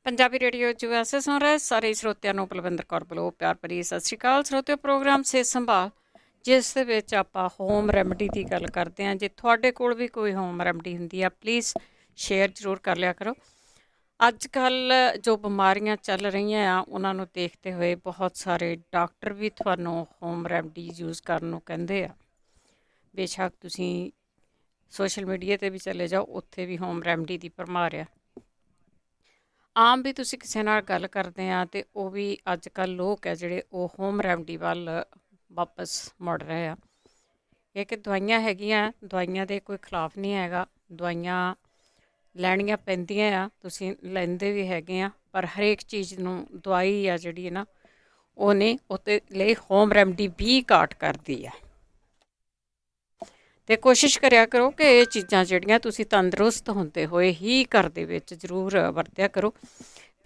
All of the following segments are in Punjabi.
ਪੰਜਾਬੀ ਰੇਡੀਓ USA ਸੁਣ ਰਹੇ ਸਾਰੇ ਸਰੋਤਿਆਂ ਨੂੰ ਬਲਵਿੰਦਰ ਕੌਰ ਵੱਲੋਂ ਪਿਆਰ ਭਰੀ ਸਤਿ ਸ਼੍ਰੀ ਅਕਾਲ। ਸਰੋਤਿਓ, ਪ੍ਰੋਗਰਾਮ ਸਿਹਤ ਸੰਭਾਲ, ਜਿਸ ਦੇ ਵਿੱਚ ਆਪਾਂ ਹੋਮ ਰੈਮਡੀ ਦੀ ਗੱਲ ਕਰਦੇ ਹਾਂ। ਜੇ ਤੁਹਾਡੇ ਕੋਲ ਵੀ ਕੋਈ ਹੋਮ ਰੈਮਡੀ ਹੁੰਦੀ ਆ, ਪਲੀਜ਼ ਸ਼ੇਅਰ ਜ਼ਰੂਰ ਕਰ ਲਿਆ ਕਰੋ। ਅੱਜ ਕੱਲ੍ਹ ਜੋ ਬਿਮਾਰੀਆਂ ਚੱਲ ਰਹੀਆਂ ਆ, ਉਹਨਾਂ ਨੂੰ ਦੇਖਦੇ ਹੋਏ ਬਹੁਤ ਸਾਰੇ ਡਾਕਟਰ ਵੀ ਤੁਹਾਨੂੰ ਹੋਮ ਰੈਮਡੀ ਯੂਜ਼ ਕਰਨ ਨੂੰ ਕਹਿੰਦੇ ਆ। ਬੇਸ਼ੱਕ ਤੁਸੀਂ ਸੋਸ਼ਲ ਮੀਡੀਆ 'ਤੇ ਵੀ ਚਲੇ ਜਾਓ, ਉੱਥੇ ਵੀ ਹੋਮ ਰੈਮਡੀ ਦੀ ਭਰਮਾਰ ਆ। ਆਮ ਵੀ ਤੁਸੀਂ ਕਿਸੇ ਨਾਲ ਗੱਲ ਕਰਦੇ ਆ ਅਤੇ ਉਹ ਵੀ ਅੱਜ ਕੱਲ੍ਹ ਲੋਕ ਹੈ ਜਿਹੜੇ ਉਹ ਹੋਮ ਰੈਮਡੀ ਵੱਲ ਵਾਪਸ ਮੁੜ ਰਹੇ ਆ। ਇਹ ਕਿ ਦਵਾਈਆਂ ਹੈਗੀਆਂ, ਦਵਾਈਆਂ ਦੇ ਕੋਈ ਖਿਲਾਫ ਨਹੀਂ ਹੈਗਾ, ਦਵਾਈਆਂ ਲੈਣੀਆਂ ਪੈਂਦੀਆਂ ਆ, ਤੁਸੀਂ ਲੈਂਦੇ ਵੀ ਹੈਗੇ ਆ, ਪਰ ਹਰੇਕ ਚੀਜ਼ ਨੂੰ ਦਵਾਈ ਆ ਜਿਹੜੀ ਹੈ ਨਾ, ਉਹਨੇ ਉਹਦੇ ਲਈ ਹੋਮ ਰੈਮਡੀ ਵੀ ਘਾਟ ਕਰਦੀ ਆ। ਅਤੇ ਕੋਸ਼ਿਸ਼ ਕਰਿਆ ਕਰੋ ਕਿ ਇਹ ਚੀਜ਼ਾਂ ਜਿਹੜੀਆਂ ਤੁਸੀਂ ਤੰਦਰੁਸਤ ਹੁੰਦੇ ਹੋਏ ਹੀ ਘਰ ਦੇ ਵਿੱਚ ਜ਼ਰੂਰ ਵਰਤਿਆ ਕਰੋ।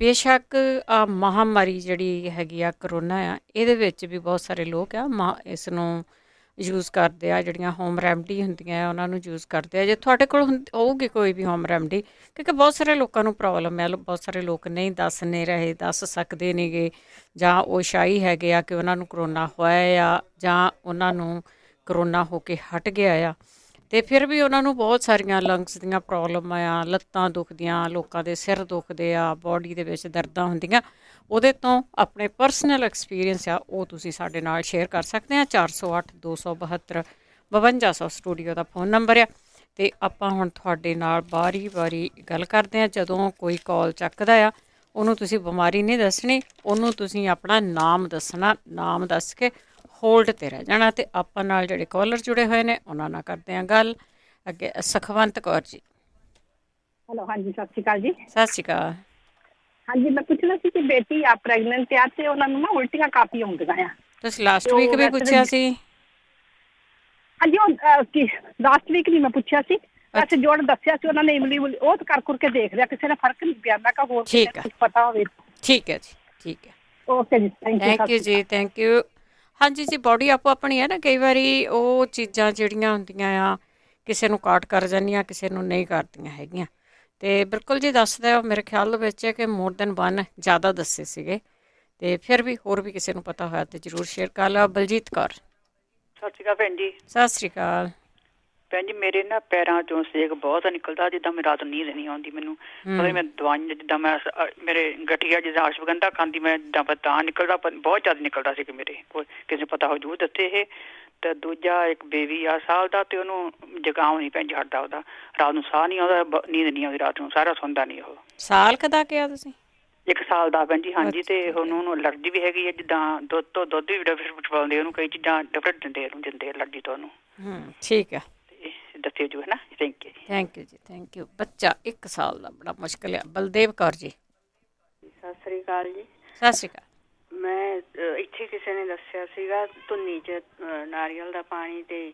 ਬੇਸ਼ੱਕ ਆ ਮਹਾਂਮਾਰੀ ਜਿਹੜੀ ਹੈਗੀ ਆ, ਕਰੋਨਾ ਆ, ਇਹਦੇ ਵਿੱਚ ਵੀ ਬਹੁਤ ਸਾਰੇ ਲੋਕ ਆ ਇਸ ਨੂੰ ਯੂਜ਼ ਕਰਦੇ ਆ, ਜਿਹੜੀਆਂ ਹੋਮ ਰੈਮਡੀ ਹੁੰਦੀਆਂ ਆ ਉਹਨਾਂ ਨੂੰ ਯੂਜ਼ ਕਰਦੇ ਆ। ਜੇ ਤੁਹਾਡੇ ਕੋਲ ਹੋਊਗੀ ਕੋਈ ਵੀ ਹੋਮ ਰੈਮਡੀ, ਕਿਉਂਕਿ ਬਹੁਤ ਸਾਰੇ ਲੋਕਾਂ ਨੂੰ ਪ੍ਰੋਬਲਮ ਹੈ, ਬਹੁਤ ਸਾਰੇ ਲੋਕ ਨਹੀਂ ਦੱਸ ਨਹੀਂ ਰਹੇ, ਦੱਸ ਸਕਦੇ ਨੇਗੇ, ਜਾਂ ਉਹ ਸ਼ਾਈ ਹੈਗੇ ਆ ਕਿ ਉਹਨਾਂ ਨੂੰ ਕਰੋਨਾ ਹੋਇਆ ਆ ਜਾਂ ਉਹਨਾਂ ਨੂੰ ਕਰੋਨਾ ਹੋ ਕੇ ਹਟ ਗਿਆ ਆ, ਅਤੇ ਫਿਰ ਵੀ ਉਹਨਾਂ ਨੂੰ ਬਹੁਤ ਸਾਰੀਆਂ ਲੰਗਸ ਦੀਆਂ ਪ੍ਰੋਬਲਮ ਆ, ਲੱਤਾਂ ਦੁਖਦੀਆਂ, ਲੋਕਾਂ ਦੇ ਸਿਰ ਦੁਖਦੇ ਆ, ਬੋਡੀ ਦੇ ਵਿੱਚ ਦਰਦਾਂ ਹੁੰਦੀਆਂ। ਉਹਦੇ ਤੋਂ ਆਪਣੇ ਪਰਸਨਲ ਐਕਸਪੀਰੀਅੰਸ ਆ, ਉਹ ਤੁਸੀਂ ਸਾਡੇ ਨਾਲ ਸ਼ੇਅਰ ਕਰ ਸਕਦੇ ਆ। 408-272-5200 ਸਟੂਡੀਓ ਦਾ ਫੋਨ ਨੰਬਰ ਆ। ਅਤੇ ਆਪਾਂ ਹੁਣ ਤੁਹਾਡੇ ਨਾਲ ਵਾਰੀ ਵਾਰੀ ਗੱਲ ਕਰਦੇ ਹਾਂ। ਜਦੋਂ ਕੋਈ ਕਾਲ ਚੱਕਦਾ ਆ, ਉਹਨੂੰ ਤੁਸੀਂ ਬਿਮਾਰੀ ਨਹੀਂ ਦੱਸਣੀ, ਉਹਨੂੰ ਤੁਸੀਂ ਆਪਣਾ ਨਾਮ ਦੱਸਣਾ। ਨਾਮ ਦੱਸ ਕੇ ਹੋਲਡ 'ਤੇ ਰਹਿ ਜਾਣਾ। ਅਤੇ ਆਪਾਂ ਨਾਲ ਜਿਹੜੇ ਕਾਲਰ ਜੁੜੇ ਹੋਏ ਨੇ ਉਹਨਾਂ ਨਾਲ ਕਰਦੇ ਹਾਂ ਗੱਲ। ਅੱਗੇ ਸੁਖਵੰਤ ਕੌਰ ਜੀ। ਹੈਲੋ, ਹਾਂਜੀ, ਸਤਿ ਸ਼੍ਰੀ ਅਕਾਲ ਜੀ। ਸਤਿ ਸ਼੍ਰੀ ਅਕਾਲ। ਹਾਂਜੀ, ਮੈਂ ਪੁੱਛਣਾ ਸੀ ਕਿ ਬੇਟੀ ਆ ਪ੍ਰੈਗਨੈਂਟ ਆ ਅਤੇ ਉਹਨਾਂ ਨੂੰ ਨਾ ਉਲਟੀਆਂ ਕਾਫੀ ਆਉਂਦੀਆਂ ਆ। ਤੁਸੀਂ ਲਾਸਟ ਵੀਕ ਵੀ ਪੁੱਛਿਆ ਸੀ? ਹਾਂਜੀ, ਉਹ ਲਾਸਟ ਵੀਕ ਨਹੀਂ ਮੈਂ ਪੁੱਛਿਆ ਸੀ, ਵੈਸੇ ਜੋ ਦੱਸਿਆ ਸੀ ਉਹਨਾਂ ਨੇ ਇਮਲੀ ਉਹ ਕਰ ਕਰਕੇ ਦੇਖ ਲਿਆ, ਕਿਸੇ ਨੇ ਫਰਕ ਨਹੀਂ ਪਿਆ। ਮੈਂ ਕਿਹਾ ਹੋਰ ਕੁਛ ਪਤਾ ਹੋਵੇ। ਠੀਕ ਹੈ ਜੀ, ਠੀਕ ਹੈ, ਓਕੇ ਜੀ, ਥੈਂਕ ਯੂ ਜੀ, ਥੈਂਕ ਯੂ। ਹਾਂਜੀ ਜੀ, ਬੋਡੀ ਆਪੋ ਆਪਣੀ ਹੈ ਨਾ, ਕਈ ਵਾਰੀ ਉਹ ਚੀਜ਼ਾਂ ਜਿਹੜੀਆਂ ਹੁੰਦੀਆਂ ਆ ਕਿਸੇ ਨੂੰ ਕਾਟ ਕਰ ਜਾਂਦੀਆਂ, ਕਿਸੇ ਨੂੰ ਨਹੀਂ ਕਰਦੀਆਂ ਹੈਗੀਆਂ। ਅਤੇ ਬਿਲਕੁਲ ਜੀ ਦੱਸਦਾ, ਮੇਰੇ ਖਿਆਲ ਵਿੱਚ ਹੈ ਕਿ ਮੋਰ ਦੈਨ 1 ਜ਼ਿਆਦਾ ਦੱਸੇ ਸੀਗੇ, ਅਤੇ ਫਿਰ ਵੀ ਹੋਰ ਵੀ ਕਿਸੇ ਨੂੰ ਪਤਾ ਹੋਇਆ ਤਾਂ ਜ਼ਰੂਰ ਸ਼ੇਅਰ ਕਰ ਲਿਓ। ਬਲਜੀਤ ਕੌਰ। ਸਤਿ ਸ਼੍ਰੀ ਅਕਾਲ ਭੈਣ ਜੀ। ਸਤਿ ਸ਼੍ਰੀ ਅਕਾਲ ਭੈਣ ਜੀ, ਮੇਰੇ ਨਾ ਪੈਰਾਂ ਚੋਂ ਸੇਕ ਬਹੁਤ ਨਿਕਲਦਾ, ਜਿੱਦਾਂ ਮੈਂ ਰਾਤ ਨੀਂਦ ਨਹੀਂ ਆਉਂਦੀ ਮੈਨੂੰ। ਮਤਲਬ ਮੈਂ ਦਵਾਈਆਂ ਜਿੱਦਾਂ ਮੈਂ ਮੇਰੇ ਗਠੀਆ ਜਿੱਦਾਂ ਅਸ਼ਵਗੰਧਾ ਖਾਂਦੀ ਮੈਂ, ਜਿੱਦਾਂ ਤਾਂ ਨਿਕਲਦਾ, ਬਹੁਤ ਜ਼ਿਆਦਾ ਨਿਕਲਦਾ ਸੀ ਕਿ ਮੇਰੇ ਕੋਈ ਕਿਸੇ ਨੂੰ ਪਤਾ ਹੋ ਜੂ ਦੱਸੇ ਇਹ। ਤੇ ਦੂਜਾ ਇੱਕ ਬੇਬੀ ਆ ਸਾਲ ਦਾ, ਤੇ ਉਹਨੂੰ ਜ਼ੁਕਾਮ ਨਹੀਂ ਭੈਣ ਜੀ ਹਟਦਾ, ਉਹਦਾ ਰਾਤ ਨੂੰ ਸਾਹ ਨਹੀਂ ਆਉਂਦਾ, ਨੀਂਦ ਨਹੀਂ ਆਉਂਦੀ ਰਾਤ ਨੂੰ, ਸਾਰਾ ਸੌਂਦਾ ਨਹੀਂ ਉਹ। ਸਾਲ ਕਦਾ ਕਿਹਾ ਤੁਸੀਂ? 1 ਸਾਲ ਦਾ ਭੈਣ ਜੀ। ਹਾਂਜੀ, ਤੇ ਹੁਣ ਉਹਨੂੰ ਅਲਰਜੀ ਵੀ ਹੈਗੀ ਹੈ, ਜਿੱਦਾਂ ਦੁੱਧ ਵੀ ਡਿਫਰੈਂਟ ਪਾਉਂਦੇ ਉਹਨੂੰ, ਕਈ ਚੀਜ਼ਾਂ ਡਿਫਰੈਂਟ ਦਿੰਦੇ ਅਲਰਜੀ ਤੋਂ ਉਹਨੂੰ। ਠੀਕ ਹੈ, ਦੱਸਿਓ ਜੀ, ਹੈ ਨਾ। ਥੈਂਕ ਯੂ ਜੀ। ਥੈਂਕ ਯੂ ਜੀ, ਥੈਂਕ ਯੂ। ਬੱਚਾ 1 ਸਾਲ ਦਾ ਬੜਾ ਮੁਸ਼ਕਿਲ ਆ। ਬਲਦੇਵ ਕੌਰ ਜੀ। ਸਤਿ ਸ੍ਰੀ ਅਕਾਲ ਜੀ। ਸਤਿ ਸ਼੍ਰੀ ਅਕਾਲ। ਮੈਂ ਇੱਥੇ ਕਿਸੇ ਨੇ ਦੱਸਿਆ ਸੀਗਾ ਧੁੰਨੀ 'ਚ ਨਾਰੀਅਲ ਦਾ ਪਾਣੀ ਤੇ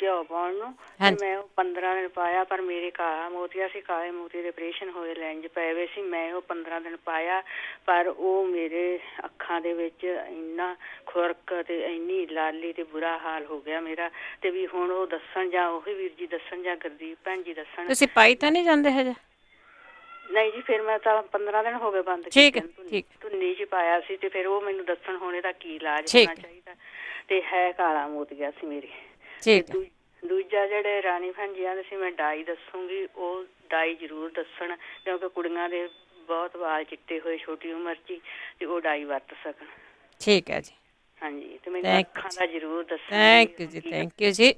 ਘਿਓ ਪਾਉਣ ਨੂੰ, ਤੇ ਮੈਂ ਉਹ 15 ਦਿਨ ਪਾਇਆ, ਪਰ ਮੇਰੇ ਕਾਲਾ ਮੋਤੀਆ ਸੀ, ਕਾਲੇ ਮੋਤੀ ਦੇ ਆਪਰੇਸ਼ਨ ਹੋਏ, ਲੈਂਜ ਪਏ ਹੋਏ ਸੀ। ਮੈਂ ਉਹ 15 ਦਿਨ ਪਾਇਆ, ਪਰ ਉਹ ਮੇਰੇ ਅੱਖਾਂ ਦੇ ਵਿੱਚ ਇੰਨਾ ਖੁਰਕ ਤੇ ਇੰਨੀ ਲਾਲੀ ਤੇ ਬੁਰਾ ਹਾਲ ਹੋ ਗਿਆ ਮੇਰਾ। ਤੇ ਵੀ ਹੁਣ ਉਹ ਦੱਸਣ, ਜਾਂ ਉਹੀ ਵੀਰ ਜੀ ਦੱਸਣ, ਜਾਂ ਗੁਰਦੀਪ ਭੈਣ ਜੀ ਦੱਸਣ। ਤੁਸੀਂ ਪਾਈ ਤਾਂ ਨਹੀਂ ਜਾਂਦੇ ਹਜੇ? ਨਹੀਂ ਜੀ, ਫਿਰ ਮੈਂ ਤਾਂ 15 ਦਿਨ ਹੋ ਗਏ ਬੰਦ ਕੀਤੇ। ਧੁੰਨੀ 'ਚ ਪਾਇਆ ਸੀ, ਤੇ ਫਿਰ ਉਹ ਮੈਨੂੰ ਦੱਸਣ ਹੁਣ ਇਹਦਾ ਕੀ ਇਲਾਜ ਹੋਣਾ ਚਾਹੀਦਾ। ਤੇ ਹੈ ਕਾਲਾ ਮੋਤੀਆ ਸੀ ਮੇਰੀ। ਦੂਜਾ ਜਿਹੜੇ ਰਾਣੀ ਭੈਣ ਜੀ ਆਂਦੇ ਸੀ ਮੈਂ ਡਾਈ ਦੱਸੂਗੀ, ਉਹ ਡਾਈ ਜ਼ਰੂਰ ਦੱਸਣ, ਕਿਉਂਕਿ ਕੁੜੀਆਂ ਦੇ ਬਹੁਤ ਵਾਲ ਚਿੱਟੇ ਹੋਏ ਛੋਟੀ ਉਮਰ 'ਚ ਹੀ, ਤੇ ਉਹ ਡਾਈ ਵਰਤ ਸਕਣ। ਠੀਕ ਹੈ ਜੀ। ਹਾਂਜੀ, ਤੇ ਮੈਨੂੰ ਅੱਖਾਂ ਦਾ ਜ਼ਰੂਰ ਦੱਸਣਾ। ਥੈਂਕ ਯੂ ਜੀ, ਥੈਂਕ ਯੂ ਜੀ।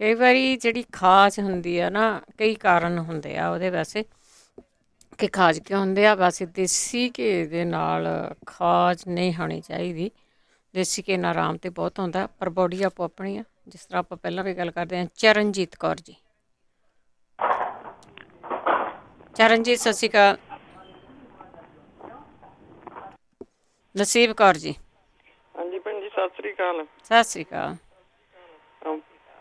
ਕਈ ਵਾਰੀ ਜਿਹੜੀ ਖਾਜ ਹੁੰਦੀ ਆ ਨਾ, ਕਈ ਕਾਰਨ ਹੁੰਦੇ ਆ ਉਹਦੇ, ਵੈਸੇ ਕਿ ਖਾਜ ਕਿਉਂ ਹੁੰਦੇ ਆ। ਵੈਸੇ ਦੇਸੀ ਘੀ ਦੇ ਨਾਲ ਖਾਜ ਨਹੀਂ ਹੋਣੀ ਚਾਹੀਦੀ। ਦੇਸੀ ਘੀ ਨਾਲ ਆਰਾਮ ਤਾਂ ਬਹੁਤ ਆਉਂਦਾ, ਪਰ ਬੋਡੀ ਆਪੋ ਆਪਣੀ ਆ। ਜਿਸ ਤਰ੍ਹਾਂ ਆਪਾਂ ਪਹਿਲਾਂ ਵੀ ਗੱਲ ਕਰਦੇ ਹਾਂ। ਚਰਨਜੀਤ ਕੌਰ ਜੀ। ਚਰਨਜੀਤ, ਸਤਿ ਸ਼੍ਰੀ ਅਕਾਲ। ਨਸੀਬ ਕੌਰ ਜੀ। ਹਾਂਜੀ ਭੈਣ ਜੀ, ਸਤਿ ਸ੍ਰੀ ਅਕਾਲ। ਸਤਿ ਸ਼੍ਰੀ ਅਕਾਲ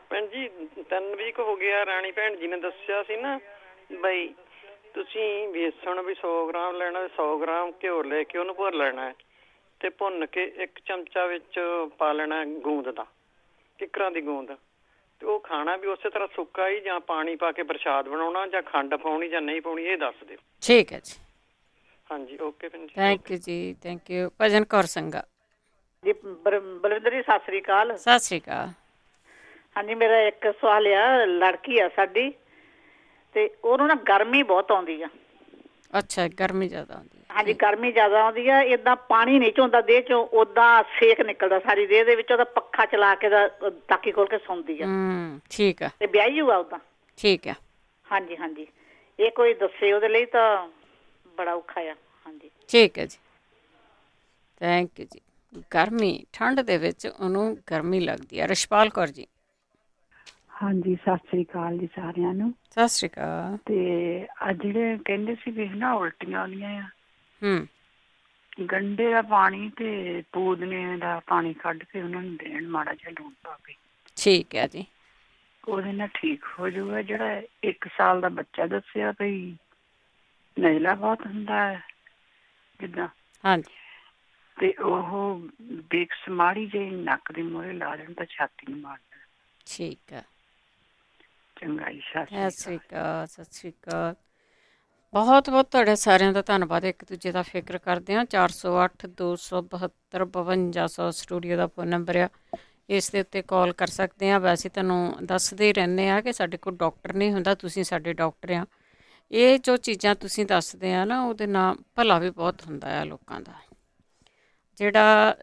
ਭੈਣ ਜੀ। 3 ਵੀਕ ਹੋ ਗਿਆ, ਰਾਣੀ ਭੈਣ ਜੀ ਨੇ ਦੱਸਿਆ ਸੀ ਨਾ ਬਈ ਤੁਸੀਂ ਬੇਸਣ ਵੀ 100 ਗ੍ਰਾਮ ਲੈਣਾ, 100 ਗ੍ਰਾਮ ਘਿਓ ਲੈ ਕੇ ਉਹਨੂੰ ਭੁੰਨ ਲੈਣਾ, ਤੇ ਭੁੰਨ ਕੇ 1 ਚਮਚਾ ਵਿੱਚ ਪਾ ਲੈਣਾ ਗੂੰਦ ਦਾ, ਕਿੱਕਰਾਂ ਦੀ ਗੂੰਦ, ਤੇ ਉਹ ਖਾਣਾ ਵੀ ਉਸੇ ਤਰ੍ਹਾਂ ਸੁੱਕਾ ਹੀ, ਜਾਂ ਪਾਣੀ ਪਾ ਕੇ ਪ੍ਰਸ਼ਾਦ ਬਣਾਉਣਾ, ਜਾਂ ਖੰਡ ਪਾਉਣੀ ਜਾਂ ਨਹੀਂ ਪਾਉਣੀ, ਇਹ ਦੱਸ ਦਿਓ। ਠੀਕ ਹੈ ਜੀ। ਹਾਂਜੀ ਓਕੇ ਭੈਣ ਜੀ। ਥੈਂਕ ਯੂ ਜੀ, ਥੈਂਕ ਯੂ। ਭਜਨ ਕੌਰ ਸੰਘਾ ਜੀ ਬਲਵਿੰਦਰ ਜੀ ਸਤਿ ਸ੍ਰੀ ਅਕਾਲ। ਸਤਿ ਸ਼੍ਰੀ ਅਕਾਲ। ਹਾਂਜੀ ਮੇਰਾ ਇੱਕ ਸਵਾਲ ਆ, ਲੜਕੀ ਆ ਸਾਡੀ ਤੇ ਉਹਨੂੰ ਨਾ ਗਰਮੀ ਬਹੁਤ ਆਉਂਦੀ ਆ। ਅੱਛਾ, ਗਰਮੀ ਜ਼ਿਆਦਾ ਆਉਂਦੀ ਹੈ। ਹਾਂਜੀ ਗਰਮੀ ਜ਼ਿਆਦਾ ਆਉਂਦੀ ਆ, ਏਦਾਂ ਪਾਣੀ ਨਹੀਂ ਚੋਂਦਾ ਦੇਹ ਚੋਂ, ਓਦਾਂ ਸੇਕ ਨਿਕਲਦਾ ਸਾਰੀ ਦੇਹ ਦੇ ਵਿੱਚ, ਉਹਦਾ ਪੱਖਾ ਚਲਾ ਕੇ ਤਾਕੀ ਖੋਲ ਕੇ ਸੌਂਦੀ ਆ। ਠੀਕ ਆ। ਤੇ ਵਿਆਹੀ ਹੋਆ ਉਦਾਂ। ਠੀਕ ਆ। ਹਾਂਜੀ ਹਾਂਜੀ, ਇਹ ਕੋਈ ਦੱਸੇ ਉਹਦੇ ਲਈ ਤਾਂ ਬੜਾ ਔਖਾ ਆ। ਹਾਂਜੀ ਠੀਕ ਹੈ ਜੀ, ਥੈਂਕ ਯੂ ਜੀ। ਗਰਮੀ, ਠੰਡ ਦੇ ਵਿੱਚ ਉਹਨੂੰ ਗਰਮੀ ਲੱਗਦੀ ਹੈ। ਰਸ਼ਪਾਲ ਕੌਰ ਜੀ। ਹਾਂਜੀ ਸਤਿ ਸ੍ਰੀ ਅਕਾਲ ਜੀ ਸਾਰਿਆਂ ਨੂੰ। ਸਤਿ ਸ਼੍ਰੀ ਅਕਾਲ। ਤੇ ਅੱਜ ਜਿਹੜੇ ਕਹਿੰਦੇ ਸੀ ਵੀ ਨਾ ਉਲਟੀਆਂ ਆਉਂਦੀਆਂ ਆ, ਗੰਢੇ ਦਾ ਪਾਣੀ ਤੇ ਪੂਦਨੇ ਦਾ ਪਾਣੀ ਕੱਢ ਕੇ ਉਹਨਾਂ ਨੂੰ ਦੇਣ ਮਾੜਾ ਜਿਹਾ ਲੂਣ ਪਾ ਕੇ। ਠੀਕ ਹੈ ਜੀ। ਉਹਦੇ ਨਾਲ ਠੀਕ ਹੋ ਜਾਊਗਾ। ਜਿਹੜਾ 1 ਸਾਲ ਦਾ ਬੱਚਾ ਦੱਸਿਆ ਵੀ ਨਜ਼ਲਾ ਬਹੁਤ ਹੁੰਦਾ ਹੈ ਜਿੱਦਾਂ, ਹਾਂਜੀ, ਤੇ ਉਹ ਵਿਕਸ ਮਾੜੀ ਜਿਹੀ ਨੱਕ ਦੇ ਮੂਹਰੇ ਲਾ ਦੇਣ ਤਾਂ ਛਾਤੀ ਨੂੰ ਮਾਰ ਦੇਣ। ਠੀਕ ਆ। ਚੰਗਾ ਜੀ, ਸਤਿ ਸ਼੍ਰੀ ਅਕਾਲ। ਸਤਿ ਸ਼੍ਰੀ ਅਕਾਲ। ਬਹੁਤ ਬਹੁਤ ਤੁਹਾਡੇ ਸਾਰਿਆਂ ਦਾ ਧੰਨਵਾਦ। ਇੱਕ ਦੂਜੇ ਦਾ ਫਿਕਰ ਕਰਦੇ ਹਾਂ। 408 272 5200 ਸਟੂਡੀਓ ਦਾ ਫੋਨ ਨੰਬਰ ਆ, ਇਸ ਦੇ ਉੱਤੇ ਕਾਲ ਕਰ ਸਕਦੇ ਹਾਂ। ਵੈਸੇ ਤੁਹਾਨੂੰ ਦੱਸਦੇ ਹੀ ਰਹਿੰਦੇ ਆ ਕਿ ਸਾਡੇ ਕੋਲ ਡਾਕਟਰ ਨਹੀਂ ਹੁੰਦਾ, ਤੁਸੀਂ ਸਾਡੇ ਡਾਕਟਰ ਆ। ਇਹ ਜੋ ਚੀਜ਼ਾਂ ਤੁਸੀਂ ਦੱਸਦੇ ਆ ਨਾ, ਉਹਦੇ ਨਾਲ ਭਲਾ ਵੀ ਬਹੁਤ ਹੁੰਦਾ ਆ ਲੋਕਾਂ ਦਾ। ਜਿਹੜਾ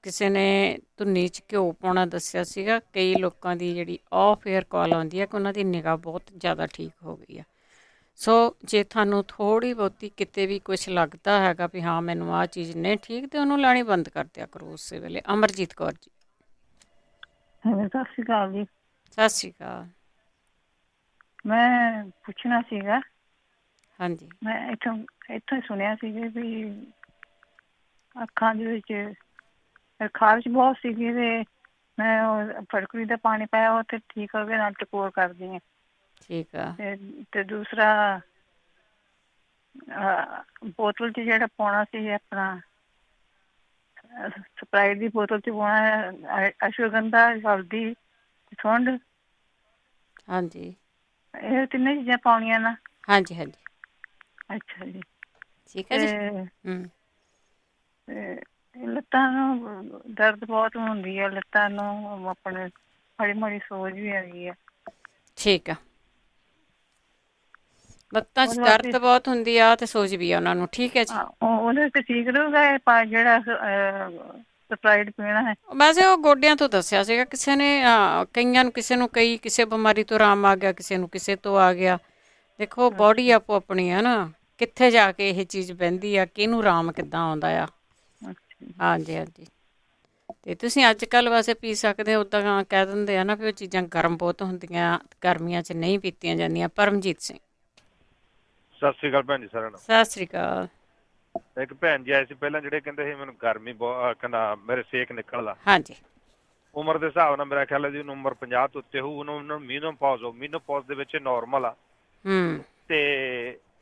ਕਿਸੇ ਨੇ ਧੁੰਨੀ 'ਚ ਘਿਓ ਪਾਉਣਾ ਦੱਸਿਆ ਸੀਗਾ, ਕਈ ਲੋਕਾਂ ਦੀ ਜਿਹੜੀ ਆਫ ਏਅਰ ਕਾਲ ਆਉਂਦੀ ਹੈ ਕਿ ਉਹਨਾਂ ਦੀ ਨਿਗਾਹ ਬਹੁਤ ਜ਼ਿਆਦਾ ਠੀਕ ਹੋ ਗਈ ਆ। ਸੋ ਜੇ ਤੁਹਾਨੂੰ ਥੋੜ੍ਹੀ ਬਹੁਤੀ ਕਿਤੇ ਵੀ ਕੁਛ ਲੱਗਦਾ ਹੈਗਾ ਵੀ ਹਾਂ ਮੈਨੂੰ ਆਹ ਚੀਜ਼ ਨਹੀਂ ਠੀਕ, ਤੇ ਉਹਨੂੰ ਲਾਣੀ ਬੰਦ ਕਰ ਦਿਆ ਕਰੋ ਉਸੇ ਵੇਲੇ। ਅਮਰਜੀਤ ਕੌਰ ਜੀ। ਸਤਿ ਸ਼੍ਰੀ ਅਕਾਲ ਜੀ। ਸਤਿ ਸ਼੍ਰੀ ਅਕਾਲ। ਮੈਂ ਪੁੱਛਣਾ ਸੀਗਾ, ਹਾਂਜੀ, ਮੈਂ ਇੱਥੋਂ ਹੀ ਸੁਣਿਆ ਸੀਗਾ ਵੀ ਅੱਖਾਂ ਦੇ ਵਿੱਚ ਖਾਰਿਸ਼ ਬਹੁਤ ਸੀਗੀ ਤੇ ਮੈਂ ਉਹ ਫਟਕੜੀ ਦਾ ਪਾਣੀ ਪਾਇਆ, ਉਹ ਤੇ ਠੀਕ ਹੋ ਗਿਆ, ਨਾਲ ਟਕੋਰ ਕਰਦੀ ਹਾਂ। ਠੀਕ ਆ। ਤੇ ਦੂਸਰਾ ਬੋਤਲ 'ਚ ਜਿਹੜਾ ਪਾਉਣਾ ਸੀ ਆਪਣਾ ਸਪਰਾਈਟ ਦੀ ਬੋਤਲ 'ਚ ਪਾਉਣਾ ਅਸ਼ਵਗੰਧਾ, ਹਲਦੀ, ਸੁੰਡ। ਹਾਂਜੀ, ਇਹ ਤਿੰਨੇ ਚੀਜ਼ਾਂ ਪਾਉਣੀਆਂ ਨਾ? ਹਾਂਜੀ ਹਾਂਜੀ। ਅੱਛਾ ਜੀ, ਠੀਕ ਹੈ ਜੀ। ਤੇ ਲੱਤਾਂ ਨੂੰ ਦਰਦ ਬਹੁਤ ਹੁੰਦੀ ਹੈ, ਲੱਤਾਂ ਨੂੰ ਆਪਣੇ ਮਾੜੀ ਮਾੜੀ ਸੋਜ ਵੀ ਹੈਗੀ ਆ। ਠੀਕ ਆ। ਲੱਤਾਂ 'ਚ ਦਰਦ ਬਹੁਤ ਹੁੰਦੀ ਆ ਤੇ ਸੋਜ ਵੀ ਆ ਉਹਨਾਂ ਨੂੰ। ਠੀਕ ਹੈ ਜੀ। ਉਹਦੇ ਤੇ ਠੀਕ ਰਹੂਗਾ ਜਿਹੜਾ ਸਪਰਾਈਟ ਪੀਣਾ ਹੈ? ਵੈਸੇ ਉਹ ਗੋਡਿਆਂ ਤੋਂ ਦੱਸਿਆ ਸੀਗਾ ਕਿਸੇ ਨੇ, ਕਈਆਂ ਨੂੰ, ਕਿਸੇ ਬਿਮਾਰੀ ਤੋਂ ਆਰਾਮ ਆ ਗਿਆ, ਕਿਸੇ ਨੂੰ ਕਿਸੇ ਤੋਂ ਆ ਗਿਆ। ਦੇਖੋ ਬੋਡੀ ਆਪੋ ਆਪਣੀ ਆ ਨਾ, ਕਿੱਥੇ ਜਾ ਕੇ ਇਹ ਚੀਜ਼ ਬਹਿੰਦੀ ਆ, ਕਿਹਨੂੰ ਆਰਾਮ ਕਿੱਦਾਂ ਆਉਂਦਾ ਆ। ਹਾਂਜੀ ਹਾਂਜੀ। ਅਤੇ ਤੁਸੀਂ ਅੱਜ ਕੱਲ੍ਹ ਵੈਸੇ ਪੀ ਸਕਦੇ ਹੋ, ਉੱਦਾਂ ਕਹਿ ਦਿੰਦੇ ਆ ਨਾ ਵੀ ਉਹ ਚੀਜ਼ਾਂ ਗਰਮ ਬਹੁਤ ਹੁੰਦੀਆਂ, ਗਰਮੀਆਂ 'ਚ ਨਹੀਂ ਪੀਤੀਆਂ ਜਾਂਦੀਆਂ। ਪਰਮਜੀਤ ਸਿੰਘ। ਸਤਿ ਸ਼੍ਰੀ ਅਕਾਲ ਭੈਣ ਜੀ ਸਾਰਿਆਂ ਨੂੰ। ਸਤਿ ਸ਼੍ਰੀ ਅਕਾਲ। ਇੱਕ ਭੈਣ ਜੀ ਆਏ ਸੀ ਪਹਿਲਾਂ, ਜਿਹੜੇ ਕਹਿੰਦੇ ਸੀ ਮੈਨੂੰ ਗਰਮੀ ਬਹੁਤ, ਕਹਿੰਦਾ ਮੇਰੇ ਸੇਕ ਨਿਕਲਦਾ। ਹਾਂਜੀ। ਉਮਰ ਦੇ ਹਿਸਾਬ ਨਾਲ ਮੇਰਾ ਖਿਆਲ ਹੈ ਜੀ ਉਹਨੂੰ ਉਮਰ 50 ਤੋਂ ਉੱਤੇ ਹੋਊ, ਉਹਨੂੰ ਮੀਨੋਪੌਜ਼ ਦੇ ਵਿੱਚ ਨਾਰਮਲ ਆ। ਤੇ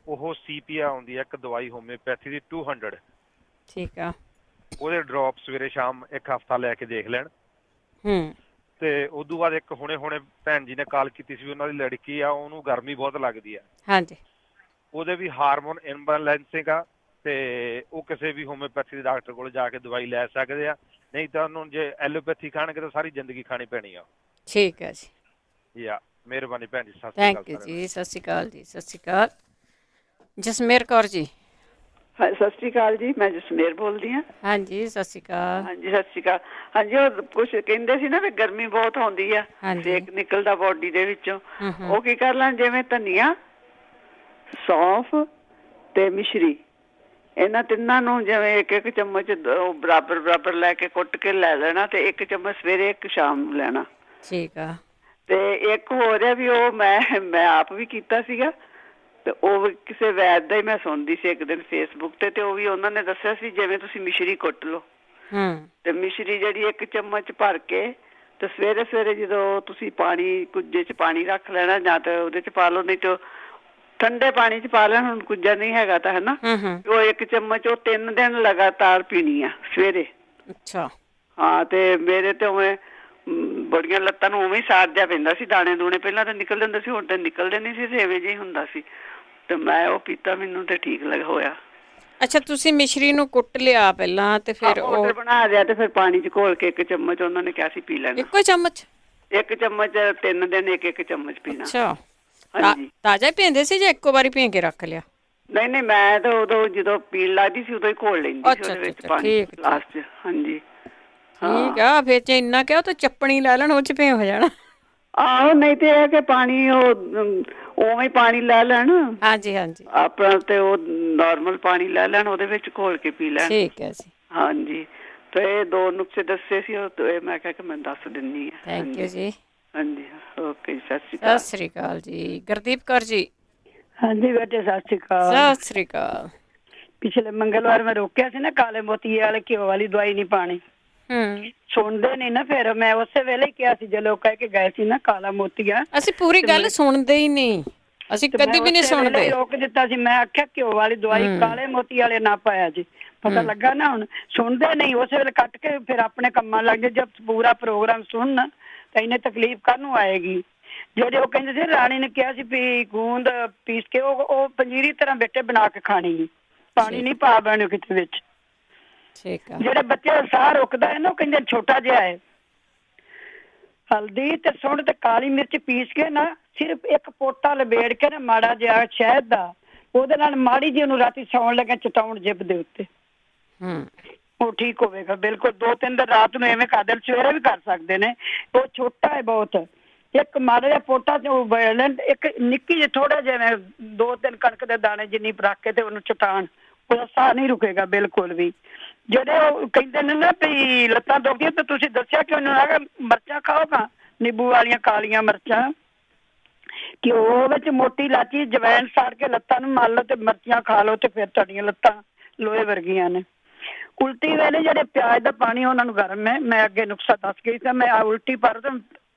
ਉਹ CPA ਆਉਂਦੀ ਹੈ ਇੱਕ ਦਵਾਈ ਹੋਮਿਓਪੈਥੀ ਦੀ 200। ਠੀਕ ਆ। ਉਹਦੇ ਡ੍ਰੌਪ ਸਵੇਰੇ ਸ਼ਾਮ 1 ਹਫ਼ਤਾ ਲੈ ਕੇ ਦੇਖ ਲੈਣ। ਤੇ ਉਦੋਂ ਬਾਅਦ ਇੱਕ ਹੁਣੇ ਭੈਣ ਜੀ ਨੇ ਕਾਲ ਕੀਤੀ ਸੀ, ਉਹਨਾਂ ਦੀ ਲੜਕੀ ਆ, ਉਹਨੂੰ ਗਰਮੀ ਬਹੁਤ ਲੱਗਦੀ ਆ। ਹਾਂਜੀ। ਉਹਦੇ ਵੀ ਹਾਰਮੋਨ ਇਨਬੈਲੈਂਸਿੰਗ ਆ, ਤੇ ਉਹ ਕਿਸੇ ਵੀ ਹੋਮਿਓਪੈਥੀ ਦੇ ਡਾਕਟਰ ਕੋਲ ਜਾ ਕੇ ਦਵਾਈ ਲੈ ਸਕਦੇ ਆ। ਨਹੀਂ ਤਾਂ ਉਹਨੂੰ ਜੇ ਐਲੋਪੈਥੀ ਖਾਣਗੇ ਤਾਂ ਸਾਰੀ ਜ਼ਿੰਦਗੀ ਖਾਣੀ ਪੈਣੀ ਆ। ਠੀਕ ਹੈ ਜੀ। ਮਿਹਰਬਾਨੀ ਭੈਣ ਜੀ। ਸਤਿ ਸ਼੍ਰੀ ਅਕਾਲ। ਥੈਂਕ ਯੂ ਜੀ। ਸਤਿ ਸ਼੍ਰੀ ਅਕਾਲ ਜੀ। ਸਤਿ ਸ਼੍ਰੀ ਅਕਾਲ। ਜਸਮੇਰ ਕੌਰ ਜੀ। ਸਤਿ ਸ਼੍ਰੀ ਅਕਾਲ ਜੀ, ਮੈਂ ਜਸਮੇਰ ਬੋਲਦੀ ਹਾਂ। ਹਾਂਜੀ ਸਤਿ ਸ਼੍ਰੀ ਅਕਾਲ। ਹਾਂਜੀ ਸਤਿ ਸ਼੍ਰੀ ਅਕਾਲ। ਹਾਂਜੀ ਉਹ ਕੁਛ ਕਹਿੰਦੇ ਸੀ ਨਾ ਵੀ ਗਰਮੀ ਬਹੁਤ ਆਉਂਦੀ ਆ, ਸੇਕ ਨਿਕਲਦਾ ਬੋਡੀ ਦੇ ਵਿੱਚੋਂ। ਉਹ ਕੀ ਕਰ ਲੈਣ, ਜਿਵੇਂ ਧਨੀਆ, ਸੌਂਫ ਤੇ ਮਿਸ਼ਰੀ, ਇਹਨਾਂ ਤਿੰਨਾਂ ਨੂੰ ਜਿਵੇਂ 1 ਚਮਚ ਬਰਾਬਰ ਲੈ ਕੇ ਕੁੱਟ ਕੇ ਲੈ ਲੈਣਾ, ਤੇ 1 ਚਮਚ ਸਵੇਰੇ 1 ਸ਼ਾਮ ਨੂੰ ਲੈਣਾ। ਠੀਕ ਆ। ਤੇ ਇੱਕ ਹੋ ਰਿਹਾ ਵੀ ਉਹ ਮੈਂ ਆਪ ਵੀ ਕੀਤਾ ਸੀਗਾ, ਤੇ ਉਹ ਕਿਸੇ ਵੈਦ ਦਾ ਹੀ ਮੈਂ ਸੁਣਦੀ ਸੀ ਇੱਕ ਦਿਨ ਫੇਸਬੁੱਕ ਤੇ ਉਹ ਵੀ ਉਹਨਾਂ ਨੇ ਦੱਸਿਆ ਸੀ ਜਿਵੇਂ ਤੁਸੀਂ ਮਿਸ਼ਰੀ ਕੁੱਟ ਲਓ, ਤੇ ਮਿਸ਼ਰੀ ਜਿਹੜੀ 1 ਚਮਚ ਭਰ ਕੇ ਤੇ ਸਵੇਰੇ ਜਦੋਂ ਤੁਸੀਂ ਪਾਣੀ, ਕੁੱਜੇ 'ਚ ਪਾਣੀ ਰੱਖ ਲੈਣਾ, ਜਾਂ ਤਾਂ ਉਹਦੇ 'ਚ ਪਾ ਲਓ, ਨਹੀਂ ਤਾਂ ਠੰਡੇ ਪਾਣੀ 'ਚ ਪਾ ਲੈਣ, ਹੁਣ ਕੁੱਜਾ ਨਹੀਂ ਹੈਗਾ ਤਾਂ, ਹੈ ਨਾ। ਉਹ 1 ਚਮਚ ਉਹ 3 ਦਿਨ ਲਗਾਤਾਰ ਪੀਣੀ ਆ ਸਵੇਰੇ। ਅੱਛਾ। ਹਾਂ, ਤੇ ਮੇਰੇ ਤੇ ਉਵੇਂ ਬੜੀਆਂ ਲੱਤਾਂ ਨੂੰ ਉਵੇਂ ਹੀ ਸਾੜ ਜਿਹਾ ਪੈਂਦਾ ਸੀ, ਦਾਣੇ ਦੂਣੇ ਪਹਿਲਾਂ ਤਾਂ ਨਿਕਲਦੇ ਹੁੰਦੇ ਸੀ, ਹੁਣ ਤਾਂ ਨਿਕਲਦੇ ਨਹੀਂ ਸੀ, ਐਵੇਂ ਜਿਹੀ ਹੁੰਦਾ ਸੀ। ਤੇ ਮੈਂ ਉਹ ਪੀਤਾ, ਮੈਨੂੰ ਤੇ ਠੀਕ ਹੋਇਆ। ਅੱਛਾ, ਤੁਸੀਂ ਮਿਸ਼ਰੀ ਨੂੰ ਕੁੱਟ ਲਿਆ ਪਹਿਲਾਂ ਤੇ ਫਿਰ ਉਹ ਬਣਾ ਲਿਆ ਤੇ ਫਿਰ ਪਾਣੀ 'ਚ ਘੋਲ ਕੇ 1 ਚਮਚ ਉਹਨਾਂ ਨੇ ਕਿਹਾ ਸੀ ਪੀ ਲੈਣਾ। ਇੱਕੋ ਚਮਚ? 1 ਚਮਚ 3 ਦਿਨ 1 ਚਮਚ ਪੀਣਾ। ਅੱਛਾ, ਹਾਂਜੀ। ਤਾਜ਼ਾ ਹੀ ਪੀਂਦੇ ਸੀ ਜਾਂ ਇੱਕੋ ਵਾਰੀ ਪੀ ਕੇ ਰੱਖ ਲਿਆ? ਨਹੀਂ, ਮੈਂ ਤਾਂ ਉਦੋਂ ਜਦੋਂ ਪੀਣ ਲੱਗਦੀ ਸੀ ਉਦੋਂ ਹੀ ਘੋਲ ਲੈਂਦੀ ਸੀ ਉਹਦੇ ਵਿੱਚ ਪਾਣੀ ਗਲਾਸ 'ਚ। ਹਾਂਜੀ, ਠੀਕ ਆ। ਫਿਰ ਜੇ ਇੰਨਾ ਕਿਹਾ ਤਾਂ ਚੱਪਣੀ ਲੈ ਲੈਣ, ਉਹ 'ਚ ਭੇ ਹੋ ਜਾਣਾ। ਆਹੋ, ਨਹੀਂ ਤੇ ਇਹ ਕਿ ਪਾਣੀ ਉਵੇਂ ਪਾਣੀ ਲੈ ਲੈਣ। ਹਾਂਜੀ ਹਾਂਜੀ, ਆਪਣਾ ਤੇ ਉਹ ਨਾਰਮਲ ਪਾਣੀ ਲੈ ਲੈਣ, ਉਹਦੇ ਵਿੱਚ ਘੋਲ ਕੇ ਪੀ ਲੈਣ। ਠੀਕ ਹੈ ਜੀ। ਹਾਂਜੀ, ਤੇ ਇਹ 2 ਨੁਕਸੇ ਦੱਸੇ ਸੀ, ਉਹ ਮੈਂ ਕਿਹਾ ਕਿ ਮੈਂ ਦੱਸ ਦਿੰਦੀ ਹਾਂ। ਥੈਂਕ ਯੂ ਜੀ। ਹਾਂਜੀ, ਓਕੇ ਜੀ, ਸਤਿ ਸ਼੍ਰੀ ਅਕਾਲ। ਸਤਿ ਸ਼੍ਰੀ ਅਕਾਲ ਜੀ। ਗੁਰਦੀਪ ਕੌਰ ਜੀ। ਹਾਂਜੀ ਬੇਟੇ, ਸਤਿ ਸ਼੍ਰੀ ਅਕਾਲ। ਸਤਿ ਸ਼੍ਰੀ ਅਕਾਲ। ਪਿਛਲੇ ਮੰਗਲਵਾਰ ਮੈਂ ਰੋਕਿਆ ਸੀ ਨਾ, ਕਾਲੇ ਮੋਤੀਏ ਵਾਲੇ ਘਿਓ ਵਾਲੀ ਦਵਾਈ ਨਹੀਂ ਪਾਣੀ। ਸੁਣਦੇ ਨਹੀਂ ਨਾ, ਫਿਰ ਮੈਂ ਉਸੇ ਵੇਲੇ ਹੀ ਕਿਹਾ ਸੀ ਜਦੋਂ ਕਹਿ ਕੇ ਗਏ ਸੀ ਨਾ ਕਾਲਾ ਮੋਤੀਆ। ਅਸੀਂ ਪੂਰੀ ਗੱਲ ਸੁਣਦੇ ਹੀ ਨਹੀਂ, ਅਸੀਂ ਕਦੀ ਵੀ ਨਹੀਂ ਸੁਣਦੇ। ਰੋਕ ਦਿੱਤਾ ਸੀ, ਮੈਂ ਆਖਿਆ ਘਿਓ ਵਾਲੀ ਦਵਾਈ ਕਾਲੇ ਮੋਤੀ ਵਾਲੇ ਨਾ ਪਾਇਆ ਜੀ। ਪਤਾ ਲੱਗਾ ਨਾ ਹੁਣ, ਸੁਣਦੇ ਨਹੀਂ। ਉਸੇ ਵੇਲੇ ਕੱਟ ਕੇ ਫਿਰ ਆਪਣੇ ਕੰਮਾਂ ਲੱਗ ਜੇ। ਜਦ ਪੂਰਾ ਪ੍ਰੋਗਰਾਮ ਸੁਣਨ ਤਾਂ ਇਹਨੇ ਤਕਲੀਫ ਕਾਹਨੂੰ ਆਏਗੀ। ਜਿਹੜੇ ਉਹ ਕਹਿੰਦੇ ਸੀ ਰਾਣੀ ਨੇ ਕਿਹਾ ਸੀ ਵੀ ਗੂੰਦ ਪੀਸ ਕੇ ਉਹ ਪੰਜੀਰੀ ਤਰ੍ਹਾਂ ਬੇਟੇ ਬਣਾ ਕੇ ਖਾਣੀ, ਪਾਣੀ ਨਹੀਂ ਪਾ ਬਣੇ ਕਿਤੇ ਵਿੱਚ। ਜਿਹੜੇ ਬੱਚੇ ਦਾ ਸਾਹ ਰੁਕਦਾ ਹੈ ਨਾ, ਉਹ ਕਹਿੰਦੇ ਛੋਟਾ ਜਿਹਾ ਹੈ। ਹਲਦੀ ਤੇ ਸੁੰਡ ਤੇ ਕਾਲੀ ਮਿਰਚ ਪੀਸ ਕੇ ਨਾ, ਸਿਰਫ 1 ਪੋਟਾ ਲਬੇੜ ਕੇ ਨਾ ਮਾੜਾ ਜਿਹਾ ਸ਼ਹਿਦ ਦਾ, ਉਹਦੇ ਨਾਲ ਮਾੜੀ ਜਿਹੀ ਉਹਨੂੰ ਰਾਤੀ ਸੌਣ ਲੱਗਾ ਚਟਾਉਣ ਜਿਬ ਦੇ ਉੱਤੇ, ਉਹ ਠੀਕ ਹੋਵੇਗਾ ਬਿਲਕੁਲ। 2-3 ਦਿਨ ਰਾਤ ਨੂੰ ਐਵੇਂ ਕਰ ਦੇਣ, ਸਵੇਰੇ ਵੀ ਕਰ ਸਕਦੇ ਨੇ। ਉਹ ਛੋਟਾ ਹੈ ਬਹੁਤ। 1 ਮਾੜਾ ਜਿਹਾ ਪੋਟਾ ਇੱਕ ਨਿੱਕੀ ਜਿਹੀ ਥੋੜਾ ਜਿਹਾ 2-3 ਕਣਕ ਦੇ ਦਾਣੇ ਜਿੰਨੀ ਰੱਖ ਕੇ ਤੇ ਉਹਨੂੰ ਚਟਾਉਣ, ਉਹਦਾ ਸਾਹ ਨਹੀਂ ਰੁਕੇਗਾ ਬਿਲਕੁਲ ਵੀ। ਜਿਹੜੇ ਉਹ ਕਹਿੰਦੇ ਨੇ ਨਾ ਵੀ ਲੱਤਾਂ ਦੁਖਦੀਆਂ, ਤੇ ਤੁਸੀਂ ਦੱਸਿਆ ਕਿ ਉਹਨੂੰ ਹੈਗਾ ਮਿਰਚਾਂ ਖਾਓਗਾ, ਨਿੰਬੂ ਵਾਲੀਆਂ ਕਾਲੀਆਂ ਮਿਰਚਾਂ, ਘਿਓ ਵਿੱਚ ਮੋਟੀ ਇਲਾਚੀ ਜਵੈਣ ਸਾੜ ਕੇ ਲੱਤਾਂ ਨੂੰ ਮਲ ਲਓ ਤੇ ਮਿਰਚਾਂ ਖਾ ਲਓ ਤੇ ਫਿਰ ਤੁਹਾਡੀਆਂ ਲੱਤਾਂ ਲੋਹੇ ਵਰਗੀਆਂ ਨੇ। ਉਲਟੀ ਵੇਲੇ ਜਿਹੜੇ ਪਿਆਜ਼ ਦਾ ਪਾਣੀ ਉਹਨਾਂ ਨੂੰ ਗਰਮ ਹੈ। ਮੈਂ ਅੱਗੇ ਨੁਕਸਾ ਦੱਸ ਗਈ ਸੀ। ਮੈਂ ਉਲਟੀ ਪਰ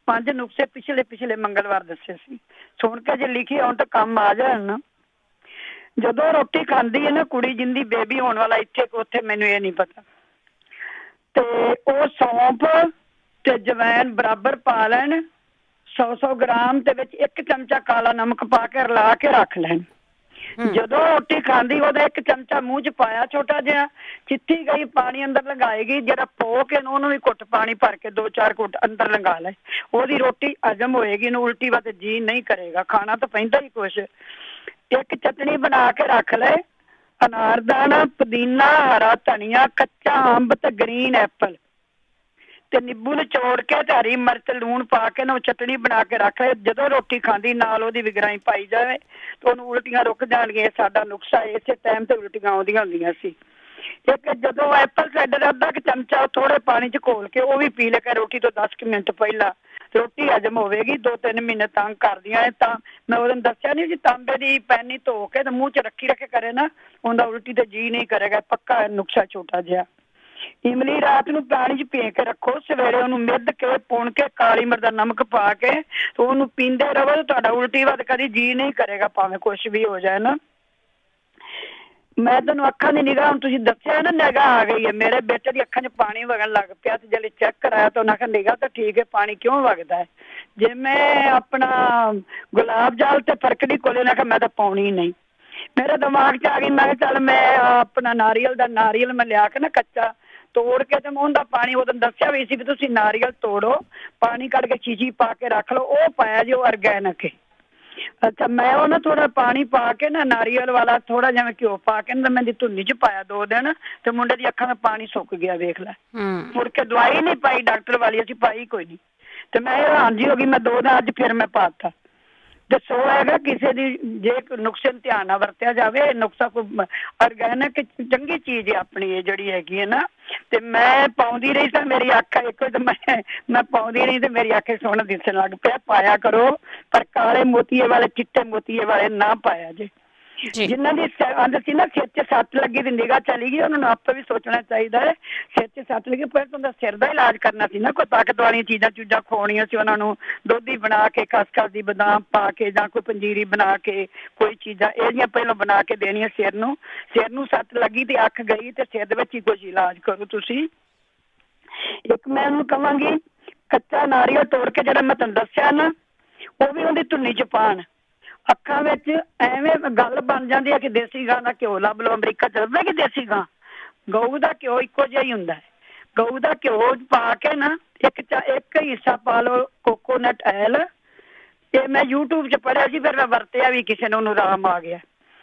5 ਨੁਕਸੇ ਪਿਛਲੇ ਮੰਗਲਵਾਰ ਦੱਸੇ ਸੀ, ਸੁਣ ਕੇ ਜੇ ਲਿਖੀ ਆਉਣ ਤਾਂ ਕੰਮ ਆ ਜਾਣ ਨਾ। ਜਦੋਂ ਰੋਟੀ ਖਾਂਦੀ ਹੈ ਨਾ ਕੁੜੀ, ਜਿੰਦੀ ਬੇਬੀ ਹੋਣ ਵਾਲਾ ਇੱਥੇ ਉੱਥੇ, ਮੈਨੂੰ ਇਹ ਨਹੀਂ ਪਤਾ, ਤੇ ਉਹ ਸੌਂਫ ਤੇ ਜਵੈਣ ਬਰਾਬਰ ਪਾ ਲੈਣ 100 ਗ੍ਰਾਮ ਤੇ ਵਿੱਚ 1 ਚਮਚਾ ਕਾਲਾ ਨਮਕ ਪਾ ਕੇ ਰਲਾ ਕੇ ਰੱਖ ਲੈਣ। ਜਦੋਂ ਰੋਟੀ ਖਾਂਦੀ ਉਹਦਾ 1 ਚਮਚਾ ਮੂੰਹ 'ਚ ਪਾਇਆ ਛੋਟਾ ਜਿਹਾ, ਚਿੱਠੀ ਗਈ ਪਾਣੀ ਅੰਦਰ ਲੰਗਾਏਗੀ, ਜਿਹੜਾ ਪੋ ਕੇ ਉਹਨੂੰ ਵੀ ਘੁੱਟ ਪਾਣੀ ਭਰ ਕੇ 2-4 ਘੁੱਟ ਅੰਦਰ ਲੰਗਾ ਲੈ, ਉਹਦੀ ਰੋਟੀ ਹਜਮ ਹੋਏਗੀ। ਇਹਨੂੰ ਉਲਟੀ ਵਾਸਤੇ ਜੀ ਨਹੀਂ ਕਰੇਗਾ, ਖਾਣਾ ਤਾਂ ਪੈਂਦਾ ਹੀ ਕੁਛ। 1 ਚਟਣੀ ਬਣਾ ਕੇ ਰੱਖ ਲੈ, ਅਨਾਰਦਾਨਾ, ਪੁਦੀਨਾ, ਹਰਾ ਧਨੀਆ, ਕੱਚਾ ਅੰਬ ਤੇ ਗ੍ਰੀਨ ਐਪਲ ਤੇ ਨਿੰਬੂ ਨਿਚੋੜ ਕੇ ਤੇ ਹਰੀ ਮਿਰਚ ਲੂਣ ਪਾ ਕੇ ਨਾ ਚਟਣੀ ਬਣਾ ਕੇ ਰੱਖ ਲੈ। ਜਦੋਂ ਰੋਟੀ ਖਾਂਦੀ ਨਾਲ ਉਹਦੀ ਵਿਗਰਾਈ ਪਾਈ ਜਾਵੇ ਤੇ ਉਹਨੂੰ ਉਲਟੀਆਂ ਰੁਕ ਜਾਣਗੀਆਂ। ਸਾਡਾ ਨੁਕਸਾ ਇਸੇ ਟਾਈਮ ਤੇ ਉਲਟੀਆਂ ਆਉਂਦੀਆਂ ਹੁੰਦੀਆਂ ਸੀ। ਇੱਕ ਜਦੋਂ ਐਪਲ ਸਾਈਡਰ ਅੱਧਾ 1 ਚਮਚਾ ਥੋੜੇ ਪਾਣੀ 'ਚ ਘੋਲ ਕੇ ਉਹ ਵੀ ਪੀ ਲੈ ਕੇ ਰੋਟੀ ਤੋਂ 10 ਮਿੰਟ ਪਹਿਲਾਂ, ਰੋਟੀ ਹਜਮ ਹੋਵੇਗੀ। 2-3 ਮਹੀਨੇ ਤੰਗ ਕਰਦੀਆਂ ਹੈ ਤਾਂ ਮੈਂ ਉਹਨੂੰ ਦੱਸਿਆ ਨਹੀਂ ਜੀ, ਤਾਂਬੇ ਦੀ ਪੈਨੀ ਧੋ ਕੇ ਤੇ ਮੂੰਹ 'ਚ ਰੱਖੇ ਕਰੇ ਨਾ, ਉਹਦਾ ਉਲਟੀ ਤੇ ਜੀ ਨਹੀਂ ਕਰੇਗਾ। ਪੱਕਾ ਨੁਕਸਾ ਛੋਟਾ ਜਿਹਾ। ਇਮਲੀ ਰਾਤ ਨੂੰ ਪਾਣੀ 'ਚ ਭੇ ਕੇ ਰੱਖੋ, ਸਵੇਰੇ ਉਹਨੂੰ ਮਿੱਧ ਕੇ ਪੁਣ ਕੇ ਕਾਲੀ ਮਿਰਚ ਦਾ ਨਮਕ ਪਾ ਕੇ ਤੇ ਉਹਨੂੰ ਪੀਂਦੇ ਰਹੋ, ਤੁਹਾਡਾ ਉਲਟੀ ਵੱਧ ਕਦੀ ਜੀ ਨਹੀਂ ਕਰੇਗਾ, ਭਾਵੇਂ ਕੁਛ ਵੀ ਹੋ ਜਾਏ ਨਾ। ਮੈਂ ਤੁਹਾਨੂੰ ਅੱਖਾਂ ਦੀ ਨਿਗਾਹ, ਹੁਣ ਤੁਸੀਂ ਦੱਸਿਆ ਨਾ ਨਿਗਾਹ ਆ ਗਈ ਹੈ, ਮੇਰੇ ਬੇਟੇ ਦੀ ਅੱਖਾਂ 'ਚ ਪਾਣੀ ਵਗਣ ਲੱਗ ਪਿਆ ਤੇ ਜਦੋਂ ਚੈੱਕ ਕਰਾਇਆ ਤਾਂ ਉਹਨਾਂ ਕਿਹਾ ਨਿਗਾਹ ਤਾਂ ਠੀਕ ਹੈ, ਪਾਣੀ ਕਿਉਂ ਵਗਦਾ ਹੈ। ਜੇ ਮੈਂ ਆਪਣਾ ਗੁਲਾਬ ਜਲ ਤੇ ਫਰਕੜੀ ਕੋਲੇ ਨਾ, ਮੈਂ ਤਾਂ ਪਾਉਣੀ ਨਹੀਂ। ਮੇਰੇ ਦਿਮਾਗ 'ਚ ਆ ਗਈ, ਮੈਂ ਕਿਹਾ ਚੱਲ ਮੈਂ ਆਪਣਾ ਨਾਰੀਅਲ ਮੈਂ ਲਿਆ ਕੇ ਨਾ ਕੱਚਾ ਤੋੜ ਕੇ ਤੇ ਮੈਂ ਉਹਦਾ ਪਾਣੀ, ਉਦੋਂ ਦੱਸਿਆ ਵੀ ਸੀ ਵੀ ਤੁਸੀਂ ਨਾਰੀਅਲ ਤੋੜੋ, ਪਾਣੀ ਕੱਢ ਕੇ ਚੀਚੀ ਪਾ ਕੇ ਰੱਖ ਲਓ, ਉਹ ਪਾਇਆ ਜੀ, ਉਹ ਆਰਗੈਨਿਕ ਹੈ। ਅੱਛਾ, ਮੈਂ ਉਹ ਨਾ ਥੋੜਾ ਪਾਣੀ ਪਾ ਕੇ ਨਾ ਨਾਰੀਅਲ ਵਾਲਾ ਥੋੜਾ ਜਿਹਾ ਘਿਓ ਪਾ ਕੇ ਨਾ ਮੈਂ ਦੀ ਧੁੰਨੀ 'ਚ ਪਾਇਆ 2 ਦਿਨ, ਤੇ ਮੁੰਡੇ ਦੀ ਅੱਖਾਂ ਦਾ ਪਾਣੀ ਸੁੱਕ ਗਿਆ, ਵੇਖ ਲੈ। ਮੁੜ ਕੇ ਦਵਾਈ ਨਹੀਂ ਪਾਈ ਡਾਕਟਰ ਵਾਲੀ, ਅਸੀਂ ਪਾਈ ਕੋਈ ਨਹੀਂ। ਤੇ ਮੈਂ ਹੈਰਾਨ ਜੀ ਹੋ ਗਈ, ਮੈਂ 2 ਦਿਨ ਅੱਜ ਫਿਰ ਮੈਂ ਪਾਤਾ। ਦੱਸੋ ਹੈਗਾ ਕਿਸੇ ਦੀ ਜੇ ਨੁਕਸੇ ਨੂੰ ਧਿਆਨ ਨਾਲ ਵਰਤਿਆ ਜਾਵੇ, ਨੁਕਸਾ ਕੋਈ ਆਰਗੈਨਿਕ ਚੰਗੀ ਚੀਜ਼ ਹੈ ਆਪਣੀ ਇਹ ਜਿਹੜੀ ਹੈਗੀ ਹੈ ਨਾ। ਤੇ ਮੈਂ ਪਾਉਂਦੀ ਰਹੀ ਤਾਂ ਮੇਰੀ ਅੱਖ ਇੱਕੋ ਤੇ ਮੈਂ ਪਾਉਂਦੀ ਰਹੀ ਤੇ ਮੇਰੀ ਅੱਖ ਸੋਹਣਾ ਦਿਸਣ ਲੱਗ ਪਿਆ। ਪਾਇਆ ਕਰੋ, ਪਰ ਕਾਲੇ ਮੋਤੀਏ ਵਾਲੇ, ਚਿੱਟੇ ਮੋਤੀਏ ਵਾਲੇ ਨਾ ਪਾਇਆ ਜੇ। ਜਿਨ੍ਹਾਂ ਦੀ ਅੰਦਰ ਸੀ ਨਾ ਸਿਰ 'ਚ ਸੱਟ ਲੱਗੀ ਤੇ ਨਿਗਾਹ ਚਲੀ ਗਈ, ਉਹਨਾਂ ਨੂੰ ਆਪੇ ਵੀ ਸੋਚਣਾ ਚਾਹੀਦਾ ਹੈ। ਸਿਰ 'ਚ ਸੱਟ ਲੱਗੀ, ਪਰ ਉਹਦਾ ਸਿਰ ਦਾ ਇਲਾਜ ਕਰਨਾ ਸੀ ਨਾ, ਕੋਈ ਤਾਕਤ ਵਾਲੀਆਂ ਚੀਜ਼ਾਂ ਖਵਾਉਣੀਆਂ ਸੀ ਉਹਨਾਂ ਨੂੰ, ਦੁੱਧ ਹੀ ਬਣਾ ਕੇ, ਖਸਖਸ ਦੀ ਬਦਾਮ ਪਾ ਕੇ, ਜਾਂ ਕੋਈ ਪੰਜੀਰੀ ਬਣਾ ਕੇ, ਕੋਈ ਚੀਜ਼ਾਂ ਇਹ ਜਿਹੀਆਂ ਪਹਿਲਾਂ ਬਣਾ ਕੇ ਦੇਣੀਆਂ ਸਿਰ ਨੂੰ ਸੱਟ ਲੱਗੀ ਤੇ ਅੱਖ ਗਈ ਤੇ ਸਿਰ ਦੇ ਵਿੱਚ ਹੀ ਕੁਝ ਇਲਾਜ ਕਰੋ ਤੁਸੀਂ। ਇੱਕ ਮੈਂ ਉਹਨੂੰ ਕਹਾਂਗੀ ਕੱਚਾ ਨਾਰੀਅਲ ਤੋੜ ਕੇ ਜਿਹੜਾ ਮੈਂ ਤੁਹਾਨੂੰ ਦੱਸਿਆ ਨਾ, ਉਹ ਵੀ ਉਹਦੀ ਧੁੰਨੀ 'ਚ ਪਾਣ, ਅੱਖਾਂ ਵਿੱਚ ਐਵੇਂ ਗੱਲ ਬਣ ਜਾਂਦੀ ਹੈ ਕਿ ਦੇਸੀ ਗਾਂ ਦਾ ਘਿਓ ਲੱਭ ਲਓ, ਅਮਰੀਕਾ ਚੱਲਦਾ ਕਿ ਦੇਸੀ ਗਾਂ, ਗਊ ਦਾ ਘਿਓ ਇੱਕੋ ਜਿਹਾ ਹੀ ਹੁੰਦਾ ਹੈ। ਗਊ ਦਾ ਘਿਓ ਪਾ ਕੇ ਨਾ ਇੱਕ ਹਿੱਸਾ ਪਾ ਲਓ ਕੋਕੋਨਟ ਆਇਲ, ਤੇ ਮੈਂ YouTube 'ਚ ਪੜ੍ਹਿਆ ਸੀ, ਫਿਰ ਮੈਂ ਵਰਤਿਆ ਵੀ, ਕਿਸੇ ਨੂੰ ਆਰਾਮ ਆ ਗਿਆ।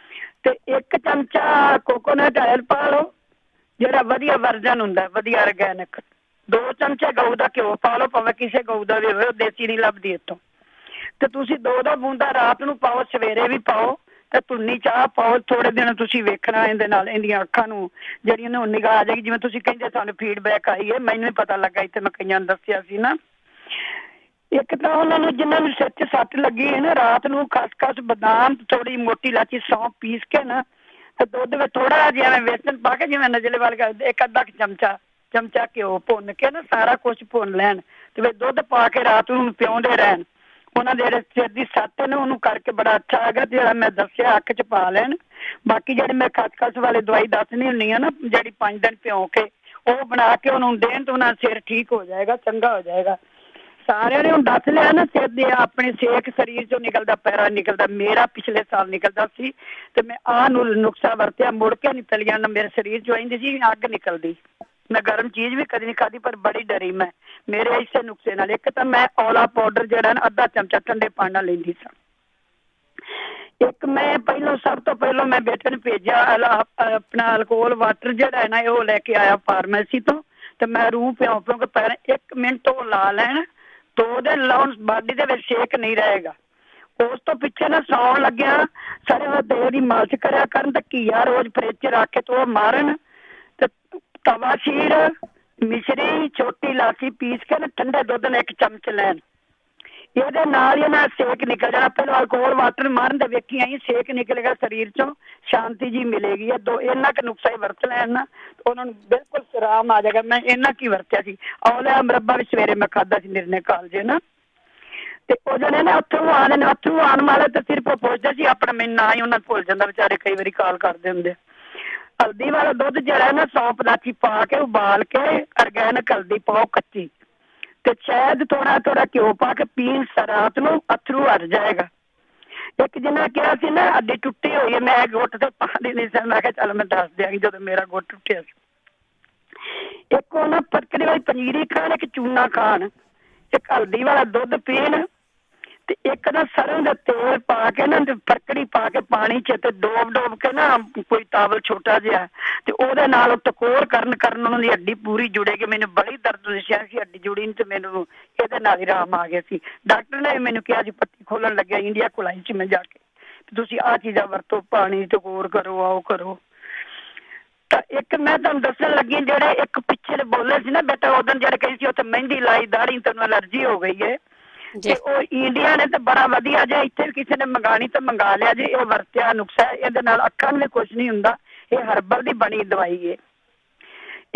ਤੇ 1 ਚਮਚਾ ਕੋਕੋਨਟ ਆਇਲ ਪਾ ਲਓ, ਜਿਹੜਾ ਵਧੀਆ ਵਰਜਨ ਹੁੰਦਾ, ਵਧੀਆ ਆਰਗੈਨਿਕ। 2 ਚਮਚੇ ਗਊ ਦਾ ਘਿਓ ਪਾ ਲਓ, ਭਾਵੇਂ ਕਿਸੇ ਗਊ ਦਾ ਵੀ ਹੋਵੇ, ਉਹ ਦੇਸੀ ਨਹੀਂ ਲੱਭਦੀ ਇੱਥੋਂ। ਤੇ ਤੁਸੀਂ 2 ਬੂੰਦਾਂ ਰਾਤ ਨੂੰ ਪਾਓ, ਸਵੇਰੇ ਵੀ ਪਾਓ, ਤੇ ਧੁੰਨੀ ਚਾਹ ਪਾਓ। ਥੋੜੇ ਦਿਨ ਤੁਸੀਂ ਵੇਖਣਾ ਇਹਦੇ ਨਾਲ ਇਹਦੀਆਂ ਅੱਖਾਂ ਨੂੰ ਜਿਹੜੀਆਂ ਨੂੰ ਨਿਗਾਹ ਆ ਜਾਏਗੀ। ਜਿਵੇਂ ਤੁਸੀਂ ਕਹਿੰਦੇ ਸਾਨੂੰ ਫੀਡਬੈਕ ਆਈ ਹੈ, ਮੈਨੂੰ ਵੀ ਪਤਾ ਲੱਗਾ, ਇੱਥੇ ਮੈਂ ਕਈਆਂ ਨੂੰ ਦੱਸਿਆ ਸੀ ਨਾ। ਇੱਕ ਤਾਂ ਉਹਨਾਂ ਨੂੰ ਜਿਹਨਾਂ ਨੂੰ ਸਿਰ 'ਚ ਸੱਟ ਲੱਗੀ ਹੈ ਨਾ, ਰਾਤ ਨੂੰ ਖਸਖਸ, ਬਦਾਮ, ਥੋੜੀ ਮੋਟੀ ਇਲਾਚੀ, ਸੌਂਫ ਪੀਸ ਕੇ ਨਾ, ਤੇ ਦੁੱਧ ਵਿੱਚ ਥੋੜਾ ਜਿਹਾ ਵੇਸਣ ਪਾ ਕੇ, ਜਿਵੇਂ ਨਜਲੇ ਵਾਲ ਇੱਕ ਅੱਧਾ ਚਮਚਾ ਘਿਓ ਭੁੰਨ ਕੇ ਨਾ, ਸਾਰਾ ਕੁਛ ਭੁੰਨ ਲੈਣ, ਤੇ ਵਿੱਚ ਦੁੱਧ ਪਾ ਕੇ ਰਾਤ ਨੂੰ ਪਿਉਂਦੇ ਰਹਿਣ। ਉਹਨਾਂ ਦੇ ਜਿਹੜੇ ਸਿਰ ਦੀ ਸੱਟ ਨੇ ਉਹਨੂੰ ਕਰਕੇ ਬੜਾ ਅੱਛਾ ਹੈਗਾ। ਜਿਹੜਾ ਮੈਂ ਦੱਸਿਆ ਅੱਖ 'ਚ ਪਾ ਲੈਣ। ਬਾਕੀ ਜਿਹੜੇ ਮੈਂ ਖਸਖਸ ਵਾਲੀ ਦਵਾਈ ਦੱਸਣੀ ਹੁੰਦੀ ਆ ਨਾ, ਜਿਹੜੀ 5 ਦਿਨ ਭਿਉਂ ਕੇ ਉਹ ਬਣਾ ਕੇ ਉਹਨੂੰ ਦੇਣ, ਤੇ ਉਹਨਾਂ ਸਿਰ ਠੀਕ ਹੋ ਜਾਏਗਾ, ਚੰਗਾ ਹੋ ਜਾਏਗਾ। ਸਾਰਿਆਂ ਨੇ ਹੁਣ ਦੱਸ ਲਿਆ ਨਾ, ਸਿਰ ਦੇ ਆਪਣੇ ਸੇਕ ਸਰੀਰ 'ਚੋਂ ਨਿਕਲਦਾ, ਪੈਰਾਂ ਨਿਕਲਦਾ। ਮੇਰਾ ਪਿਛਲੇ ਸਾਲ ਨਿਕਲਦਾ ਸੀ, ਤੇ ਮੈਂ ਆਹ ਨੂੰ ਨੁਕਸਾ ਵਰਤਿਆ, ਮੁੜ ਕੇ ਨਹੀਂ ਤਲੀਆਂ ਨਾ, ਮੇਰੇ ਸਰੀਰ 'ਚੋਂ ਆਉਂਦੀ ਸੀ ਅੱਗ ਨਿਕਲਦੀ। ਮੈਂ ਗਰਮ ਚੀਜ਼ ਵੀ ਕਦੀ ਨਹੀਂ ਖਾਧੀ, ਪਰ ਬੜੀ ਡਰੀ ਮੈਂ ਮੇਰੇ ਇਸੇ ਨੁਕਸੇ ਨਾਲ। ਇੱਕ ਤਾਂ ਮੈਂ ਔਲਾ ਪਾਊਡਰ ਜਿਹੜਾ ਨਾ ਅੱਧਾ ਚਮਚਾ ਠੰਡੇ ਪਾਣੀ ਨਾਲ ਲੈਂਦੀ ਸਾਂ। ਇੱਕ ਮੈਂ ਸਭ ਤੋਂ ਪਹਿਲਾਂ ਮੈਂ ਬੇਟੇ ਨੂੰ ਭੇਜਿਆ ਆਪਣਾ ਅਲਕੋਹਲ ਵਾਟਰ ਜਿਹੜਾ ਹੈ ਨਾ, ਉਹ ਲੈ ਕੇ ਆਇਆ ਫਾਰਮੇਸੀ ਤੋਂ, ਤੇ ਮੈਂ ਰੂਹ ਪਿਉਂ ਕੇ ਪੈਰ 1 ਮਿੰਟ ਉਹ ਲਾ ਲੈਣ, 2 ਦਿਨ ਲਾਉਣ, ਬਾਡੀ ਦੇ ਵਿੱਚ ਛੇਕ ਨਹੀਂ ਰਹੇਗਾ। ਉਸ ਤੋਂ ਪਿੱਛੇ ਨਾ ਸੌਣ ਲੱਗਿਆ ਸਰੋਂ ਦੇ ਤੇਲ ਦੀ ਮਾਲਿਸ਼ ਕਰਿਆ ਕਰਨ, ਤੇ ਘੀਆ ਰੋਜ਼ ਫਰਿੱਜ 'ਚ ਰੱਖ ਕੇ ਤੇ ਉਹ ਮਾਰਨ, ਤੇ ਤਵਾ ਸ਼ੀਰ, ਮਿਸ਼ਰੀ, ਛੋਟੀ ਇਲਾਚੀ ਪੀਸ ਕੇ ਨਾ ਠੰਡੇ ਦੁੱਧ ਨਾਲ 1 ਚਮਚ ਲੈਣ। ਇਹਦੇ ਨਾਲ ਹੀ ਨਾ ਸੇਕ ਨਿਕਲ ਜਾਣਾ। ਪਹਿਲਾਂ ਅਲਕੋਹਲ ਵਾਟਰ ਮਾਰਨ ਤੇ ਵੇਖੀ ਆਈ, ਸੇਕ ਨਿਕਲੇਗਾ ਸਰੀਰ 'ਚੋਂ, ਸ਼ਾਂਤੀ ਜੀ ਮਿਲੇਗੀ। ਇੰਨਾ ਕੁ ਨੁਕਸਾ ਹੀ ਵਰਤ ਲੈਣ ਨਾ, ਉਹਨਾਂ ਨੂੰ ਬਿਲਕੁਲ ਆਰਾਮ ਆ ਜਾਏਗਾ। ਮੈਂ ਇੰਨਾ ਕੀ ਵਰਤਿਆ ਸੀ। ਔਲਾ ਮੁਰੱਬਾ ਵੀ ਸਵੇਰੇ ਮੈਂ ਖਾਧਾ ਸੀ ਨਿਰਣੇ ਕਾਲਜੇ ਨਾ, ਤੇ ਉਹ ਜਿਹੜੇ ਨੇ ਉੱਥੋਂ ਆਉਣ ਵਾਲੇ ਤੇ ਸਿਰਫ ਉਹ ਪੁੱਛਦੇ ਸੀ ਆਪਣਾ, ਮੈਨੂੰ ਨਾ ਹੀ ਉਹਨਾਂ ਭੁੱਲ ਜਾਂਦਾ ਵਿਚਾਰੇ, ਕਈ ਵਾਰੀ ਕਾਲ ਕਰਦੇ ਹੁੰਦੇ। ਹਲਦੀ ਵਾਲਾ ਦੁੱਧ ਜਿਹੜਾ ਨਾ, ਸੌਂਫ ਇਲਾਚੀ ਪਾ ਕੇ ਉਬਾਲ ਕੇ, ਆਰਗੈਨਿਕ ਹਲਦੀ ਪਾਓ ਕੱਚੀ, ਤੇ ਸ਼ਾਇਦ ਥੋੜਾ ਘਿਓ ਪਾ ਕੇ ਪੀਣ, ਰਾਤ ਨੂੰ ਅਥਰੂ ਹਟ ਜਾਏਗਾ। ਇੱਕ ਜਿਹਨਾਂ ਕਿਹਾ ਸੀ ਨਾ ਅੱਡੀ ਟੁੱਟੀ ਹੋਈ ਹੈ, ਮੈਂ ਗੁੱਟ ਤੇ ਪਾਉਂਦੀ ਨਹੀਂ ਸੀ, ਮੈਂ ਕਿਹਾ ਚੱਲ ਮੈਂ ਦੱਸ ਦਿਆਂਗੀ ਜਦੋਂ ਮੇਰਾ ਗੁੱਟ ਟੁੱਟਿਆ ਸੀ। ਇੱਕ ਉਹ ਨਾ ਪਰਕੜੀ ਵਾਲੀ ਪਨੀਰੀ ਖਾਣ, ਇੱਕ ਚੂਨਾ ਖਾਣ, ਇੱਕ ਹਲਦੀ ਵਾਲਾ ਦੁੱਧ ਪੀਣ, ਤੇ ਇੱਕ ਨਾ ਸਰੋਂ ਦਾ ਤੇਲ ਪਾ ਕੇ ਨਾ, ਫਰਕੜੀ ਪਾ ਕੇ ਪਾਣੀ 'ਚ, ਤੇ ਡੋਬ ਕੇ ਨਾ ਕੋਈ ਤਾਵਲ ਛੋਟਾ ਜਿਹਾ, ਤੇ ਉਹਦੇ ਨਾਲ ਟਕੋਰ ਕਰਨ ਉਹਨਾਂ ਦੀ ਹੱਡੀ ਪੂਰੀ ਜੁੜੇਗੀ। ਮੈਨੂੰ ਬੜੀ ਦਰਦ ਦੱਸਿਆ ਸੀ ਹੱਡੀ ਜੁੜੀ, ਤੇ ਮੈਨੂੰ ਇਹਦੇ ਨਾਲ ਹੀ ਆਰਾਮ ਆ ਗਿਆ ਸੀ। ਡਾਕਟਰ ਨੇ ਵੀ ਮੈਨੂੰ ਕਿਹਾ ਸੀ, ਪੱਟੀ ਖੋਲਣ ਲੱਗਿਆ ਇੰਡੀਆ ਕੋਲਾਈ 'ਚ ਮੈਂ ਜਾ ਕੇ, ਤੁਸੀਂ ਆਹ ਚੀਜ਼ਾਂ ਵਰਤੋ, ਪਾਣੀ ਟਕੋਰ ਕਰੋ, ਆਓ ਕਰੋ। ਤਾਂ ਇੱਕ ਮੈਂ ਤੁਹਾਨੂੰ ਦੱਸਣ ਲੱਗੀ, ਜਿਹੜੇ ਇੱਕ ਪਿੱਛੇ ਬੋਲੇ ਸੀ ਨਾ ਬੇਟਾ ਉਦੋਂ, ਜਿਹੜੇ ਕਹੀ ਸੀ ਉੱਥੇ ਮਹਿੰਦੀ ਲਾਈ ਦਾੜੀ, ਤੈਨੂੰ ਐਲਰਜੀ ਹੋ ਗਈ ਹੈ, ਤੇ ਉਹ ਇੰਡੀਆ ਨੇ ਤੇ ਬੜਾ ਵਧੀਆ ਜੇ, ਇੱਥੇ ਵੀ ਕਿਸੇ ਨੇ ਮੰਗਾਣੀ ਤਾਂ ਮੰਗਾ ਲਿਆ ਜੀ। ਇਹ ਵਰਤਿਆ ਨੁਕਸਾ, ਇਹਦੇ ਨਾਲ ਅੱਖਾਂ ਨੂੰ ਵੀ ਕੁਛ ਨਹੀਂ ਹੁੰਦਾ। ਇਹ ਹਰਬਲ ਦੀ ਬਣੀ ਦਵਾਈ ਹੈ।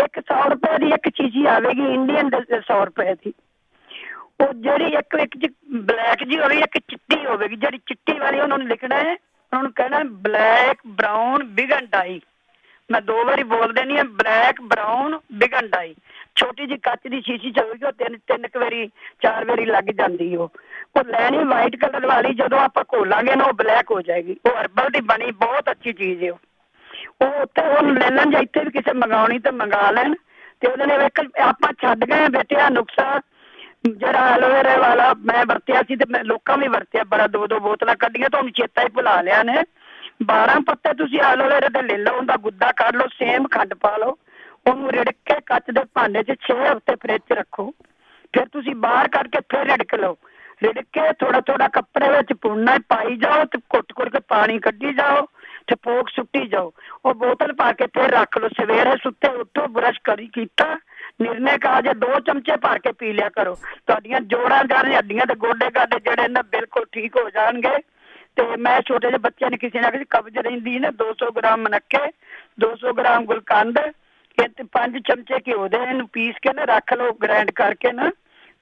ਇੱਕ 100 ਰੁਪਏ ਦੀ ਇੱਕ ਚੀਜ਼ੀ ਆਵੇਗੀ, ਇੰਡੀਅਨ 100 ਰੁਪਏ ਦੀ। ਉਹ ਜਿਹੜੀ ਇੱਕ ਬਲੈਕ ਜੀ ਹੋਵੇਗੀ, ਇੱਕ ਚਿੱਟੀ ਹੋਵੇਗੀ। ਜਿਹੜੀ ਚਿੱਟੀ ਵਾਲੀ ਉਹਨਾਂ ਨੂੰ ਲਿਖਣਾ ਹੈ, ਉਹਨਾਂ ਨੂੰ ਕਹਿਣਾ ਬਲੈਕ ਬਰਾਊਨ ਬਿਗਨ ਡਾਈ। ਮੈਂ 2 ਵਾਰੀ ਬੋਲ ਦੇਣੀ ਹੈ, ਬਲੈਕ ਬਰਾਊਨ ਬਿਗਨ ਡਾਈ। ਛੋਟੀ ਜਿਹੀ ਕੱਚ ਦੀ ਸ਼ੀਸ਼ੀ 'ਚ ਹੋਵੇਗੀ, ਉਹ 3 ਵਾਰੀ 4 ਵਾਰੀ ਲੱਗ ਜਾਂਦੀ। ਉਹ ਲੈਣੀ ਵਾਈਟ ਕਲਰ ਵਾਲੀ, ਜਦੋਂ ਆਪਾਂ ਘੋਲਾਂਗੇ ਨਾ ਉਹ ਬਲੈਕ ਹੋ ਜਾਏਗੀ। ਉਹ ਹਰਬਲ ਦੀ ਬਣੀ ਬਹੁਤ ਅੱਛੀ ਚੀਜ਼ ਹੈ। ਉਹ ਉੱਥੇ ਉਹਨੂੰ ਲੈ ਲੈਣ, ਜਾਂ ਇੱਥੇ ਵੀ ਕਿਸੇ ਮੰਗਾਉਣੀ ਤਾਂ ਮੰਗਾ ਲੈਣ। ਤੇ ਉਹਦੇ ਨੇ ਵੇਖ ਆਪਾਂ ਛੱਡ ਗਏ ਬੇਟਿਆ ਨੁਕਸਾ, ਜਿਹੜਾ ਐਲੋਵੇਰਾ ਵਾਲਾ ਮੈਂ ਵਰਤਿਆ ਸੀ, ਤੇ ਮੈਂ ਲੋਕਾਂ ਵੀ ਵਰਤਿਆ ਬੜਾ, 2 ਬੋਤਲਾਂ ਕੱਢੀਆਂ, ਤੁਹਾਨੂੰ ਚੇਤਾ ਹੀ ਭੁਲਾ ਲਿਆ ਨੇ। 12 ਪੱਤੇ ਤੁਸੀਂ ਐਲੋਵੇਰਾ ਦੇ ਲੈ ਲਓ, ਉਹਦਾ ਗੁੱਦਾ ਕੱਢ ਲਓ, ਸੇਮ ਖੰਡ ਪਾ ਲਓ, ਉਹਨੂੰ ਰਿੜਕ ਕੇ ਕੱਚ ਦੇ ਭਾਂਡੇ 'ਚ 6 ਹਫ਼ਤੇ ਫਰਿੱਜ 'ਚ ਰੱਖੋ। ਫਿਰ ਤੁਸੀਂ ਬਾਹਰ ਕੱਢ ਕੇ ਫਿਰ ਰਿੜਕ ਲਓ। ਰਿੜਕ ਕੇ ਥੋੜਾ ਕੱਪੜੇ ਵਿੱਚ ਪੁੰਨਾ ਪਾਈ ਜਾਓ, ਤੇ ਘੁੱਟ ਕੇ ਪਾਣੀ ਕੱਢੀ ਜਾਓ, ਤੇ ਫੋਕ ਸੁੱਟੀ ਜਾਓ। ਉਹ ਬੋਤਲ ਪਾ ਕੇ ਫਿਰ ਰੱਖ ਲਓ। ਸਵੇਰੇ ਸੁੱਤੇ ਉੱਠੋ, ਬਰਸ਼ ਕੀਤਾ, ਨਿਰਣੇ ਕਾਲਜੇ 2 ਚਮਚੇ ਭਰ ਕੇ ਪੀ ਲਿਆ ਕਰੋ। ਤੁਹਾਡੀਆਂ ਜੋੜਾਂ ਜਾੜੀਆਂ ਹੱਡੀਆਂ ਤੇ ਗੋਡੇ ਗਾਡੇ ਜਿਹੜੇ ਨਾ ਬਿਲਕੁਲ ਠੀਕ ਹੋ ਜਾਣਗੇ। ਤੇ ਮੈਂ ਛੋਟੇ ਜਿਹੇ ਬੱਚਿਆਂ ਨੇ ਕਿਸੇ ਨਾ ਕਿਸੇ ਕਬਜ਼ ਰਹਿੰਦੀ ਨਾ, 200 ਗ੍ਰਾਮ ਮਨੱਕੇ, 200 ਗ੍ਰਾਮ ਗੁਲਕੰਦ, ਤੇ 5 ਚਮਚੇ ਘਿਓ ਦੇ, ਇਹਨੂੰ ਪੀਸ ਕੇ ਨਾ ਰੱਖ ਲਓ, ਗ੍ਰਾਈਂਡ ਕਰਕੇ ਨਾ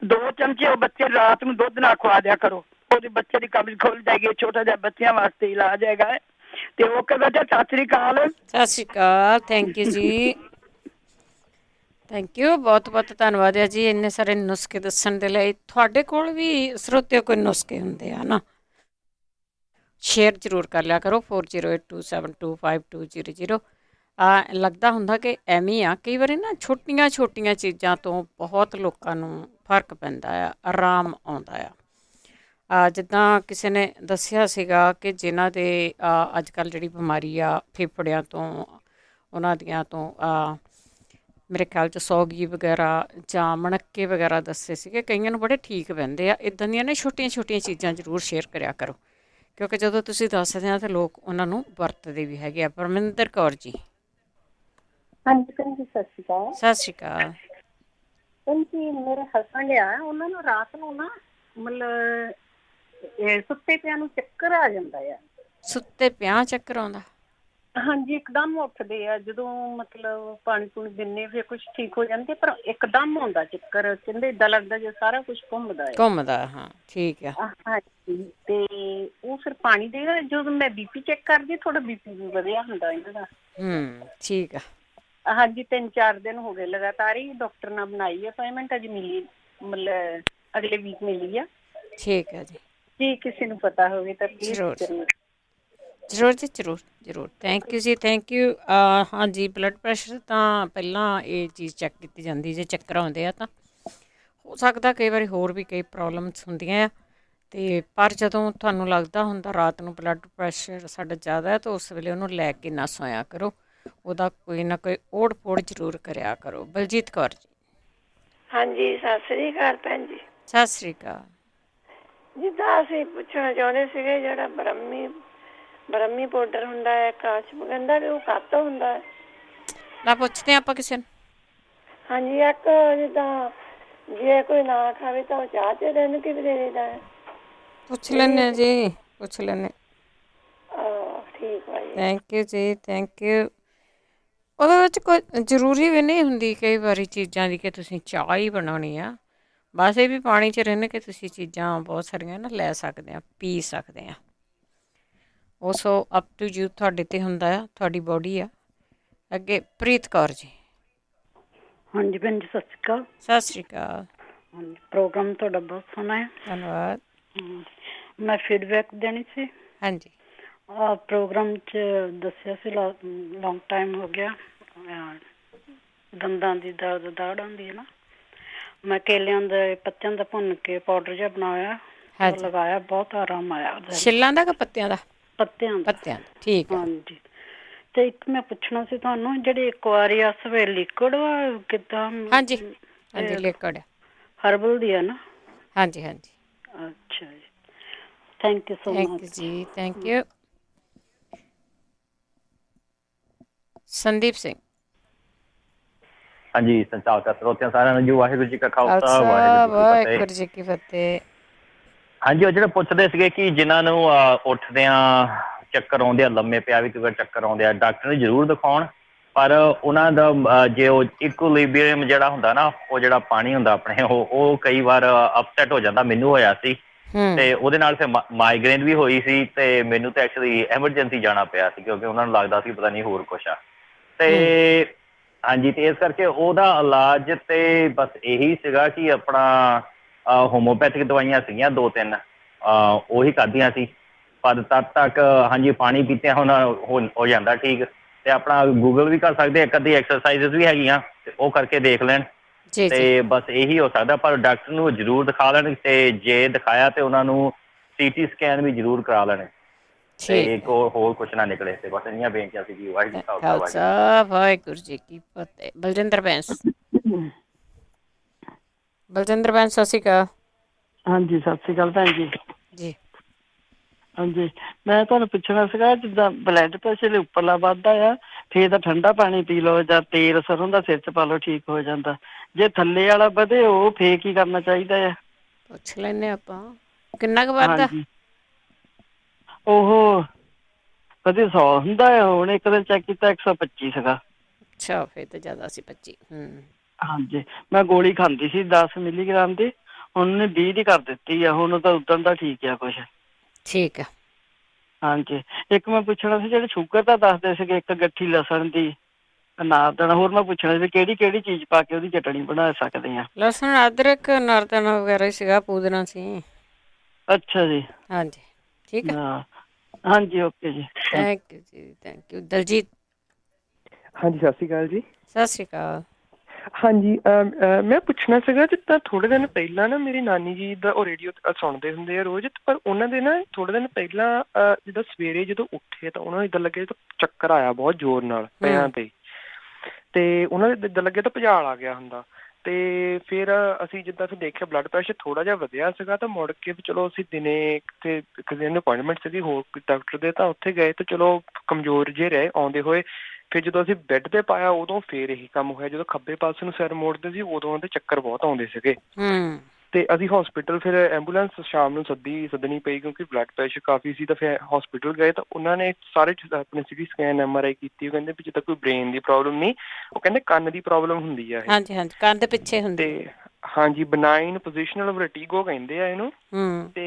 2 ਚਮਚੇ ਉਹ ਬੱਚੇ ਰਾਤ ਨੂੰ ਦੁੱਧ ਨਾਲ ਖਵਾ ਦਿਆ ਕਰੋ। ਉਹਦੇ ਬੱਚੇ ਦੀ ਕਬਜ਼ ਖੁੱਲ ਜਾਏਗੀ। ਛੋਟਾ ਜਿਹਾ ਬੱਚਿਆਂ ਵਾਸਤੇ ਇਲਾਜ ਹੈਗਾ। ਤੇ ਓਕੇ ਬੇਟਾ, ਸਤਿ ਸ੍ਰੀ ਅਕਾਲ। ਸਤਿ ਸ਼੍ਰੀ ਅਕਾਲ। ਥੈਂਕ ਯੂ ਜੀ, ਥੈਂਕ ਯੂ, ਬਹੁਤ ਬਹੁਤ ਧੰਨਵਾਦ ਹੈ ਜੀ ਇੰਨੇ ਸਾਰੇ ਨੁਸਖੇ ਦੱਸਣ ਦੇ ਲਈ। ਤੁਹਾਡੇ ਕੋਲ ਵੀ ਸਰੋਤਿਓ ਕੋਈ ਨੁਸਖੇ ਹੁੰਦੇ ਆ ਨਾ, ਸ਼ੇਅਰ ਜ਼ਰੂਰ ਕਰ ਲਿਆ ਕਰੋ 4082725200। ਲੱਗਦਾ ਹੁੰਦਾ ਕਿ ਐਵੇਂ ਹੀ ਆ, ਕਈ ਵਾਰੀ ਨਾ ਛੋਟੀਆਂ ਛੋਟੀਆਂ ਚੀਜ਼ਾਂ ਤੋਂ ਬਹੁਤ ਲੋਕਾਂ ਨੂੰ ਫਰਕ ਪੈਂਦਾ ਆ, ਆਰਾਮ ਆਉਂਦਾ ਆ। ਜਿੱਦਾਂ ਕਿਸੇ ਨੇ ਦੱਸਿਆ ਸੀਗਾ ਕਿ ਜਿਨ੍ਹਾਂ ਦੇ ਅੱਜ ਕੱਲ੍ਹ ਜਿਹੜੀ ਬਿਮਾਰੀ ਆ ਫੇਫੜਿਆਂ ਤੋਂ, ਉਹਨਾਂ ਦੀਆਂ ਤੋਂ ਮੇਰੇ ਖਿਆਲ 'ਚ ਸੌਗੀ ਵਗੈਰਾ ਜਾਂ ਮਣੱਕੇ ਵਗੈਰਾ ਦੱਸੇ ਸੀਗੇ, ਕਈਆਂ ਨੂੰ ਬੜੇ ਠੀਕ ਪੈਂਦੇ ਆ। ਇੱਦਾਂ ਦੀਆਂ ਨੇ ਛੋਟੀਆਂ ਛੋਟੀਆਂ ਚੀਜ਼ਾਂ ਜ਼ਰੂਰ ਸ਼ੇਅਰ ਕਰਿਆ ਕਰੋ, ਕਿਉਂਕਿ ਜਦੋਂ ਤੁਸੀਂ ਦੱਸਦੇ ਆ ਤਾਂ ਲੋਕ ਉਹਨਾਂ ਨੂੰ ਵਰਤਦੇ ਵੀ ਹੈਗੇ ਆ। ਪਰਮਿੰਦਰ ਕੌਰ ਜੀ। ਹਾਂਜੀ ਭੈਣ ਜੀ, ਸਤਿ ਸ਼੍ਰੀ ਅਕਾਲ। ਸਤਿ ਸ਼੍ਰੀ ਅਕਾਲ ਭੈਣ ਜੀ, ਮੇਰੇ ਹਸਬੈਂਡ ਆ, ਉਹਨਾਂ ਨੂੰ ਰਾਤ ਨੂੰ ਨਾ ਮਤਲਬ ਸੁੱਤੇ ਪਿਆ ਨੂੰ ਚੱਕਰ ਆ ਜਾਂਦਾ ਆ। ਸੁੱਤੇ ਪਿਆ ਚੱਕਰ ਆਉਂਦਾ? ਹਾਂਜੀ, ਇੱਕਦਮ ਉੱਠਦੇ ਆ ਜਦੋਂ ਮਤਲਬ ਪਾਣੀ ਪੂਣੀ ਦਿੰਨੇ, ਫਿਰ ਕੁਛ ਠੀਕ ਹੋ ਜਾਂਦੇ, ਪਰ ਇੱਕਦਮ ਆਉਂਦਾ ਚੱਕਰ। ਕਹਿੰਦੇ ਏਦਾਂ ਲੱਗਦਾ ਜੇ ਸਾਰਾ ਕੁਛ ਘੁੰਮਦਾ ਆ। ਘੁੰਮਦਾ, ਹਾਂ ਠੀਕ ਆ। ਹਾਂਜੀ, ਤੇ ਉਹ ਫਿਰ ਪਾਣੀ ਦੇ ਜਦੋਂ ਮੈਂ BP ਚੈੱਕ ਕਰਦੀ, ਥੋੜਾ BP ਵੀ ਵਧਿਆ ਹੁੰਦਾ ਇਹਨਾਂ ਦਾ। ਠੀਕ ਆ। ਹਾਂਜੀ, 3-4 ਦਿਨ ਹੋ ਗਏ ਲਗਾਤਾਰ ਹੀ ਡਾਕਟਰ ਨਾਲ ਬਣਾਈ ਅਪਾਇੰਟਮੈਂਟ, ਅੱਜ ਮਿਲੀ, ਮਤਲਬ ਅਗਲੇ ਵੀਕ ਮਿਲੀ ਆ। ਠੀਕ ਹੈ ਜੀ। ਜੇ ਕਿਸੇ ਨੂੰ ਪਤਾ ਹੋਵੇ ਤਾਂ ਪਲੀਜ਼ ਜ਼ਰੂਰ ਜੀ, ਜ਼ਰੂਰ। ਥੈਂਕ ਯੂ ਜੀ, ਥੈਂਕ ਯੂ। ਹਾਂਜੀ, ਬਲੱਡ ਪ੍ਰੈਸ਼ਰ ਤਾਂ ਪਹਿਲਾਂ ਇਹ ਚੀਜ਼ ਚੈੱਕ ਕੀਤੀ ਜਾਂਦੀ, ਜੇ ਚੱਕਰ ਆਉਂਦੇ ਆ ਤਾਂ ਹੋ ਸਕਦਾ ਕਈ ਵਾਰੀ ਹੋਰ ਵੀ ਕਈ ਪ੍ਰੋਬਲਮਸ ਹੁੰਦੀਆਂ ਆ। ਅਤੇ ਪਰ ਜਦੋਂ ਤੁਹਾਨੂੰ ਲੱਗਦਾ ਹੁੰਦਾ ਰਾਤ ਨੂੰ ਬਲੱਡ ਪ੍ਰੈਸ਼ਰ ਸਾਡਾ ਜ਼ਿਆਦਾ ਹੈ, ਤਾਂ ਉਸ ਵੇਲੇ ਉਹਨੂੰ ਲੈ ਕੇ ਨਾ ਸੋਇਆ ਕਰੋ, ਉਹਦਾ ਕੋਈ ਨਾ ਕੋਈ ਓੜ ਪੋੜ ਜ਼ਰੂਰ ਕਰਿਆ ਕਰੋ। ਬਲਜੀਤ ਕੌਰ ਜੀ। ਹਾਂਜੀ, ਸਤਿ ਸ੍ਰੀ ਅਕਾਲ ਭੈਣ ਜੀ। ਸਤਿ ਸ੍ਰੀ ਅਕਾਲ। ਜਿੱਦਾਂ ਅਸੀਂ ਪੁੱਛਣਾ ਚਾਹੁੰਦੇ ਸੀਗੇ, ਜਿਹੜਾ ਬ੍ਰਹਮੀ ਪਾਊਡਰ ਹੁੰਦਾ ਹੈ, ਕਾਸ਼ਮਗੰਧਾ, ਵੀ ਉਹ ਕਾਹਤੋਂ ਹੁੰਦਾ ਹੈ? ਨਾ ਪੁੱਛਦੇ ਆਪਾਂ ਕਿਸੇ ਨੂੰ। ਹਾਂਜੀ, ਇੱਕ ਜਿੱਦਾਂ ਜੇ ਕੋਈ ਨਾ ਖਾਵੇ ਤਾਂ ਉਹ ਚਾਹ 'ਚ ਰਹਿਣ ਕੇ ਵੀ ਦੇ ਦਿੰਦਾ ਹੈ। ਪੁੱਛ ਲੈਂਦੇ ਜੀ, ਪੁੱਛ ਲੈਂਦੇ। ਠੀਕ ਹੈ ਜੀ, ਥੈਂਕ ਯੂ ਜੀ, ਥੈਂਕ ਯੂ। ਉਹਦੇ ਵਿੱਚ ਕੋਈ ਜ਼ਰੂਰੀ ਵੀ ਨਹੀਂ ਹੁੰਦੀ ਕਈ ਵਾਰੀ ਚੀਜ਼ਾਂ ਦੀ ਕਿ ਤੁਸੀਂ ਚਾਹ ਹੀ ਬਣਾਉਣੀ ਆ, ਬਸ ਇਹ ਵੀ ਪਾਣੀ 'ਚ ਰਹਿੰਦੇ ਕਿ ਤੁਸੀਂ ਚੀਜ਼ਾਂ ਬਹੁਤ ਸਾਰੀਆਂ ਨਾ ਲੈ ਸਕਦੇ ਆ, ਪੀ ਸਕਦੇ ਆ। ਉਹ ਸੋ ਅਪ ਟੂ ਯੂ, ਤੁਹਾਡੇ 'ਤੇ ਹੁੰਦਾ ਆ, ਤੁਹਾਡੀ ਬੋਡੀ ਆ। ਅੱਗੇ ਪ੍ਰੀਤ ਕੌਰ ਜੀ। ਹਾਂਜੀ ਭੈਣ ਜੀ, ਸਤਿ ਸ਼੍ਰੀ ਅਕਾਲ। ਸਤਿ ਸ਼੍ਰੀ ਅਕਾਲ। ਹਾਂਜੀ, ਪ੍ਰੋਗਰਾਮ ਤੁਹਾਡਾ ਬਹੁਤ ਸੋਹਣਾ ਹੈ, ਧੰਨਵਾਦ। ਮੈਂ ਫੀਡਬੈਕ ਦੇਣੀ ਸੀ। ਹਾਂਜੀ, ਪ੍ਰੋਗਰਾਮ 'ਚ ਦੱਸਿਆ ਸੀ ਲੌਂਗ ਟਾਈਮ ਹੋ ਗਿਆ, ਦੰਦਾਂ ਦੀ ਦਰਦ ਦਾੜ ਹੁੰਦੀ ਹੈ ਨਾ, ਮੈਂ ਕੇਲਿਆਂ ਦੇ ਪੱਤਿਆਂ ਦਾ ਭੁੰਨ ਕੇ ਪਾਊਡਰ ਜਿਹਾ ਬਣਾਇਆ, ਲਗਾਇਆ, ਬਹੁਤ ਆਰਾਮ ਆਇਆ। ਛਿੱਲਾਂ ਦਾ ਕਿ ਪੱਤਿਆਂ ਦਾ? ਪੱਤਿਆਂ ਦਾ। ਠੀਕ ਹੈ। ਹਾਂਜੀ, ਤੇ ਇੱਕ ਮੈਂ ਪੁੱਛਣਾ ਸੀ ਤੁਹਾਨੂੰ, ਜਿਹੜੀ ਐਕੁਆਰੀਅਸ ਵੇ ਲਿਕੁਇਡ ਵਾ ਕਿੱਦਾਂ? ਹਾਂਜੀ, ਲਿਕੁਇਡ ਹਰਬਲ ਦੀ ਹੈ ਨਾ? ਹਾਂਜੀ। ਅੱਛਾ ਜੀ, thank you so much. Thank you ਜੀ, ਥੈਂਕ ਯੂ। ਸੰਦੀਪ ਸਿੰਘ। ਹਾਂਜੀ, ਸੰਚਾਲਕ ਸਰੋਤਿਆਂ ਸਾਰਿਆਂ ਨੂੰ ਜੀ ਵਾਹਿਗੁਰੂ ਜੀ ਕਾ ਖਾਲਸਾ, ਵਾਹਿਗੁਰੂ ਜੀ ਕੀ ਫਤਿਹ। ਹਾਂਜੀ, ਉਹ ਜਿਹੜਾ ਪੁੱਛਦੇ ਸੀਗੇ ਕਿ ਜਿਨ੍ਹਾਂ ਨੂੰ ਉੱਠਦਿਆਂ ਚੱਕਰ ਆਉਂਦੇ ਆ, ਲੰਮੇ ਪਿਆ ਵੀ ਕਈ ਵਾਰ ਚੱਕਰ ਆਉਂਦੇ ਆ, ਡਾਕਟਰ ਨੂੰ ਜ਼ਰੂਰ ਦਿਖਾਉਣ, ਪਰ ਉਹਨਾਂ ਦਾ ਜੇ ਉਹ ਇਕੁਇਲਿਬਰੀਅਮ ਜਿਹੜਾ ਹੁੰਦਾ ਨਾ, ਉਹ ਜਿਹੜਾ ਪਾਣੀ ਹੁੰਦਾ ਆਪਣੇ, ਉਹ ਕਈ ਵਾਰ ਅਪਸੈਟ ਹੋ ਜਾਂਦਾ। ਮੈਨੂੰ ਹੋਇਆ ਸੀ ਤੇ ਉਹਦੇ ਨਾਲ ਫਿਰ ਮਾਈਗ੍ਰੇਨ ਵੀ ਹੋਈ ਸੀ, ਤੇ ਮੈਨੂੰ ਤਾਂ ਐਕਚੁਅਲੀ ਐਮਰਜੈਂਸੀ ਜਾਣਾ ਪਿਆ ਸੀ, ਕਿਉਂਕਿ ਉਹਨਾਂ ਨੂੰ ਲੱਗਦਾ ਸੀ ਪਤਾ ਨਹੀਂ ਹੋਰ ਕੁਛ ਆ। ਤੇ ਹਾਂਜੀ, ਤੇ ਇਸ ਕਰਕੇ ਉਹਦਾ ਇਲਾਜ ਤੇ ਬਸ ਇਹੀ ਸੀਗਾ ਕਿ ਆਪਣਾ ਹੋਮੋਪੈਥਿਕ ਦਵਾਈਆਂ ਸੀਗੀਆਂ 2-3, ਉਹੀ ਖਾਧੀਆਂ ਸੀ, ਪਰ ਤਦ ਤੱਕ ਹਾਂਜੀ ਪਾਣੀ ਪੀਤੇ ਹੁਣ ਹੋ ਜਾਂਦਾ ਠੀਕ। ਤੇ ਆਪਣਾ ਗੂਗਲ ਵੀ ਕਰ ਸਕਦੇ, ਇੱਕ ਅੱਧੀ ਐਕਸਰਸਾਈਜ਼ ਵੀ ਹੈਗੀਆਂ, ਤੇ ਉਹ ਕਰਕੇ ਦੇਖ ਲੈਣ, ਤੇ ਬਸ ਇਹੀ ਹੋ ਸਕਦਾ। ਪਰ ਡਾਕਟਰ ਨੂੰ ਜ਼ਰੂਰ ਦਿਖਾ ਲੈਣ, ਤੇ ਜੇ ਦਿਖਾਇਆ ਤੇ ਉਹਨਾਂ ਨੂੰ CT ਸਕੈਨ ਵੀ ਜ਼ਰੂਰ ਕਰਾ ਲੈਣ, ਤੇ ਇੱਕ ਹੋਰ ਕੁਛ ਨਾ ਨਿਕਲੇ। ਤੇ ਬਸ ਇੰਨੀਆਂ ਬੇਨਤੀਆਂ ਸੀ ਜੀ। ਵਾਹਿਗੁਰੂ ਜੀ ਕੀ ਫਤਿਹ। ਬਲਜਿੰਦਰ ਬੈਂਸ। ਬਲਜਿੰਦਰ ਬੈਂਸ, ਸਤਿ ਸ਼੍ਰੀ ਅਕਾਲ। ਹਾਂਜੀ, ਸਤਿ ਸ਼੍ਰੀ ਅਕਾਲ ਭੈਣ ਜੀ। ਜੀ ਹਾਂਜੀ, ਮੈਂ ਤੁਹਾਨੂੰ ਪੁੱਛਣਾ ਸੀਗਾ, ਜਿੱਦਾਂ ਬਲੱਡ ਪ੍ਰੈਸ਼ਰ ਉੱਪਰਲਾ ਵੱਧਦਾ ਆ, ਫੇਰ ਤਾਂ ਠੰਡਾ ਪਾਣੀ ਪੀ ਲਓ ਜਾਂ ਤੇਲ ਸਰੋਂ ਦਾ ਸਿਰ 'ਚ ਪਾ ਲਓ, ਠੀਕ ਹੋ ਜਾਂਦਾ। ਜੇ ਥੱਲੇ ਵਾਲਾ ਵਧੇ, ਉਹ ਫੇਰ ਕੀ ਕਰਨਾ ਚਾਹੀਦਾ ਆ? ਪੁੱਛ ਲੈਂਦੇ ਆਪਾਂ, ਕਿੰਨਾ ਕੁ ਵੱਧਦਾ? ਉਹ ਕਦੇ 100 ਹੁੰਦਾ ਆ, ਹੁਣ ਇੱਕ ਦਿਨ ਚੈੱਕ ਕੀਤਾ 125 ਸੀਗਾ। ਅੱਛਾ, ਫੇਰ ਤਾਂ ਜ਼ਿਆਦਾ ਸੀ 25। ਹਾਂਜੀ, ਮੈਂ ਗੋਲੀ ਖਾਂਦੀ ਸੀ 10 ਮਿਲੀਗ੍ਰਾਮ ਦੀ, ਹੁਣ ਉਹਨੇ 20 ਦੀ ਕਰ ਦਿੱਤੀ ਆ, ਹੁਣ ਤਾਂ ਉਦੋਂ ਦਾ ਠੀਕ ਆ ਕੁਛ। ਠੀਕ ਆ। ਹਾਂਜੀ, ਇੱਕ ਮੈਂ ਪੁੱਛਣਾ ਸੀ, ਜਿਹੜੇ ਸ਼ੂਗਰ ਦਾ ਦੱਸਦੇ ਸੀਗੇ, ਇੱਕ ਗੱਠੀ ਲਸਣ ਦੀ, ਅਨਾਰਦਾਨਾ, ਹੋਰ ਮੈਂ ਪੁੱਛਣਾ ਸੀ ਕਿਹੜੀ ਚੀਜ਼ ਪਾ ਕੇ ਉਹਦੀ ਚਟਣੀ ਬਣਾ ਸਕਦੇ ਆ? ਲਸਣ, ਅਦਰਕ, ਅਨਾਰਦਾਨਾ ਵਗੈਰਾ ਸੀਗਾ, ਪੁਦੀਨਾ ਸੀ। ਅੱਛਾ ਜੀ। ਹਾਂਜੀ, ਠੀਕ ਆ। ਹਾਂਜੀ ਓਕੇ ਜੀ, ਥੈਂਕ ਯੂ ਜੀ, ਥੈਂਕ ਯੂ। ਦਲਜੀਤ। ਹਾਂਜੀ ਸਤਿ ਸ਼੍ਰੀ ਅਕਾਲ ਜੀ। ਸਤਿ ਸ਼੍ਰੀ ਅਕਾਲ। ਹਾਂਜੀ ਮੈਂ ਪੁੱਛਣਾ ਸੀਗਾ ਜਿੱਦਾਂ ਥੋੜ੍ਹੇ ਦਿਨ ਪਹਿਲਾਂ ਨਾ ਮੇਰੀ ਨਾਨੀ ਜੀ ਦਾ ਉਹ ਰੇਡੀਓ ਸੁਣਦੇ ਹੁੰਦੇ ਆ ਰੋਜ਼, ਪਰ ਉਹਨਾਂ ਦੇ ਨਾ ਥੋੜ੍ਹੇ ਦਿਨ ਪਹਿਲਾਂ ਜਿੱਦਾਂ ਸਵੇਰੇ ਜਦੋਂ ਉੱਠੇ ਤਾਂ ਉਹਨਾਂ ਨੂੰ ਇੱਦਾਂ ਲੱਗੇ ਚੱਕਰ ਆਇਆ ਬਹੁਤ ਜ਼ੋਰ ਨਾਲ ਪੈਰਾਂ ਤੇ ਉਹਨਾਂ ਦੇ ਇੱਦਾਂ ਲੱਗੇ ਤਾਂ ਭੁਚਾਲ ਆ ਗਿਆ ਹੁੰਦਾ। ਤੇ ਫਿਰ ਅਸੀਂ ਜਿੱਦਾਂ ਫਿਰ ਦੇਖਿਆ ਬਲੱਡ ਪ੍ਰੈਸ਼ਰ ਥੋੜ੍ਹਾ ਜਿਹਾ ਵਧਿਆ ਸੀਗਾ, ਤਾਂ ਮੁੜ ਕੇ ਵੀ ਚਲੋ ਅਸੀਂ ਦਿਨੇ ਕਿਸੇ ਦੀ ਅਪੁਆਇੰਟਮੈਂਟ ਸੀਗੀ ਹੋਰ ਡਾਕਟਰ ਦੇ, ਤਾਂ ਉੱਥੇ ਗਏ ਤਾਂ ਚਲੋ ਕਮਜ਼ੋਰ ਜਿਹੇ ਰਹੇ ਆਉਂਦੇ ਹੋਏ। ਫਿਰ ਜਦੋਂ ਅਸੀਂ ਬੈੱਡ ਤੇ ਪਾਇਆ ਉਦੋਂ ਫਿਰ ਇਹੀ ਕੰਮ ਹੋਇਆ, ਜਦੋਂ ਖੱਬੇ ਪਾਸੇ ਨੂੰ ਸਿਰ ਮੋੜਦੇ ਸੀ ਉਦੋਂ ਉਹਦੇ ਚੱਕਰ ਬਹੁਤ ਆਉਂਦੇ ਸੀਗੇ। ਤੇ ਅਸੀਂ ਹੋਸਪਿਟਲ ਫਿਰ ਐਂਬੂਲੈਂਸ ਸ਼ਾਮ ਨੂੰ ਸੱਦਣੀ ਪਈ ਕਿਉਂਕਿ ਬਲੱਡ ਪ੍ਰੈਸ਼ਰ ਕਾਫੀ ਸੀ। ਤਾਂ ਫਿਰ ਹੋਸਪਿਟਲ ਗਏ ਤਾਂ ਉਹਨਾਂ ਨੇ ਸਾਰੇ ਆਪਣੇ ਸਿਟੀ ਸਕੈਨ MRI ਕੀਤੀ, ਉਹ ਕਹਿੰਦੇ ਵੀ ਜਿੱਦਾਂ ਕੋਈ ਬ੍ਰੇਨ ਦੀ ਪ੍ਰੋਬਲਮ ਨਹੀਂ, ਉਹ ਕਹਿੰਦੇ ਕੰਨ ਦੀ ਪ੍ਰੋਬਲਮ ਹੁੰਦੀ ਆ ਇਹ। ਹਾਂਜੀ ਹਾਂਜੀ, ਕੰਨ ਦੇ ਪਿੱਛੇ ਹੁੰਦੀ। ਤੇ ਹਾਂਜੀ ਬਨਾਈਨ ਪੋਜੀਸ਼ਨਲ ਵਰਟੀਗੋ ਕਹਿੰਦੇ ਆ ਇਹਨੂੰ। ਤੇ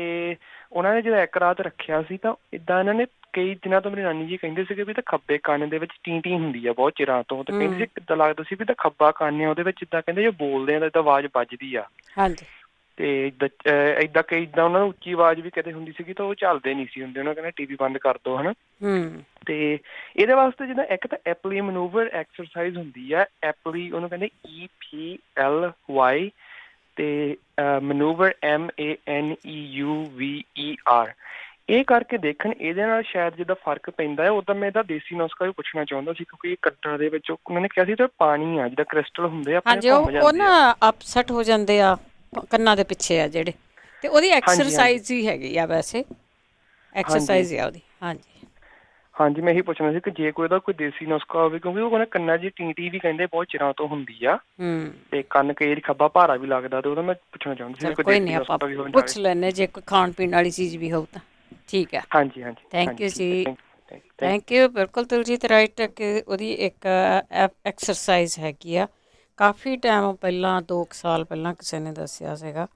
ਉਹਨਾਂ ਨੇ ਜਦੋਂ ਇੱਕ ਰਾਤ ਰੱਖਿਆ ਸੀ ਤਾਂ ਇੱਦਾਂ ਇਹਨਾਂ ਨੇ ਕਈ ਦਿਨਾਂ ਤੋਂ ਮੇਰੀ ਨਾਨੀ ਜੀ ਕਹਿੰਦੇ ਸੀਗੇ ਵੀ ਤਾਂ ਖੱਬੇ ਕੰਨ ਦੇ ਵਿੱਚ ਟੀ ਹੁੰਦੀ ਆ ਬਹੁਤ ਚਿਰਾਂ ਤੋਂ। ਤੇ ਕਹਿੰਦੇ ਸੀ ਕਿੱਦਾਂ ਲੱਗਦਾ ਸੀ ਵੀ ਤਾਂ ਖੱਬਾ ਕੰਨ ਆ ਉਹਦੇ ਵਿੱਚ ਜਿੱਦਾਂ ਕਹਿੰਦੇ ਜੇ ਬੋਲਦੇ ਆ ਤਾਂ ਏਦਾਂ ਆਵਾਜ਼ ਵੱਜਦੀ ਆ। ਹਾਂਜੀ। ਤੇ ਏਦਾਂ ਉਹਨਾਂ ਨੂੰ ਉੱਚੀ ਆਵਾਜ਼ ਵੀ ਕਦੇ ਹੁੰਦੀ ਸੀਗੀ ਤਾਂ ਉਹ ਚੱਲਦੇ ਨਹੀਂ ਸੀ ਹੁੰਦੇ, ਉਹਨਾਂ ਕਹਿੰਦੇ TV ਬੰਦ ਕਰ ਦਿਓ ਹਨਾ। ਤੇ ਇਹਦੇ ਵਾਸਤੇ ਜਿੱਦਾਂ ਇੱਕ ਤਾਂ ਐਪਲੀ ਮਨੂਵਰ ਐਕਸਰਸਾਈਜ਼ ਹੁੰਦੀ ਆ, ਐਪਲੀ ਉਹਨੂੰ ਕਹਿੰਦੇ EPLY ਤੇ ਮਨੂਵਰ MANEUVER। ਇਹ ਕਰਕੇ ਦੇਖਣ, ਇਹਦੇ ਨਾਲ ਸ਼ਾਇਦ ਜਿੱਦਾਂ ਫਰਕ ਪੈਂਦਾ ਹੈ। ਉਦਾਂ ਮੈਂ ਇਹਦਾ ਦੇਸੀ ਨੁਸਖਾ ਵੀ ਪੁੱਛਣਾ ਚਾਹੁੰਦਾ ਸੀ ਕਿਉਂਕਿ ਇਹ ਕੰਨਾਂ ਦੇ ਵਿੱਚ ਉਹਨਾਂ ਨੇ ਕਿਹਾ ਸੀ ਪਾਣੀ ਆ ਜਿੱਦਾਂ ਕ੍ਰਿਸਟਲ ਹੁੰਦੇ ਆ ਹਾਂਜੀ, ਉਹ ਨਾ ਅਪਸੈਟ ਹੋ ਜਾਂਦੇ ਆ ਕੰਨਾਂ ਦੇ ਪਿੱਛੇ ਆ ਜਿਹੜੇ, ਤੇ ਉਹਦੀ ਐਕਸਰਸਾਈਜ਼ ਹੀ ਹੈਗੀ ਆ, ਵੈਸੇ ਐਕਸਰਸਾਈਜ਼ ਆ ਉਹਦੀ। ਹਾਂਜੀ ਹਾਂਜੀ, ਮੈਂ ਇਹੀ ਪੁੱਛਣਾ ਸੀ ਕਿ ਜੇ ਕੋਈ ਉਹਦਾ ਕੋਈ ਦੇਸੀ ਨੁਸਖਾ ਹੋਵੇ ਕਿਉਂਕਿ ਉਹ ਕਹਿੰਦਾ ਕੰਨਾਂ 'ਚ ਟੀ ਵੀ ਕਹਿੰਦੇ ਬਹੁਤ ਚਿਰਾਂ ਤੋਂ ਹੁੰਦੀ ਆ ਤੇ ਕੰਨ ਕਈ ਵਾਰੀ ਖੱਬਾ ਭਾਰਾ ਵੀ ਲੱਗਦਾ, ਤੇ ਉਹਦਾ ਮੈਂ ਪੁੱਛਣਾ ਚਾਹੁੰਦਾ ਸੀ ਕੋਈ ਨਹੀਂ ਆਪਾਂ ਪੁੱਛ ਲੈਂਦੇ ਜੇ ਕੋਈ ਖਾਣ ਪੀਣ ਵਾਲੀ ਚੀਜ਼ ਵੀ ਹੋਊ ਤਾਂ। ਠੀਕ ਹੈ, ਹਾਂਜੀ ਹਾਂਜੀ, ਥੈਂਕ ਯੂ ਜੀ, ਥੈਂਕ ਯੂ। ਬਿਲਕੁਲ ਦਿਲਜੀਤ ਰਾਈਟ ਕਿ ਉਹਦੀ ਇੱਕ ਐਕਸਰਸਾਈਜ਼ ਹੈਗੀ ਆ। ਕਾਫੀ ਟਾਈਮ ਪਹਿਲਾਂ 2 ਸਾਲ ਪਹਿਲਾਂ ਕਿਸੇ ਨੇ ਦੱਸਿਆ ਸੀਗਾ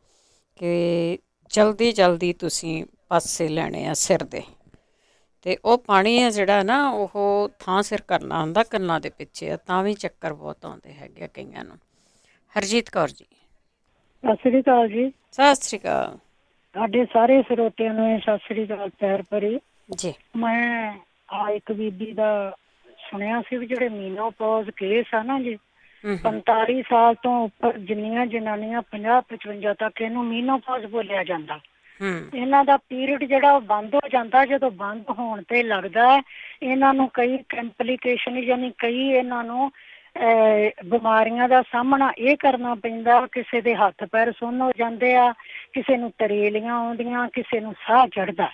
ਕਿ ਜਲਦੀ ਤੁਸੀਂ ਪਾਸੇ ਲੈਣੇ ਆ ਸਿਰ ਦੇ, ਅਤੇ ਉਹ ਪਾਣੀ ਹੈ ਜਿਹੜਾ ਨਾ ਉਹ ਥਾਂ ਸਿਰ ਕਰਨਾ ਹੁੰਦਾ, ਕੰਨਾਂ ਦੇ ਪਿੱਛੇ ਆ, ਤਾਂ ਵੀ ਚੱਕਰ ਬਹੁਤ ਆਉਂਦੇ ਹੈਗੇ ਆ ਕਈਆਂ ਨੂੰ। ਹਰਜੀਤ ਕੌਰ ਜੀ। ਸਤਿ ਸ੍ਰੀ ਅਕਾਲ ਜੀ। ਸਤਿ ਸ੍ਰੀ ਅਕਾਲ। ਸਾਡੇ ਸਾਰੇ ਸਰੋਤਿਆਂ ਨੂੰ ਸਤਿ ਸ੍ਰੀ ਅਕਾਲ, ਪੈਰ ਭਰੀ ਜੀ। ਮੈਂ ਇੱਕ ਬੀਬੀ ਦਾ ਸੁਣਿਆ ਸੀ ਵੀ ਜਿਹੜੇ ਮੀਨੋਪੌਜ਼ ਕੇਸ ਆ ਨਾ ਜੀ, 45 ਸਾਲ ਤੋਂ ਉੱਪਰ ਜਿੰਨੀਆਂ ਜਨਾਨੀਆਂ 50-55 ਤੱਕ ਇਹਨੂੰ ਮੀਨੋਪੌਜ਼ ਬੋਲਿਆ ਜਾਂਦਾ। ਇਹਨਾਂ ਦਾ ਪੀਰੀਅਡ ਜਿਹੜਾ ਉਹ ਬੰਦ ਹੋ ਜਾਂਦਾ। ਜਦੋਂ ਬੰਦ ਹੋਣ ਤੇ ਲੱਗਦਾ ਇਹਨਾਂ ਨੂੰ ਕਈ ਕੰਪਲੀਕੇਸ਼ਨ ਯਾਨੀ ਕਈ ਇਹਨਾਂ ਨੂੰ ਬਿਮਾਰੀਆਂ ਦਾ ਸਾਹਮਣਾ ਇਹ ਕਰਨਾ ਪੈਂਦਾ। ਕਿਸੇ ਦੇ ਹੱਥ ਪੈਰ ਸੁੰਨ ਹੋ ਜਾਂਦੇ ਆ, ਕਿਸੇ ਨੂੰ ਤਰੇਲੀਆਂ ਆਉਂਦੀਆਂ, ਕਿਸੇ ਨੂੰ ਸਾਹ ਚੜ੍ਹਦਾ,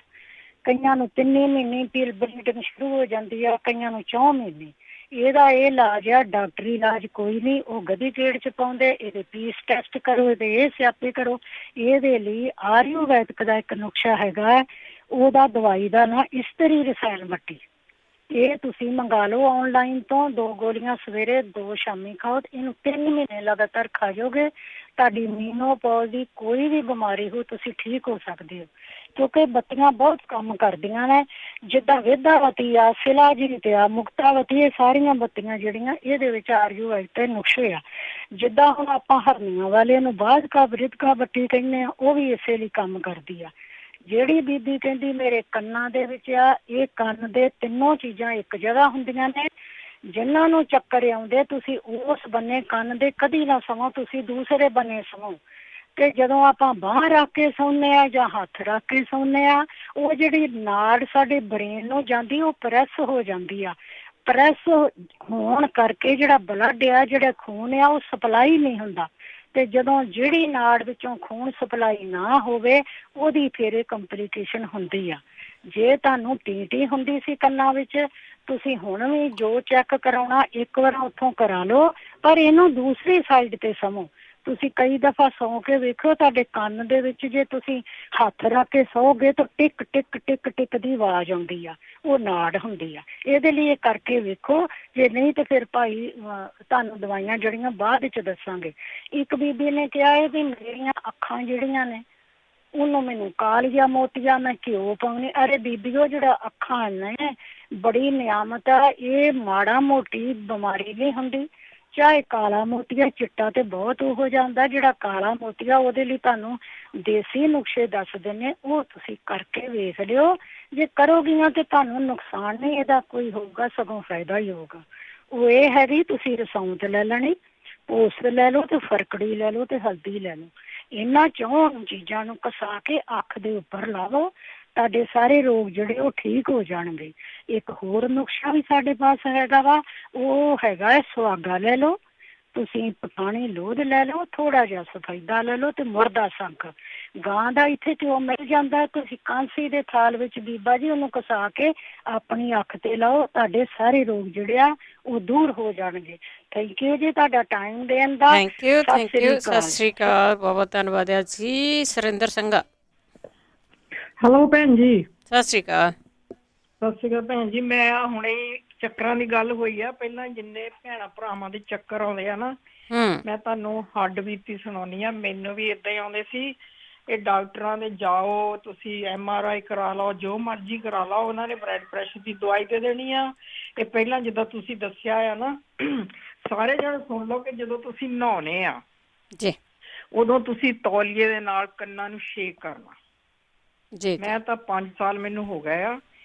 ਕਈਆਂ ਨੂੰ 3 ਮਹੀਨੇ ਬਲੀਡਿੰਗ ਸ਼ੁਰੂ ਹੋ ਜਾਂਦੀ ਆ, ਕਈਆਂ ਨੂੰ 4 ਮਹੀਨੇ। ਇਹਦਾ ਇਹ ਇਲਾਜ ਆ, ਡਾਕਟਰੀ ਇਲਾਜ ਕੋਈ ਨਹੀਂ। ਉਹ ਗਦੀ ਗੇੜ ਚ ਪਾਉਂਦੇ, ਇਹਦੇ ਪੀਸ ਟੈਸਟ ਕਰੋ, ਇਹਦੇ ਇਹ ਸਿਆਪੇ ਕਰੋ। ਇਹਦੇ ਲਈ ਆਯੁਰਵੈਦਿਕ ਦਾ ਇੱਕ ਨੁਕਸ਼ਾ ਹੈਗਾ, ਉਹਦਾ ਦਵਾਈ ਦਾ ਨਾਂ ਇਸਤਰੀ ਰਸਾਇਣ ਮੱਟੀ। ਇਹ ਤੁਸੀਂ ਮੰਗਾ ਲਓ ਆਨਲਾਈਨ ਤੋਂ। 2 ਗੋਲੀਆਂ ਸਵੇਰੇ 2 ਸ਼ਾਮੀ ਖਾਓ। ਇਹਨੂੰ 3 ਮਹੀਨੇ ਲਗਾਤਾਰ ਖਾ ਜਾਓਗੇ, ਤੁਹਾਡੀ ਮੀਨੋਪੌਜ਼ ਦੀ ਕੋਈ ਵੀ ਬਿਮਾਰੀ ਹੋ ਤੁਸੀਂ ਠੀਕ ਹੋ ਸਕਦੇ ਹੋ। ਕਿਉਂਕਿ ਬੱਤੀਆਂ ਬਹੁਤ ਕੰਮ ਕਰਦੀਆਂ ਨੇ, ਜਿੱਦਾਂ ਵੇਦਾਵਤੀ ਆ, ਸ਼ਿਲਾਜੀਤ ਆ, ਮੁਕਤਾਵਤੀ, ਇਹ ਸਾਰੀਆਂ ਬੱਤੀਆਂ ਜਿਹੜੀਆਂ ਇਹਦੇ ਵਿੱਚ ਆਯੁਰਵੈਦਿਕ ਨੁਕਸੇ ਆ। ਜਿੱਦਾਂ ਹੁਣ ਆਪਾਂ ਹਰਨੀਆਂ ਵਾਲੇ ਨੂੰ ਬਾਜਕਾ ਬ੍ਰਿਤਕਾ ਬੱਤੀ ਕਹਿੰਦੇ ਆ, ਉਹ ਵੀ ਇਸੇ ਲਈ ਕੰਮ ਕਰਦੀ ਆ। ਜਿਹੜੀ ਬੀਬੀ ਕਹਿੰਦੀ ਮੇਰੇ ਕੰਨਾਂ ਦੇ ਵਿੱਚ ਆ, ਇਹ ਕੰਨ ਦੇ 3 ਚੀਜ਼ਾਂ ਇੱਕ ਜਗ੍ਹਾ ਹੁੰਦੀਆਂ ਨੇ। ਜਿਨ੍ਹਾਂ ਨੂੰ ਚੱਕਰ ਆਉਂਦੇ ਤੁਸੀਂ ਉਸ ਬੰਨੇ ਕੰਨ ਦੇ ਕਦੀ ਨਾ ਸਵੋ, ਤੁਸੀਂ ਦੂਸਰੇ ਬੰਨੇ ਸਵੋ। ਤੇ ਜਦੋਂ ਆਪਾਂ ਬਾਂਹ ਰੱਖ ਕੇ ਸੌਂਦੇ ਆ ਜਾਂ ਹੱਥ ਰੱਖ ਕੇ ਸੌਂਦੇ ਆ, ਉਹ ਜਿਹੜੀ ਨਾੜ ਸਾਡੇ ਬ੍ਰੇਨ ਨੂੰ ਜਾਂਦੀ ਉਹ ਪ੍ਰੈਸ ਹੋ ਜਾਂਦੀ ਆ। ਪ੍ਰੈਸ ਹੋਣ ਕਰਕੇ ਜਿਹੜਾ ਬਲੱਡ ਆ, ਜਿਹੜਾ ਖੂਨ ਆ, ਉਹ ਸਪਲਾਈ ਨਹੀਂ ਹੁੰਦਾ। ਤੇ ਜਦੋਂ ਜਿਹੜੀ ਨਾੜ ਵਿੱਚੋਂ ਖੂਨ ਸਪਲਾਈ ਨਾ ਹੋਵੇ ਉਹਦੀ ਫਿਰ ਕੰਪਲੀਕੇਸ਼ਨ ਹੁੰਦੀ ਆ। ਜੇ ਤੁਹਾਨੂੰ ਟੀ ਹੁੰਦੀ ਸੀ ਕੰਨਾਂ ਵਿੱਚ, ਤੁਸੀਂ ਹੁਣ ਵੀ ਜੋ ਚੈੱਕ ਕਰਾਉਣਾ ਇੱਕ ਵਾਰ ਉੱਥੋਂ ਕਰਾ ਲਓ, ਪਰ ਇਹਨੂੰ ਦੂਸਰੀ ਸਾਈਡ ਤੇ ਸਮੋ। ਤੁਸੀਂ ਕਈ ਦਫਾ ਸੌਂ ਕੇ ਵੇਖੋ, ਤੁਹਾਡੇ ਕੰਨ ਦੇ ਵਿੱਚ ਜੇ ਤੁਸੀਂ ਹੱਥ ਰੱਖ ਕੇ ਸੌਗੇ ਤਾਂ ਟਿਕ ਟਿਕ ਟਿਕ ਟਿਕ ਦੀ ਆਵਾਜ਼ ਆਉਂਦੀ ਆ, ਉਹ ਨਾੜ ਹੁੰਦੀ ਆ। ਇਹਦੇ ਲਈ ਇਹ ਕਰਕੇ ਵੇਖੋ, ਜੇ ਨਹੀਂ ਤਾਂ ਫਿਰ ਭਾਈ ਤੁਹਾਨੂੰ ਦਵਾਈਆਂ ਜਿਹੜੀਆਂ ਬਾਅਦ ਵਿੱਚ ਦੱਸਾਂਗੇ। ਇੱਕ ਬੀਬੀ ਨੇ ਕਿਹਾ ਹੈ ਵੀ ਮੇਰੀਆਂ ਅੱਖਾਂ ਜਿਹੜੀਆਂ ਨੇ ਉਹਨੂੰ ਮੈਨੂੰ ਕਾਲੀਆ ਮੋਤੀਆ, ਮੈਂ ਘਿਓ ਪਾਉਣੀ। ਅਰੇ ਬੀਬੀ, ਉਹ ਜਿਹੜਾ ਅੱਖਾਂ ਨੇ ਬੜੀ ਨਿਆਮਤ ਆ, ਇਹ ਮਾੜਾ ਮੋਟੀ ਬਿਮਾਰੀ ਨਹੀਂ ਹੁੰਦੀ। ਚਾਹੇ ਕਾਲਾ ਮੋਤੀਆ, ਚਿੱਟਾ ਤੇ ਬਹੁਤ ਹੋ ਜਾਂਦਾ। ਜਿਹੜਾ ਕਾਲਾ ਮੋਤੀਆ ਉਹਦੇ ਲਈ ਤੁਹਾਨੂੰ ਦੇਸੀ ਨੁਕਸੇ ਦੱਸ ਦਿੰਦੇ, ਉਹ ਤੁਸੀਂ ਕਰਕੇ ਵੇਖ ਲਿਓ। ਜੇ ਕਰੋਗੀਆਂ ਤੇ ਤੁਹਾਨੂੰ ਨੁਕਸਾਨ ਨਹੀਂ ਇਹਦਾ ਕੋਈ ਹੋਊਗਾ, ਸਗੋਂ ਫਾਇਦਾ ਹੀ ਹੋਊਗਾ। ਉਹ ਇਹ ਹੈਗੀ ਤੁਸੀਂ ਰਸੌਂਤ ਲੈ ਲੈਣੀ, ਪੋਸਤ ਲੈ ਲਓ ਤੇ ਫਰਕੜੀ ਲੈ ਲਓ ਤੇ ਹਲਦੀ ਲੈ ਲਓ। ਇਹਨਾਂ ਚੋਂ ਚੀਜ਼ਾਂ ਨੂੰ ਕਸਾ ਕੇ ਅੱਖ ਦੇ ਉੱਪਰ ਲਾਵੋ, ਤੁਹਾਡੇ ਸਾਰੇ ਰੋਗ ਜਿਹੜੇ ਉਹ ਠੀਕ ਹੋ ਜਾਣਗੇ। ਇੱਕ ਹੋਰ ਨੁਕਸਾ ਵੀ ਸਾਡੇ ਪਾਸ ਹੈਗਾ ਵਾ, ਉਹ ਹੈਗਾ ਸੁਹਾਗਾ ਲੈ ਲਓ, ਤੁਸੀਂ ਪਕਾਣੀ ਲੋਧ ਲੈ ਲਓ, ਥੋੜਾ ਜਿਹਾ ਸਫੈਦਾ ਲੈ ਲਓ ਤੇ ਮੁਰਦਾ ਸੰਖ। ਗਾਂ ਦਾ ਇੱਥੇ ਘਿਓ ਮਿਲ ਜਾਂਦਾ, ਤੁਸੀਂ ਕਾਂਸੀ ਦੇ ਥਾਲ ਵਿੱਚ ਬੀਬਾ ਜੀ ਉਹਨੂੰ ਕਸਾ ਕੇ ਆਪਣੀ ਅੱਖ ਤੇ ਲਾਓ, ਤੁਹਾਡੇ ਸਾਰੇ ਰੋਗ ਜਿਹੜੇ ਆ ਉਹ ਦੂਰ ਹੋ ਜਾਣਗੇ। ਥੈਂਕ ਯੂ ਜੀ ਤੁਹਾਡਾ ਟਾਈਮ ਦੇਣ ਦਾ। ਥੈਂਕ ਯੂ, ਥੈਂਕ ਯੂ, ਸਤਿ ਸ਼੍ਰੀ ਅਕਾਲ, ਬਹੁਤ ਬਹੁਤ ਧੰਨਵਾਦ ਹੈ ਜੀ। ਸੁਰਿੰਦਰ ਸਿੰਘਾ। ਹੈਲੋ ਭੈਣ ਜੀ। ਸਤਿ ਸ਼੍ਰੀ ਅਕਾਲ। ਸਤਿ ਸ਼੍ਰੀ ਅਕਾਲ ਭੈਣ ਜੀ। ਮੈਂ ਹੁਣੇ ਚੱਕਰਾਂ ਦੀ ਗੱਲ ਹੋਈ ਆ, ਪਹਿਲਾਂ ਜਿੰਨੇ ਭੈਣਾਂ ਭਰਾਵਾਂ ਦੇ ਚੱਕਰ ਆਉਂਦੇ ਆ ਨਾ, ਮੈਂ ਤੁਹਾਨੂੰ ਹੱਡ ਬੀਤੀ ਸੁਣਾਉਣੀ ਆ। ਮੈਨੂੰ ਵੀ ਏਦਾਂ ਹੀ ਆਉਂਦੇ ਸੀ। ਇਹ ਡਾਕਟਰਾਂ ਦੇ ਜਾਓ, ਤੁਸੀਂ MRI ਕਰਾ ਲਓ, ਜੋ ਮਰਜ਼ੀ ਕਰਾ ਲਓ, ਉਹਨਾਂ ਨੇ ਬਲੱਡ ਪ੍ਰੈਸ਼ਰ ਦੀ ਦਵਾਈ ਦੇ ਦੇਣੀ ਆ। ਇਹ ਪਹਿਲਾਂ ਜਿੱਦਾਂ ਤੁਸੀਂ ਦੱਸਿਆ ਆ ਨਾ, ਸਾਰੇ ਜਣੇ ਸੁਣ ਲਓ ਕਿ ਜਦੋਂ ਤੁਸੀਂ ਨਹਾਉਣੇ ਆ ਜੀ, ਉਦੋਂ ਤੁਸੀਂ ਤੌਲੀਏ ਦੇ ਨਾਲ ਕੰਨਾਂ ਨੂੰ ਸ਼ੇਕ ਕਰਨਾ ਜੀ। ਮੈਂ ਤਾਂ 5 ਸਾਲ ਮੈਨੂੰ ਹੋ ਗਏ ਆ,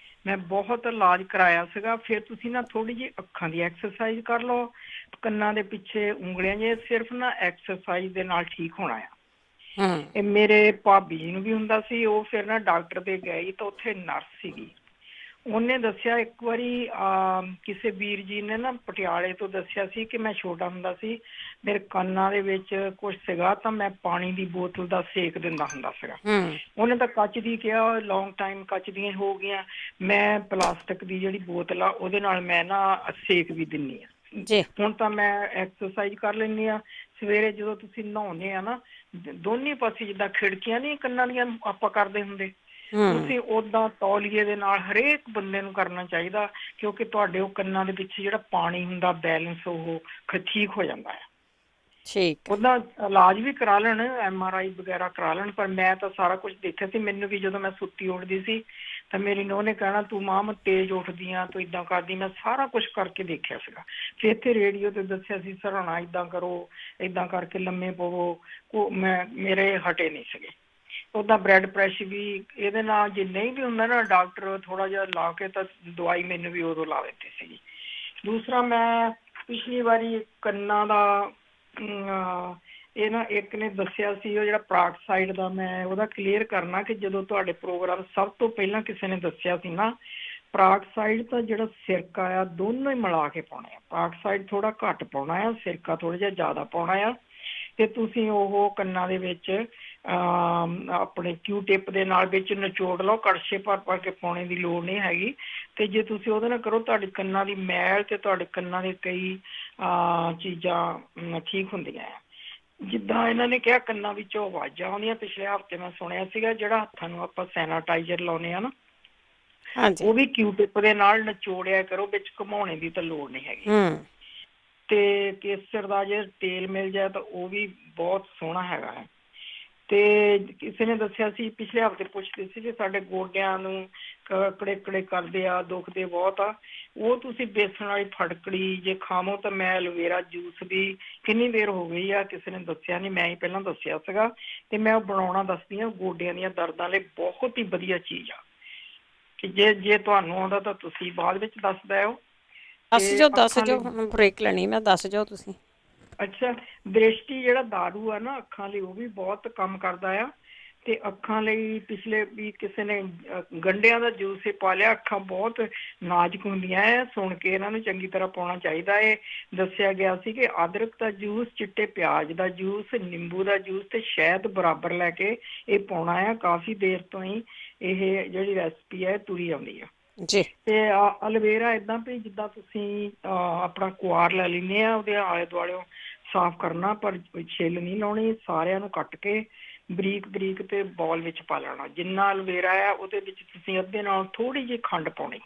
ਮੈਂ ਬਹੁਤ ਇਲਾਜ ਕਰਾਇਆ ਸੀਗਾ। ਫਿਰ ਤੁਸੀਂ ਨਾ ਥੋੜੀ ਜਿਹੀ ਅੱਖਾਂ ਦੀ ਐਕਸਰਸਾਈਜ਼ ਕਰ ਲਓ, ਕੰਨਾਂ ਦੇ ਪਿੱਛੇ ਉਂਗਲੀਆਂ ਜੇ, ਸਿਰਫ ਨਾ ਐਕਸਰਸਾਈਜ਼ ਦੇ ਨਾਲ ਠੀਕ ਹੋਣਾ ਆ। ਇਹ ਮੇਰੇ ਭਾਬੀ ਜੀ ਨੂੰ ਵੀ ਹੁੰਦਾ ਸੀ। ਉਹ ਫਿਰ ਨਾ ਡਾਕਟਰ ਦੇ ਗਈ ਤਾਂ ਉੱਥੇ ਨਰਸ ਸੀਗੀ, ਉਹਨੇ ਦੱਸਿਆ ਇੱਕ ਵਾਰੀ ਕਿਸੇ ਵੀਰ ਜੀ ਨੇ ਨਾ ਪਟਿਆਲੇ ਤੋਂ ਦੱਸਿਆ ਸੀ ਕਿ ਮੈਂ ਛੋਟਾ ਹੁੰਦਾ ਸੀ, ਮੇਰੇ ਕੰਨਾਂ ਦੇ ਵਿੱਚ ਕੁਛ ਸੀਗਾ ਤਾਂ ਮੈਂ ਪਾਣੀ ਦੀ ਬੋਤਲ ਦਾ ਸੇਕ ਦਿੰਦਾ ਹੁੰਦਾ ਸੀਗਾ। ਉਹਨੇ ਤਾਂ ਕੱਚ ਦੀ ਕਿਹਾ, ਲੌਂਗ ਟਾਈਮ ਕੱਚ ਦੀਆਂ ਹੋ ਗਈਆਂ, ਮੈਂ ਪਲਾਸਟਿਕ ਦੀ ਜਿਹੜੀ ਬੋਤਲ ਆ ਉਹਦੇ ਨਾਲ ਮੈਂ ਨਾ ਸੇਕ ਵੀ ਦਿੰਨੀ ਆ ਜੀ। ਹੁਣ ਤਾਂ ਮੈਂ ਐਕਸਰਸਾਈਜ਼ ਕਰ ਲੈਂਦੀ ਆ। ਸਵੇਰੇ ਜਦੋਂ ਤੁਸੀਂ ਨਹਾਉਂਦੇ ਆ ਨਾ, ਦੋਨੇ ਪਾਸੇ ਜਿੱਦਾਂ ਖਿੜਕੀਆਂ ਨੀ ਕੰਨਾਂ ਦੀਆਂ ਆਪਾਂ ਕਰਦੇ ਹੁੰਦੇ, ਤੁਸੀਂ ਓਦਾਂ ਤੌਲੀਏ ਦੇ ਨਾਲ ਹਰੇਕ ਬੰਦੇ ਨੂੰ ਕਰਨਾ ਚਾਹੀਦਾ, ਕਿਉਂਕਿ ਤੁਹਾਡੇ ਉਹ ਕੰਨਾਂ ਦੇ ਵਿੱਚ ਜਿਹੜਾ ਪਾਣੀ ਹੁੰਦਾ ਬੈਲੈਂਸ ਉਹ ਠੀਕ ਹੋ ਜਾਂਦਾ ਹੈ। ਠੀਕ, ਉਹਦਾ ਇਲਾਜ ਵੀ ਕਰਾ ਲੈਣ, MRI ਵਗੈਰਾ ਕਰਾ ਲੈਣ। ਪਰ ਮੈਂ ਤਾਂ ਸਾਰਾ ਕੁਝ ਦੇਖਿਆ ਸੀ। ਮੈਨੂੰ ਵੀ ਜਦੋਂ ਮੈਂ ਸੁੱਤੀ ਉੱਠਦੀ ਸੀ ਤਾਂ ਮੇਰੀ ਨੂੰਹ ਨੇ ਕਹਿਣਾ ਤੂੰ ਮਾਂ ਤੇਜ਼ ਉੱਠਦੀ ਆ, ਤੂੰ ਏਦਾਂ ਕਰਦੀ। ਮੈਂ ਸਾਰਾ ਕੁਝ ਕਰਕੇ ਦੇਖਿਆ ਸੀਗਾ। ਫਿਰ ਇੱਥੇ ਰੇਡੀਓ ਤੇ ਦੱਸਿਆ ਸੀ ਸਰਾਣਾ ਏਦਾਂ ਕਰੋ, ਏਦਾਂ ਕਰਕੇ ਲੰਮੇ ਪਵੋ, ਮੇਰੇ ਹਟੇ ਨਹੀਂ ਸੀਗੇ। ਉਹਦਾ ਬਲੱਡ ਪ੍ਰੈਸ਼ਰ ਵੀ ਇਹਦੇ ਨਾਲ ਜੇ ਨਹੀਂ ਵੀ ਹੁੰਦਾ ਨਾ, ਡਾਕਟਰ ਥੋੜਾ ਜਿਹਾ ਲਾ ਕੇ ਤਾਂ ਦਵਾਈ ਮੈਨੂੰ ਵੀ ਉਦੋਂ ਲਾ ਦਿੱਤੀ ਸੀਗੀ। ਦੂਸਰਾ ਮੈਂ ਪਿਛਲੀ ਵਾਰੀ ਕੰਨਾਂ ਦਾ ਇਹ ਨਾ ਇੱਕ ਨੇ ਦੱਸਿਆ ਸੀ, ਉਹ ਜਿਹੜਾ ਪਰਾਕਸਾਈਡ ਦਾ, ਮੈਂ ਉਹਦਾ ਕਲੀਅਰ ਕਰਨਾ ਕਿ ਜਦੋਂ ਤੁਹਾਡੇ ਪ੍ਰੋਗਰਾਮ ਸਭ ਤੋਂ ਪਹਿਲਾਂ ਕਿਸੇ ਨੇ ਦੱਸਿਆ ਸੀ ਨਾ, ਪਰਾਕਸਾਈਡ ਤਾਂ ਜਿਹੜਾ ਸਿਰਕਾ ਆ ਦੋਨੋਂ ਹੀ ਮਿਲਾ ਕੇ ਪਾਉਣਾ ਆ। ਪਰਾਕਸਾਈਡ ਥੋੜਾ ਘੱਟ ਪਾਉਣਾ ਆ, ਸਿਰਕਾ ਥੋੜਾ ਜਿਹਾ ਜ਼ਿਆਦਾ ਪਾਉਣਾ ਆ। ਤੇ ਤੁਸੀਂ ਉਹ ਕੰਨਾਂ ਦੇ ਵਿੱਚ ਆਪਣੇ Q-ਟਿਪ ਦੇ ਨਾਲ ਵਿੱਚ ਨਿਚੋੜ ਲਓ, ਕੜਛੇ ਭਰ ਕੇ ਪਾਉਣੇ ਦੀ ਲੋੜ ਨਹੀਂ ਹੈਗੀ। ਤੇ ਜੇ ਤੁਸੀਂ ਉਹਦੇ ਨਾਲ ਕਰੋ, ਤੁਹਾਡੇ ਕੰਨਾਂ ਦੀ ਮੈਲ ਤੇ ਤੁਹਾਡੇ ਕੰਨਾਂ ਦੇ ਕਈ ਚੀਜ਼ਾਂ ਠੀਕ ਹੁੰਦੀਆਂ ਆ। ਜਿੱਦਾਂ ਇਹਨਾਂ ਨੇ ਕਿਹਾ ਕੰਨਾਂ ਵਿੱਚੋਂ ਆਵਾਜ਼ਾਂ ਆਉਂਦੀਆਂ, ਪਿਛਲੇ ਹਫ਼ਤੇ ਮੈਂ ਸੁਣਿਆ ਸੀਗਾ ਜਿਹੜਾ ਹੱਥਾਂ ਨੂੰ ਆਪਾਂ ਸੈਨਾਟਾਈਜ਼ਰ ਲਾਉਂਦੇ ਆ ਨਾ, ਉਹ ਵੀ Q-ਟਿਪ ਦੇ ਨਾਲ ਨਿਚੋੜਿਆ ਕਰੋ, ਵਿੱਚ ਘੁਮਾਉਣੇ ਦੀ ਤਾਂ ਲੋੜ ਨਹੀਂ ਹੈਗੀ। ਤੇ ਕੇਸਰ ਦਾ ਜੇ ਤੇਲ ਮਿਲ ਜਾਏ ਤਾਂ ਉਹ ਵੀ ਬਹੁਤ ਸੋਹਣਾ ਹੈਗਾ ਹੈ। ਤੇ ਕਿਸੇ ਨੇ ਦੱਸਿਆ ਸੀ, ਪਿਛਲੇ ਹਫ਼ਤੇ ਪੁੱਛਦੇ ਸੀ ਕਿ ਸਾਡੇ ਗੋਡਿਆਂ ਨੂੰ ਕੜੇ ਕਰਦੇ ਆ, ਦੁਖਦੇ ਬਹੁਤ ਆ, ਉਹ ਤੁਸੀਂ ਬੇਸਣ ਵਾਲੀ ਫਟਕੜੀ ਜੇ ਖਾਵੋ ਤਾਂ ਮੈਂ ਐਲੋਵੇਰਾ ਜੂਸ ਵੀ ਕਿੰਨੀ ਦੇਰ ਹੋ ਗਈ ਆ, ਕਿਸੇ ਨੇ ਦੱਸਿਆ ਨਹੀਂ, ਮੈਂ ਹੀ ਪਹਿਲਾਂ ਦੱਸਿਆ ਸੀਗਾ ਤੇ ਮੈਂ ਉਹ ਬਣਾਉਣਾ ਦੱਸਦੀ ਹਾਂ। ਗੋਡਿਆਂ ਦੀਆਂ ਦਰਦਾਂ ਲਈ ਬਹੁਤ ਹੀ ਵਧੀਆ ਚੀਜ਼ ਆ ਕਿ ਜੇ ਤੁਹਾਨੂੰ ਆਉਂਦਾ ਤਾਂ ਤੁਸੀਂ ਬਾਅਦ ਵਿੱਚ ਦੱਸਦਾ ਹੋ। ਦੱਸ ਜੋ ਬ੍ਰੇਕ ਲੈਣੀ ਮੈਂ, ਦੱਸ ਜਾਓ ਤੁਸੀਂ। ਅੱਛਾ, ਦ੍ਰਿਸ਼ਟੀ ਜਿਹੜਾ ਦਾਰੂ ਆ ਨਾ ਅੱਖਾਂ ਲਈ, ਉਹ ਵੀ ਬਹੁਤ ਕੰਮ ਕਰਦਾ ਆ। ਤੇ ਅੱਖਾਂ ਲਈ ਪਿਛਲੇ ਵੀ ਕਿਸੇ ਨੇ ਗੰਢਿਆਂ ਦਾ ਜੂਸ ਹੀ ਪਾ ਲਿਆ, ਅੱਖਾਂ ਬਹੁਤ ਨਾਜ਼ੁਕ ਹੁੰਦੀਆਂ ਹੈ, ਸੁਣ ਕੇ ਇਹਨਾਂ ਨੂੰ ਚੰਗੀ ਤਰ੍ਹਾਂ ਪਾਉਣਾ ਚਾਹੀਦਾ ਹੈ। ਦੱਸਿਆ ਗਿਆ ਸੀ ਕਿ ਅਦਰਕ ਦਾ ਜੂਸ, ਚਿੱਟੇ ਪਿਆਜ਼ ਦਾ ਜੂਸ, ਨਿੰਬੂ ਦਾ ਜੂਸ ਤੇ ਸ਼ਹਿਦ ਬਰਾਬਰ ਲੈ ਕੇ ਇਹ ਪਾਉਣਾ ਆ। ਕਾਫੀ ਦੇਰ ਤੋਂ ਹੀ ਇਹ ਜਿਹੜੀ ਰੈਸਪੀ ਹੈ ਤੁਰੀ ਆਉਂਦੀ ਆ ਜੀ। ਤੇ ਐਲੋਵੇਰਾ ਏਦਾਂ ਵੀ ਜਿੱਦਾਂ ਤੁਸੀਂ ਆਪਣਾ ਕੁਆਰ ਲੈ ਲੈਂਦੇ ਆ, ਉਹਦੇ ਆਲੇ ਦੁਆਲਿਓ ਸਾਫ਼ ਕਰਨਾ, ਪਰ ਛਿੱਲ ਨਹੀਂ ਲਾਉਣੀ, ਸਾਰਿਆਂ ਨੂੰ ਕੱਟ ਕੇ ਬਰੀਕ ਬਰੀਕ ਤੇ ਬੌਲ ਵਿੱਚ ਪਾ ਲੈਣਾ। ਜਿੰਨਾ ਐਲੋਵੇਰਾ ਆ ਉਹਦੇ ਵਿੱਚ ਤੁਸੀਂ ਅੱਧੇ ਨਾਲ ਥੋੜੀ ਜਿਹੀ ਖੰਡ ਪਾਉਣੀ,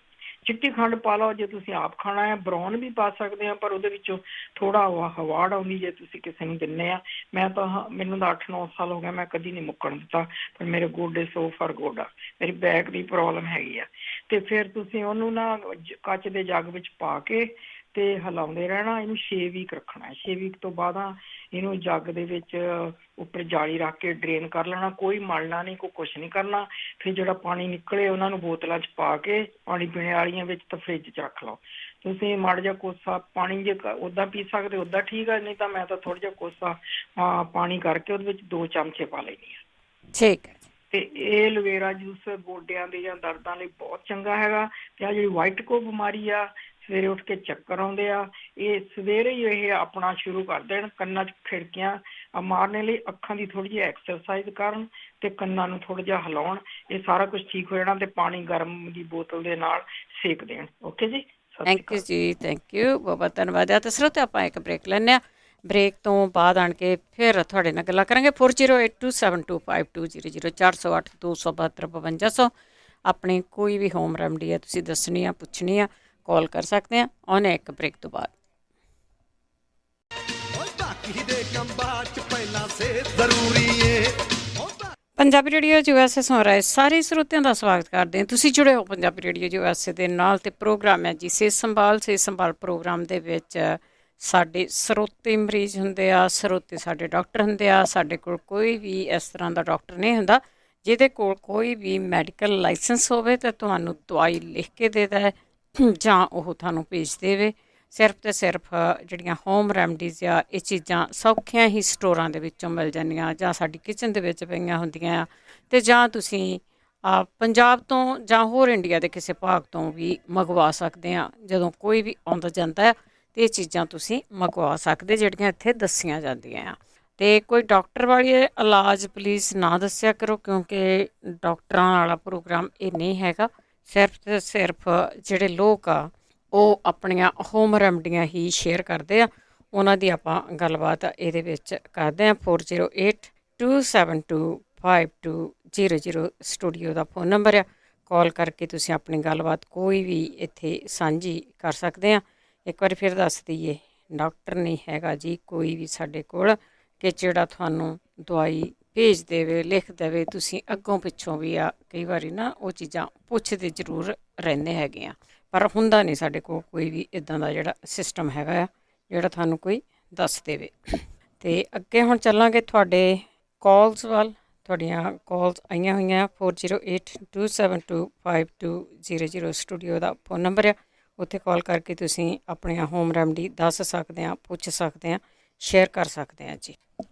ਚਿੱਟੀ ਖੰਡ ਪਾ ਲਓ। ਜੇ ਤੁਸੀਂ ਆਪ ਖਾਣਾ ਹੈ ਬਰਾਊਨ ਵੀ ਪਾ ਸਕਦੇ ਆ, ਪਰ ਉਹਦੇ ਵਿੱਚੋਂ ਥੋੜਾ ਹਵਾੜ ਆਉਂਦੀ ਜੇ ਤੁਸੀਂ ਕਿਸੇ ਨੂੰ ਦਿੰਦੇ ਆ। ਮੈਂ ਤਾਂ ਮੈਨੂੰ ਤਾਂ 8-9 ਸਾਲ ਹੋ ਗਏ, ਮੈਂ ਕਦੀ ਨਹੀਂ ਮੁੱਕਣ ਦਿੱਤਾ, ਪਰ ਮੇਰੇ ਗੋਡੇ ਸੋ ਫਰ ਗੋਡਾ, ਮੇਰੀ ਬੈਕ ਦੀ ਪ੍ਰੋਬਲਮ ਹੈਗੀ ਆ। ਤੇ ਫਿਰ ਤੁਸੀਂ ਉਹਨੂੰ ਨਾ ਕੱਚ ਦੇ ਜੱਗ ਵਿੱਚ ਪਾ ਕੇ ਤੇ ਹਿਲਾਉਂਦੇ ਰਹਿਣਾ। ਇਹਨੂੰ 6 ਵੀਕ ਰੱਖਣਾ। 6 ਵੀਕ ਤੋਂ ਬਾਅਦ ਇਹਨੂੰ ਜੱਗ ਦੇ ਵਿੱਚ ਉੱਪਰ ਜਾਲੀ ਰੱਖ ਕੇ ਡਰੇਨ ਕਰ ਲੈਣਾ। ਕੋਈ ਮਲਣਾ ਨਹੀਂ, ਕੋਈ ਕੁਛ ਨਹੀਂ ਕਰਨਾ। ਫਿਰ ਜਿਹੜਾ ਪਾਣੀ ਨਿਕਲੇ ਉਹਨਾਂ ਨੂੰ ਬੋਤਲਾਂ 'ਚ ਪਾ ਕੇ ਪਾਣੀ ਪੀਣੇ ਵਾਲੀਆਂ ਵਿੱਚ ਤਾਂ ਫਰਿੱਜ 'ਚ ਰੱਖ ਲਓ। ਤੁਸੀਂ ਮਾੜਾ ਜਿਹਾ ਕੋਸਾ ਪਾਣੀ ਜੇ ਉੱਦਾਂ ਪੀ ਸਕਦੇ ਉੱਦਾਂ ਠੀਕ ਆ, ਨਹੀਂ ਤਾਂ ਮੈਂ ਤਾਂ ਥੋੜ੍ਹਾ ਜਿਹਾ ਕੋਸਾ ਪਾਣੀ ਕਰਕੇ ਉਹਦੇ ਵਿੱਚ 2 ਚਮਚੇ ਪਾ ਲੈਂਦੀ ਹਾਂ। ਠੀਕ ਹੈ। ਤੇ ਇਹ ਐਲੋਵੇਰਾ ਜੂਸ ਗੋਡਿਆਂ ਦੇ ਜਾਂ ਦਰਦਾਂ ਲਈ ਬਹੁਤ ਚੰਗਾ ਹੈਗਾ। ਤੇ ਆ ਜਿਹੜੀ ਵਾਈਟ ਕੋ ਬਿਮਾਰੀ ਆ, ਸਵੇਰੇ ਉੱਠ ਕੇ ਚੱਕਰ ਆਉਂਦੇ ਆ, ਇਹ ਸਵੇਰੇ ਹੀ ਇਹ ਆਪਣਾ ਸ਼ੁਰੂ ਕਰ ਦੇਣ। ਕੰਨਾਂ 'ਚ ਖਿੜਕੀਆਂ ਮਾਰਨੇ ਲਈ ਅੱਖਾਂ ਦੀ ਥੋੜ੍ਹੀ ਜਿਹੀ ਐਕਸਰਸਾਈਜ਼ ਕਰਨ ਤੇ ਕੰਨਾਂ ਨੂੰ ਥੋੜ੍ਹਾ ਜਿਹਾ ਹਿਲਾਉਣ, ਇਹ ਸਾਰਾ ਕੁਝ ਠੀਕ ਹੋ ਜਾਣਾ। ਤੇ ਪਾਣੀ ਗਰਮ ਦੀ ਬੋਤਲ ਦੇ ਨਾਲ ਸੇਕ ਦੇਣ। ਓਕੇ ਜੀ, ਥੈਂਕ ਯੂ ਜੀ, ਥੈਂਕ ਯੂ, ਬਹੁਤ ਬਹੁਤ ਧੰਨਵਾਦ। ਤੇ ਸਰੋਤੇ ਆਪਾਂ ਇੱਕ ਬ੍ਰੇਕ ਲੈਂਦੇ ਹਾਂ। ਬ੍ਰੇਕ ਤੋਂ ਬਾਅਦ ਆਣ ਕੇ ਫਿਰ ਤੁਹਾਡੇ ਨਾਲ ਗੱਲਾਂ ਕਰਾਂਗੇ। 4082725200 408 272 5200 ਆਪਣੀ ਕੋਈ ਵੀ ਹੋਮ ਰੈਮਡੀ ਹੈ ਤੁਸੀਂ ਦੱਸਣੀ ਆ, ਪੁੱਛਣੀ ਆ, ਕਾਲ ਕਰ ਸਕਦੇ ਆ। ਉਹਨੇ ਇੱਕ ਬ੍ਰੇਕ ਤੋਂ ਬਾਅਦ ਪੰਜਾਬੀ ਰੇਡੀਓ USA ਸੁਣ ਰਹੇ ਸਾਰੇ ਸਰੋਤਿਆਂ ਦਾ ਸਵਾਗਤ ਕਰਦੇ ਹਾਂ। ਤੁਸੀਂ ਜੁੜੇ ਹੋ ਪੰਜਾਬੀ ਰੇਡੀਓ USA ਦੇ ਨਾਲ ਤੇ ਪ੍ਰੋਗਰਾਮ ਹੈ ਜੀ ਸਿਹਤ ਸੰਭਾਲ ਪ੍ਰੋਗਰਾਮ ਦੇ ਵਿੱਚ ਸਾਡੇ ਸਰੋਤੇ ਮਰੀਜ਼ ਹੁੰਦੇ ਆ, ਸਰੋਤੇ ਸਾਡੇ ਡਾਕਟਰ ਹੁੰਦੇ ਆ। ਸਾਡੇ ਕੋਲ ਕੋਈ ਵੀ ਇਸ ਤਰ੍ਹਾਂ ਦਾ ਡਾਕਟਰ ਨਹੀਂ ਹੁੰਦਾ ਜਿਹਦੇ ਕੋਲ ਕੋਈ ਵੀ ਮੈਡੀਕਲ ਲਾਇਸੈਂਸ ਹੋਵੇ ਤਾਂ ਤੁਹਾਨੂੰ ਦਵਾਈ ਲਿਖ ਕੇ ਦੇ ਦੇ ਜਾਂ ਉਹ ਤੁਹਾਨੂੰ ਭੇਜ ਦੇਵੇ। ਸਿਰਫ ਅਤੇ ਸਿਰਫ ਜਿਹੜੀਆਂ ਹੋਮ ਰੈਮਡੀਜ਼ ਆ ਇਹ ਚੀਜ਼ਾਂ ਸੌਖੀਆਂ ਹੀ ਸਟੋਰਾਂ ਦੇ ਵਿੱਚੋਂ ਮਿਲ ਜਾਂਦੀਆਂ ਜਾਂ ਸਾਡੀ ਕਿਚਨ ਦੇ ਵਿੱਚ ਪਈਆਂ ਹੁੰਦੀਆਂ ਆ। ਅਤੇ ਜਾਂ ਤੁਸੀਂ ਪੰਜਾਬ ਤੋਂ ਜਾਂ ਹੋਰ ਇੰਡੀਆ ਦੇ ਕਿਸੇ ਭਾਗ ਤੋਂ ਵੀ ਮੰਗਵਾ ਸਕਦੇ ਆ। ਜਦੋਂ ਕੋਈ ਵੀ ਆਉਂਦਾ ਜਾਂਦਾ ਹੈ ਅਤੇ ਇਹ ਚੀਜ਼ਾਂ ਤੁਸੀਂ ਮੰਗਵਾ ਸਕਦੇ ਜਿਹੜੀਆਂ ਇੱਥੇ ਦੱਸੀਆਂ ਜਾਂਦੀਆਂ ਆ। ਅਤੇ ਕੋਈ ਡਾਕਟਰ ਵਾਲੇ ਇਲਾਜ ਪਲੀਜ਼ ਨਾ ਦੱਸਿਆ ਕਰੋ ਕਿਉਂਕਿ ਡਾਕਟਰਾਂ ਵਾਲਾ ਪ੍ਰੋਗਰਾਮ ਇਹ ਨਹੀਂ ਹੈਗਾ। ਸਿਰਫ ਅਤੇ ਸਿਰਫ ਜਿਹੜੇ ਲੋਕ ਆ ਉਹ ਆਪਣੀਆਂ ਹੋਮ ਰੈਮਡੀਆਂ ਹੀ ਸ਼ੇਅਰ ਕਰਦੇ ਆ। ਉਹਨਾਂ ਦੀ ਆਪਾਂ ਗੱਲਬਾਤ ਇਹਦੇ ਵਿੱਚ ਕਰਦੇ ਹਾਂ। 4082725200 ਸਟੂਡੀਓ ਦਾ ਫੋਨ ਨੰਬਰ ਆ। ਕਾਲ ਕਰਕੇ ਤੁਸੀਂ ਆਪਣੀ ਗੱਲਬਾਤ ਕੋਈ ਵੀ ਇੱਥੇ ਸਾਂਝੀ ਕਰ ਸਕਦੇ ਆ। ਇੱਕ ਵਾਰੀ ਫਿਰ ਦੱਸ ਦਈਏ, ਡਾਕਟਰ ਨਹੀਂ ਹੈਗਾ ਜੀ ਕੋਈ ਵੀ ਸਾਡੇ ਕੋਲ ਕਿ ਜਿਹੜਾ ਤੁਹਾਨੂੰ ਦਵਾਈ ਭੇਜ ਦੇਵੇ, ਲਿਖ ਦੇਵੇ। ਤੁਸੀਂ ਅੱਗੋਂ ਪਿੱਛੋਂ ਵੀ ਆ ਕਈ ਵਾਰੀ ਨਾ ਉਹ ਚੀਜ਼ਾਂ ਪੁੱਛਦੇ ਜ਼ਰੂਰ ਰਹਿੰਦੇ ਹੈਗੇ ਆ, ਪਰ ਹੁੰਦਾ ਨਹੀਂ ਸਾਡੇ ਕੋਲ ਕੋਈ ਵੀ ਇੱਦਾਂ ਦਾ ਜਿਹੜਾ ਸਿਸਟਮ ਹੈਗਾ ਆ ਜਿਹੜਾ ਤੁਹਾਨੂੰ ਕੋਈ ਦੱਸ ਦੇਵੇ। ਅਤੇ ਅੱਗੇ ਹੁਣ ਚੱਲਾਂਗੇ ਤੁਹਾਡੇ ਕਾਲਸ ਵੱਲ। ਤੁਹਾਡੀਆਂ ਕਾਲਸ ਆਈਆਂ ਹੋਈਆਂ 4082725200 ਸਟੂਡੀਓ ਦਾ ਫੋਨ ਨੰਬਰ ਆ। ਉੱਥੇ ਕਾਲ ਕਰਕੇ ਤੁਸੀਂ ਆਪਣੀਆਂ ਹੋਮ ਰੈਮਡੀ ਦੱਸ ਸਕਦੇ ਹਾਂ, ਪੁੱਛ ਸਕਦੇ ਹਾਂ, ਸ਼ੇਅਰ ਕਰ ਸਕਦੇ ਹਾਂ ਜੀ।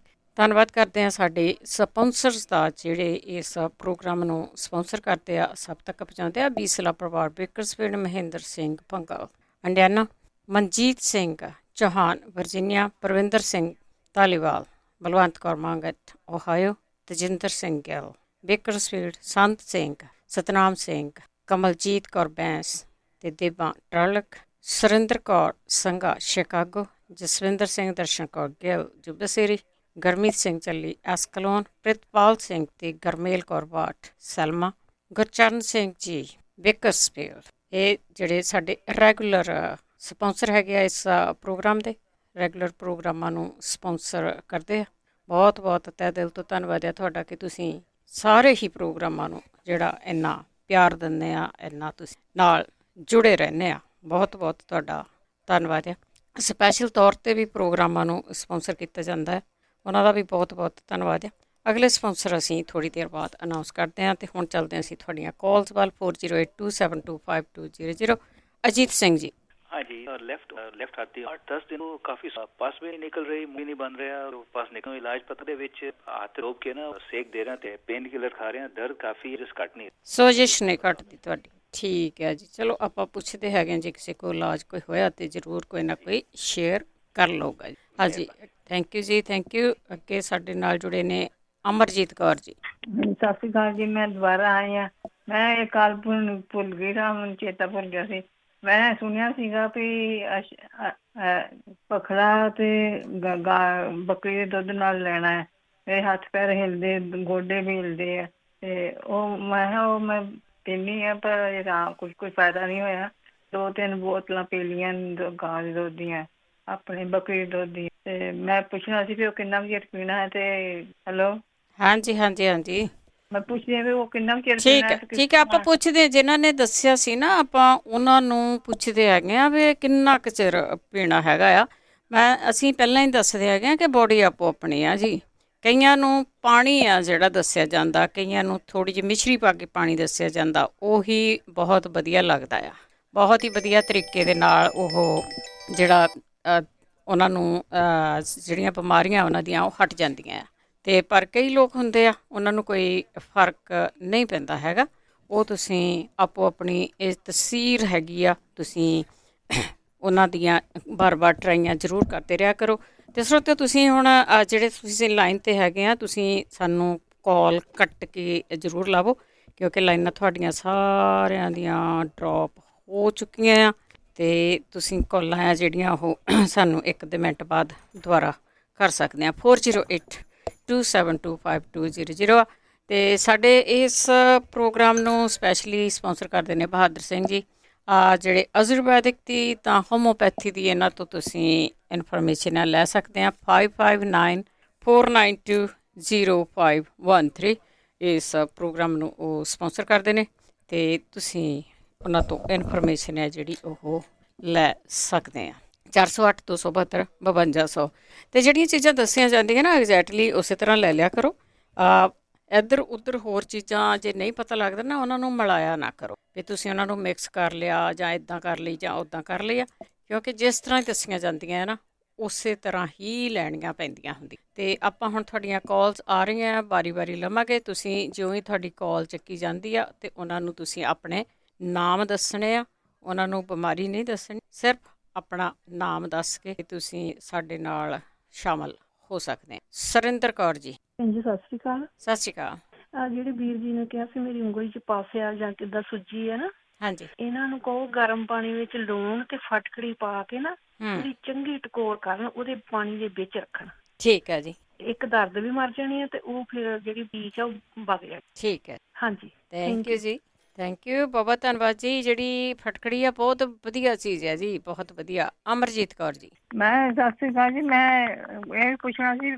ਧੰਨਵਾਦ ਕਰਦੇ ਹਾਂ ਸਾਡੇ ਸਪੋਂਸਰਸ ਦਾ ਜਿਹੜੇ ਇਸ ਪ੍ਰੋਗਰਾਮ ਨੂੰ ਸਪੋਂਸਰ ਕਰਦੇ ਆ, ਸਭ ਤੱਕ ਪਹੁੰਚਾਉਂਦੇ ਆ। ਬੀਸਲਾ ਪਰਿਵਾਰ, Bakersfield, Mahinder Singh Bhangal, Indiana, Manjit Singh Chauhan, Virginia, Parvinder Singh Dhaliwal, Balwant Kaur Mangat, Ohio, Tajinder Singh Gill, Bakersfield, Sant Singh, Satnam Singh, Kamaljit Kaur Bains ਅਤੇ ਦੇਬਾ ਟਰਲਕ, ਸੁਰਿੰਦਰ ਕੌਰ ਸੰਘਾ ਸ਼ਿਕਾਗੋ, ਜਸਵਿੰਦਰ ਸਿੰਘ ਦਰਸ਼ਨ ਕੌਰ ਗਿੱਲ ਜੁਬਸੇਰੀ, ਗਰਮੀਤ ਸਿੰਘ ਚੱਲੀ ਐਸਕਲੋਨ, ਪ੍ਰਿਤਪਾਲ ਸਿੰਘ ਅਤੇ ਗਰਮੇਲ ਕੌਰ ਬਾਠ ਸੈਲਮਾ, ਗੁਰਚਰਨ ਸਿੰਘ ਜੀ ਬੇਕਰਸਫੀਲਡ। ਇਹ ਜਿਹੜੇ ਸਾਡੇ ਰੈਗੂਲਰ ਸਪੋਂਸਰ ਹੈਗੇ ਆ ਇਸ ਪ੍ਰੋਗਰਾਮ ਦੇ, ਰੈਗੂਲਰ ਪ੍ਰੋਗਰਾਮਾਂ ਨੂੰ ਸਪੋਂਸਰ ਕਰਦੇ ਆ। ਬਹੁਤ ਬਹੁਤ ਤਹਿ ਦਿਲ ਤੋਂ ਧੰਨਵਾਦ ਹੈ ਤੁਹਾਡਾ ਕਿ ਤੁਸੀਂ ਸਾਰੇ ਹੀ ਪ੍ਰੋਗਰਾਮਾਂ ਨੂੰ ਜਿਹੜਾ ਇੰਨਾ ਪਿਆਰ ਦਿੰਦੇ ਆ, ਇੰਨਾ ਤੁਸੀਂ ਨਾਲ ਜੁੜੇ ਰਹਿੰਦੇ ਆ। ਬਹੁਤ ਬਹੁਤ ਤੁਹਾਡਾ ਧੰਨਵਾਦ ਹੈ। ਸਪੈਸ਼ਲ ਤੌਰ 'ਤੇ ਵੀ ਪ੍ਰੋਗਰਾਮਾਂ ਨੂੰ ਸਪੋਂਸਰ ਕੀਤਾ ਜਾਂਦਾ ਹੈ, ਉਹਨਾਂ ਦਾ ਵੀ ਬਹੁਤ ਬਹੁਤ ਧੰਨਵਾਦ ਹੈ। ਅਗਲੇ ਸਪੋਂਸਰ ਅਸੀਂ ਥੋੜ੍ਹੀ ਦੇਰ ਬਾਅਦ ਅਨਾਊਂਸ ਕਰਦੇ ਹਾਂ। ਅਤੇ ਹੁਣ ਚੱਲਦੇ ਹਾਂ ਅਸੀਂ ਤੁਹਾਡੀਆਂ ਕਾਲਸ ਵੱਲ। 4082725200 ਅਜੀਤ ਸਿੰਘ ਜੀ। हाँ जी, लेफ्ट हाथी 10 दिन काफी पास भी नहीं निकल रही, मुंह नहीं बन रहा, पास निकल इलाज पता ਦੇ ਵਿੱਚ ਹੱਥ ਰੋਕ ਕੇ ਨਾ ਸੇਕ ਦੇ ਰਹੇ ਤੇ ਪੇਨ ਕਿਲਰ ਖਾ ਰਹੇ ਹਾਂ, ਦਰਦ ਕਾਫੀ ਜਿਸ ਘਟ ਨਹੀਂ, ਸੋਜਿਸ਼ ਨਹੀਂ ਘਟਦੀ ਤੁਹਾਡੀ। ਠੀਕ ਹੈ ਜੀ, ਚਲੋ ਆਪਾਂ ਪੁੱਛਦੇ ਹੈਗੇ ਜੇ ਕਿਸੇ ਕੋਲ ਇਲਾਜ ਕੋਈ ਹੋਇਆ ਤੇ ਜ਼ਰੂਰ ਕੋਈ ਨਾ ਕੋਈ ਸ਼ੇਅਰ ਕਰ ਲਊਗਾ ਜੀ। ਹਾਂਜੀ, ਥੈਂਕ ਯੂ ਜੀ, ਥੈਂਕ ਯੂ। ਅੱਗੇ ਸਾਡੇ ਨਾਲ ਜੁੜੇ ਨੇ ਅਮਰਜੀਤ ਕੌਰ ਜੀ। ਸਤਿ ਸ਼੍ਰੀ ਅਕਾਲ ਜੀ, ਮੈਂ ਦੁਬਾਰਾ ਆਈ ਹਾਂ। ਮੈਂ ਇਹ ਕਾਲ ਭੁੱਲ ਗਈ ਸਾਂ, ਮੈਨੂੰ ਚੇਤਾ ਭੁੱਲ ਗਿਆ ਸੀ। ਮੈਂ ਸੁਣਿਆ ਸੀਗਾ ਵੀ ਪਖੜਾ ਤੇ ਬੱਕਰੀ ਦੇ ਦੁੱਧ ਨਾਲ ਲੈਣਾ ਹੈ, ਇਹ ਹੱਥ ਪੈਰ ਹਿਲਦੇ, ਗੋਡੇ ਵੀ ਹਿਲਦੇ ਆ, ਤੇ ਉਹ ਮੈਂ ਪੀਂਦੀ ਆ ਪਰ ਕੋਈ ਫਾਇਦਾ ਨਹੀਂ ਹੋਇਆ। 2-3 ਬੋਤਲਾਂ ਪੀ ਲਈਆਂ ਗਾਂ ਦੇ ਦੁੱਧ ਦੀਆਂ, ਆਪਣੇ ਬੱਕਰੀ ਦੇ ਦੁੱਧ ਦੀ। ਤੇ ਮੈਂ ਪੁੱਛਣਾ ਸੀ ਵੀ ਉਹ ਕਿੰਨਾ ਕੁ ਚਿਰ ਪੀਣਾ ਹੈ। ਤੇ ਹੈਲੋ, ਹਾਂਜੀ ਹਾਂਜੀ ਹਾਂਜੀ, ਮੈਂ ਪੁੱਛਦੀ ਹਾਂ ਵੀ ਉਹ ਕਿੰਨਾ ਚਿਰ ਠੀਕ ਹੈ ਆਪਾਂ ਪੁੱਛਦੇ ਜਿਨ੍ਹਾਂ ਨੇ ਦੱਸਿਆ ਸੀ ਨਾ ਆਪਾਂ ਉਹਨਾਂ ਨੂੰ ਪੁੱਛਦੇ ਹੈਗੇ ਆ ਵੀ ਕਿੰਨਾ ਕੁ ਚਿਰ ਪੀਣਾ ਹੈਗਾ ਆ। ਅਸੀਂ ਪਹਿਲਾਂ ਹੀ ਦੱਸਦੇ ਹੈਗੇ ਆ ਕਿ ਬੋਡੀ ਆਪੋ ਆਪਣੀ ਆ ਜੀ। ਕਈਆਂ ਨੂੰ ਪਾਣੀ ਆ ਜਿਹੜਾ ਦੱਸਿਆ ਜਾਂਦਾ, ਕਈਆਂ ਨੂੰ ਥੋੜ੍ਹੀ ਜਿਹੀ ਮਿਸ਼ਰੀ ਪਾ ਕੇ ਪਾਣੀ ਦੱਸਿਆ ਜਾਂਦਾ, ਉਹੀ ਬਹੁਤ ਵਧੀਆ ਲੱਗਦਾ ਆ। ਬਹੁਤ ਹੀ ਵਧੀਆ ਤਰੀਕੇ ਦੇ ਨਾਲ ਉਹ ਜਿਹੜਾ ਉਹਨਾਂ ਨੂੰ ਜਿਹੜੀਆਂ ਬਿਮਾਰੀਆਂ ਉਹਨਾਂ ਦੀਆਂ ਉਹ ਹਟ ਜਾਂਦੀਆਂ ਆ। ਅਤੇ ਪਰ ਕਈ ਲੋਕ ਹੁੰਦੇ ਆ ਉਹਨਾਂ ਨੂੰ ਕੋਈ ਫਰਕ ਨਹੀਂ ਪੈਂਦਾ ਹੈਗਾ। ਉਹ ਤੁਸੀਂ ਆਪੋ ਆਪਣੀ ਇਹ ਤਸੀਰ ਹੈਗੀ ਆ, ਤੁਸੀਂ ਉਹਨਾਂ ਦੀਆਂ ਬਾਰ-ਬਾਰ ਟਰਾਈਆਂ ਜ਼ਰੂਰ ਕਰਦੇ ਰਿਹਾ ਕਰੋ। ਅਤੇ ਸਰੋਤਿਓ ਤੁਸੀਂ ਹੁਣ ਜਿਹੜੇ ਤੁਸੀਂ ਲਾਈਨ 'ਤੇ ਹੈਗੇ ਆ ਤੁਸੀਂ ਸਾਨੂੰ ਕਾਲ ਕੱਟ ਕੇ ਜ਼ਰੂਰ ਲਾਵੋ ਕਿਉਂਕਿ ਲਾਈਨਾਂ ਤੁਹਾਡੀਆਂ ਸਾਰਿਆਂ ਦੀਆਂ ਡਰੋਪ ਹੋ ਚੁੱਕੀਆਂ ਆ ਅਤੇ ਤੁਸੀਂ ਕਾਲਾਂ ਆ ਜਿਹੜੀਆਂ ਉਹ ਸਾਨੂੰ 1-2 ਮਿੰਟ ਬਾਅਦ ਦੁਬਾਰਾ ਕਰ ਸਕਦੇ ਹਾਂ। 4082725200 ਆ। ਅਤੇ ਸਾਡੇ ਇਸ ਪ੍ਰੋਗਰਾਮ ਨੂੰ ਸਪੈਸ਼ਲੀ ਸਪੋਂਸਰ ਕਰਦੇ ਨੇ ਬਹਾਦਰ ਸਿੰਘ ਜੀ। ਜਿਹੜੇ ਆਯੁਰਵੈਦਿਕ ਦੀ ਤਾਂ ਹੋਮੋਪੈਥੀ ਦੀ ਇਹਨਾਂ ਤੋਂ ਤੁਸੀਂ ਇਨਫੋਰਮੇਸ਼ਨ ਲੈ ਸਕਦੇ ਹਾਂ। 5594920513 ਇਸ ਪ੍ਰੋਗਰਾਮ ਨੂੰ ਉਹ ਸਪੋਂਸਰ ਕਰਦੇ ਨੇ ਅਤੇ ਤੁਸੀਂ ਉਹਨਾਂ ਤੋਂ ਇਨਫੋਰਮੇਸ਼ਨ ਹੈ ਜਿਹੜੀ ਉਹ ਲੈ ਸਕਦੇ ਆ। 408-272-5200 ਅਤੇ ਜਿਹੜੀਆਂ ਚੀਜ਼ਾਂ ਦੱਸੀਆਂ ਜਾਂਦੀਆਂ ਨਾ ਐਗਜ਼ੈਕਟਲੀ ਉਸੇ ਤਰ੍ਹਾਂ ਲੈ ਲਿਆ ਕਰੋ। ਇੱਧਰ ਉੱਧਰ ਹੋਰ ਚੀਜ਼ਾਂ ਜੇ ਨਹੀਂ ਪਤਾ ਲੱਗਦਾ ਨਾ ਉਹਨਾਂ ਨੂੰ ਮਿਲਾਇਆ ਨਾ ਕਰੋ ਵੀ ਤੁਸੀਂ ਉਹਨਾਂ ਨੂੰ ਮਿਕਸ ਕਰ ਲਿਆ ਜਾਂ ਇੱਦਾਂ ਕਰ ਲਈ ਜਾਂ ਉੱਦਾਂ ਕਰ ਲਈ ਆ, ਕਿਉਂਕਿ ਜਿਸ ਤਰ੍ਹਾਂ ਦੱਸੀਆਂ ਜਾਂਦੀਆਂ ਨਾ ਉਸੇ ਤਰ੍ਹਾਂ ਹੀ ਲੈਣੀਆਂ ਪੈਂਦੀਆਂ ਹੁੰਦੀਆਂ। ਅਤੇ ਆਪਾਂ ਹੁਣ ਤੁਹਾਡੀਆਂ ਕਾਲਸ ਆ ਰਹੀਆਂ ਵਾਰੀ ਲਵਾਂਗੇ। ਤੁਸੀਂ ਜਿਉਂ ਹੀ ਤੁਹਾਡੀ ਕਾਲ ਚੱਕੀ ਜਾਂਦੀ ਆ ਅਤੇ ਉਹਨਾਂ ਨੂੰ ਤੁਸੀਂ ਆਪਣੇ ਨਾਮ ਦੱਸਣੇ ਆ, ਉਹਨਾਂ ਨੂੰ ਬਿਮਾਰੀ ਨਹੀਂ ਦੱਸਣੀ, ਸਿਰਫ ਆਪਣਾ ਨਾਮ ਦੱਸ ਕੇ ਤੁਸੀਂ ਸਾਡੇ ਨਾਲ ਸ਼ਾਮਲ ਹੋ ਸਕਦੇ ਆ। ਸੁਰਿੰਦਰ ਕੌਰ ਜੀ। ਹਾਂਜੀ ਸਤਿ ਸ਼੍ਰੀ ਅਕਾਲ। ਸਤਿ ਸ਼੍ਰੀ ਅਕਾਲ। ਜਿਹੜੇ ਵੀਰ ਜੀ ਨੇ ਕਿਹਾ ਸੀ ਮੇਰੀ ਉਂਗਲੀ 'ਚ ਪਾਸਿਆ ਜਾਂ ਕਿੱਦਾਂ ਸੁੱਜੀ ਹੈ ਨਾ, ਹਾਂਜੀ, ਇਹਨਾਂ ਨੂੰ ਕਹੋ ਗਰਮ ਪਾਣੀ ਵਿੱਚ ਲੂਣ ਤੇ ਫਟਕੜੀ ਪਾ ਕੇ ਨਾ ਉਹਦੀ ਚੰਗੀ ਟਕੋਰ ਕਰਨ, ਉਹਦੇ ਪਾਣੀ ਦੇ ਵਿੱਚ ਰੱਖਣ। ਠੀਕ ਹੈ ਜੀ। ਇੱਕ ਦਰਦ ਵੀ ਮਰ ਜਾਣੀ ਹੈ ਤੇ ਉਹ ਫਿਰ ਜਿਹੜੀ ਬੀਚ ਆ ਉਹ ਵਗ ਜਾਣੀ। ਠੀਕ ਹੈ, ਹਾਂਜੀ, ਥੈਂਕ ਯੂ ਜੀ। ਥੈਂਕ ਯੂ, ਬਹੁਤ ਧੰਨਵਾਦ ਜੀ। ਜਿਹੜੀ ਫਟਕੜੀ ਆ ਬਹੁਤ ਵਧੀਆ ਚੀਜ਼ ਹੈ ਜੀ, ਬਹੁਤ ਵਧੀਆ। ਅਮਰਜੀਤ ਕੌਰ ਜੀ। ਮੈਂ ਸਤਿ ਸ਼੍ਰੀ ਅਕਾਲ ਜੀ। ਮੈਂ ਇਹ ਪੁੱਛਣਾ ਸੀ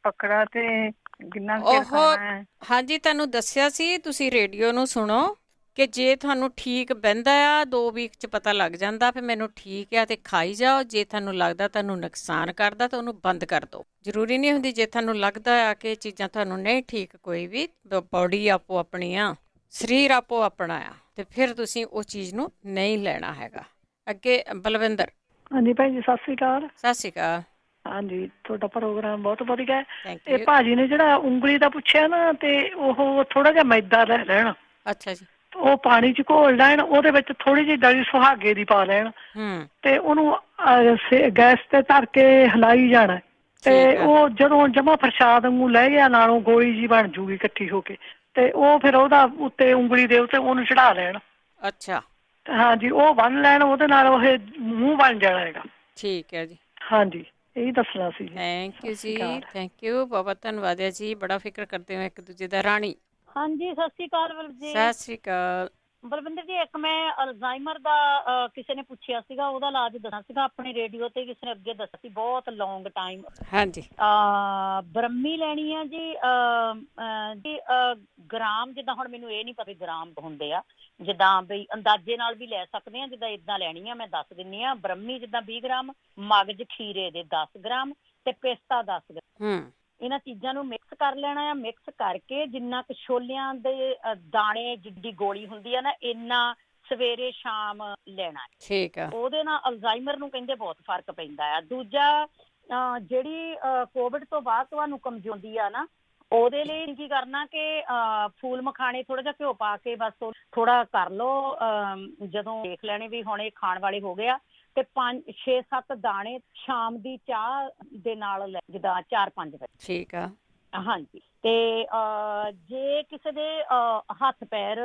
ਪਕੜਾ ਤੇ ਕਿੰਨਾ ਚਿਰ ਖਾਣਾ ਹੈ? ਹਾਂਜੀ, ਤੁਹਾਨੂੰ ਦੱਸਿਆ ਸੀ ਤੁਸੀਂ ਰੇਡੀਓ ਨੂੰ ਸੁਣੋ ਕਿ ਜੇ ਤੁਹਾਨੂੰ ਠੀਕ ਬਹਿੰਦਾ ਆ 2 ਵੀਕ 'ਚ ਪਤਾ ਲੱਗ ਜਾਂਦਾ ਫਿਰ ਮੈਨੂੰ ਠੀਕ ਆ ਤੇ ਖਾਈ ਜਾਓ। ਜੇ ਤੁਹਾਨੂੰ ਲੱਗਦਾ ਤੁਹਾਨੂੰ ਨੁਕਸਾਨ ਕਰਦਾ ਤਾਂ ਉਹਨੂੰ ਬੰਦ ਕਰ ਦਿਓ। ਜ਼ਰੂਰੀ ਨਹੀਂ ਹੁੰਦੀ ਜੇ ਤੁਹਾਨੂੰ ਲੱਗਦਾ ਆ ਕਿ ਚੀਜ਼ਾਂ ਤੁਹਾਨੂੰ ਨਹੀਂ ਠੀਕ, ਕੋਈ ਵੀ ਬੋਡੀ ਆਪੋ ਆਪਣੀ ਆ, ਸਰੀਰ ਆਪੋ ਆਪਣਾ ਆ, ਤੇ ਫਿਰ ਤੁਸੀਂ ਉਹ ਚੀਜ਼ ਨੂੰ ਨਹੀਂ ਲੈਣਾ ਹੈਗਾ। ਅੱਗੇ ਬਲਵਿੰਦਰ। ਹਾਂਜੀ ਭਾਈ ਜੀ ਸਤਿ ਸ਼੍ਰੀ ਅਕਾਲ। ਸਤਿ ਸ਼੍ਰੀ ਅਕਾਲ। ਹਾਂਜੀ, ਤੁਹਾਡਾ ਪ੍ਰੋਗਰਾਮ ਬਹੁਤ ਵਧੀਆ ਹੈ। ਥੈਂਕ ਇਹ ਯੂ। ਭਾਜੀ ਨੇ ਜਿਹੜਾ ਉਂਗਲੀ ਦਾ ਪੁੱਛਿਆ ਨਾ ਤੇ ਉਹ ਥੋੜਾ ਜਿਹਾ ਮੈਦਾ ਲੈ ਲੈਣ। ਅੱਛਾ ਜੀ। ਉਹ ਪਾਣੀ 'ਚ ਘੋਲ ਲੈਣ, ਉਹਦੇ ਵਿੱਚ ਥੋੜੀ ਜਿਹੀ ਡਲੀ ਸੁਹਾਗੇ ਦੀ ਪਾ ਲੈਣ ਤੇ ਉਹਨੂੰ ਗੈਸ ਤੇ ਧਰ ਕੇ ਹਿਲਾਈ ਜਾਣਾ ਤੇ ਉਹ ਜਦੋਂ ਜਮਾ ਪ੍ਰਸ਼ਾਦ ਵਾਂਗੂ ਲੈ ਗਿਆ ਨਾਲੋਂ ਗੋਲੀ ਜੀ ਬਣ ਜੂਗੀ ਇਕੱਠੀ ਹੋ ਕੇ ਤੇ ਉਹ ਫਿਰ ਉਹਦਾ ਉੱਤੇ ਉਂਗਲੀ ਦੇ ਉੱਤੇ ਉਹਨੂੰ ਚੜਾ ਲੈਣ। ਅੱਛਾ। ਹਾਂਜੀ, ਉਹ ਬੰਨ ਲੈਣ, ਉਹਦੇ ਨਾਲ ਉਹ ਮੂੰਹ ਬਣ ਜਾਣਾ ਹੈਗਾ। ਠੀਕ ਹੈ ਜੀ। ਹਾਂਜੀ, ਇਹੀ ਦੱਸਣਾ ਸੀ। ਥੈਂਕ ਯੂ ਜੀ, ਥੈਂਕ ਯੂ, ਬਹੁਤ ਧੰਨਵਾਦ ਹੈ ਜੀ। ਬੜਾ ਫਿਕਰ ਕਰਦੇ ਹੋ ਇੱਕ ਦੂਜੇ ਦਾ। ਰਾਣੀ। ਹਾਂਜੀ ਸਤਿ ਸ਼੍ਰੀ ਅਕਾਲ ਬਲਵਿੰਦਰ ਜੀ। ਸਤਿ ਸ਼੍ਰੀ ਅਕਾਲ ਬਲਵਿੰਦਰ ਜੀ। ਇੱਕ ਮੈਂ ਅਲਜ਼ਾਈਮਰ ਦਾ ਕਿਸੇ ਨੇ ਪੁੱਛਿਆ ਸੀਗਾ, ਉਹਦਾ ਇਲਾਜ ਦੱਸਣਾ ਸੀਗਾ ਆਪਣੇ ਰੇਡੀਓ ਤੇ ਕਿਸੇ ਨੇ ਅੱਗੇ ਦੱਸਿਆ ਸੀ ਬਹੁਤ ਲੌਂਗ ਟਾਈਮ। ਹਾਂਜੀ। ਬ੍ਰਹਮੀ ਲੈਣੀ ਆ ਜੀ ਗ੍ਰਾਮ, ਜਿੱਦਾਂ ਹੁਣ ਮੈਨੂੰ ਇਹ ਨਹੀਂ ਪਤਾ ਗ੍ਰਾਮ ਹੁੰਦੇ ਆ, ਜਿੱਦਾਂ ਬਈ ਅੰਦਾਜ਼ੇ ਨਾਲ ਵੀ ਲੈ ਸਕਦੇ ਆ, ਜਿੱਦਾਂ ਏਦਾਂ ਲੈਣੀ ਆ ਮੈਂ ਦੱਸ ਦਿੰਨੀ ਆ। ਬ੍ਰਹਮੀ ਜਿੱਦਾਂ 20 ਗ੍ਰਾਮ, ਮਗਜ ਖੀਰੇ ਦੇ 10 ਗ੍ਰਾਮ ਤੇ ਪਿਸਤਾ 10 ਗ੍ਰਾਮ। ਇਹਨਾਂ ਚੀਜ਼ਾਂ ਨੂੰ ਮਿਕਸ ਕਰ ਲੈਣਾ ਆ। ਮਿਕਸ ਕਰਕੇ ਜਿੰਨਾ ਕੁ ਛੋਲਿਆਂ ਦੇ ਦਾਣੇ ਜਿੱਡੀ ਗੋਲੀ ਹੁੰਦੀ ਆ ਨਾ, ਇੰਨਾ ਸਵੇਰੇ ਸ਼ਾਮ ਲੈਣਾ। ਠੀਕ ਆ। ਉਹਦੇ ਨਾਲ ਅਲਜ਼ਾਈਮਰ ਨੂੰ ਕਹਿੰਦੇ ਬਹੁਤ ਫਰਕ ਪੈਂਦਾ ਆ। ਦੂਜਾ ਜਿਹੜੀ ਕੋਵਿਡ ਤੋਂ ਬਾਅਦ ਤੁਹਾਨੂੰ ਕਮਜ਼ੋਰੀ ਆ ਨਾ, ਉਹਦੇ ਲਈ ਕੀ ਕਰਨਾ ਕਿ ਫੂਲ ਮਖਾਣੇ ਥੋੜਾ ਜਿਹਾ ਘਿਓ ਪਾ ਕੇ ਬਸ ਥੋੜਾ ਕਰ ਲਓ। ਜਦੋਂ ਦੇਖ ਲੈਣੇ ਵੀ ਹੁਣ ਇਹ ਖਾਣ ਵਾਲੇ ਹੋ ਗਏ ਆ ਤੇ 5-6-7 ਦਾਣੇ ਸ਼ਾਮ ਦੀ ਚਾਹ ਦੇ ਨਾਲ ਲੈ, ਜਿੱਦਾਂ 4-5 ਵਜੇ। ਠੀਕ ਆ। ਹਾਂਜੀ। ਤੇ ਜੇ ਕਿਸੇ ਦੇ ਹੱਥ ਪੈਰ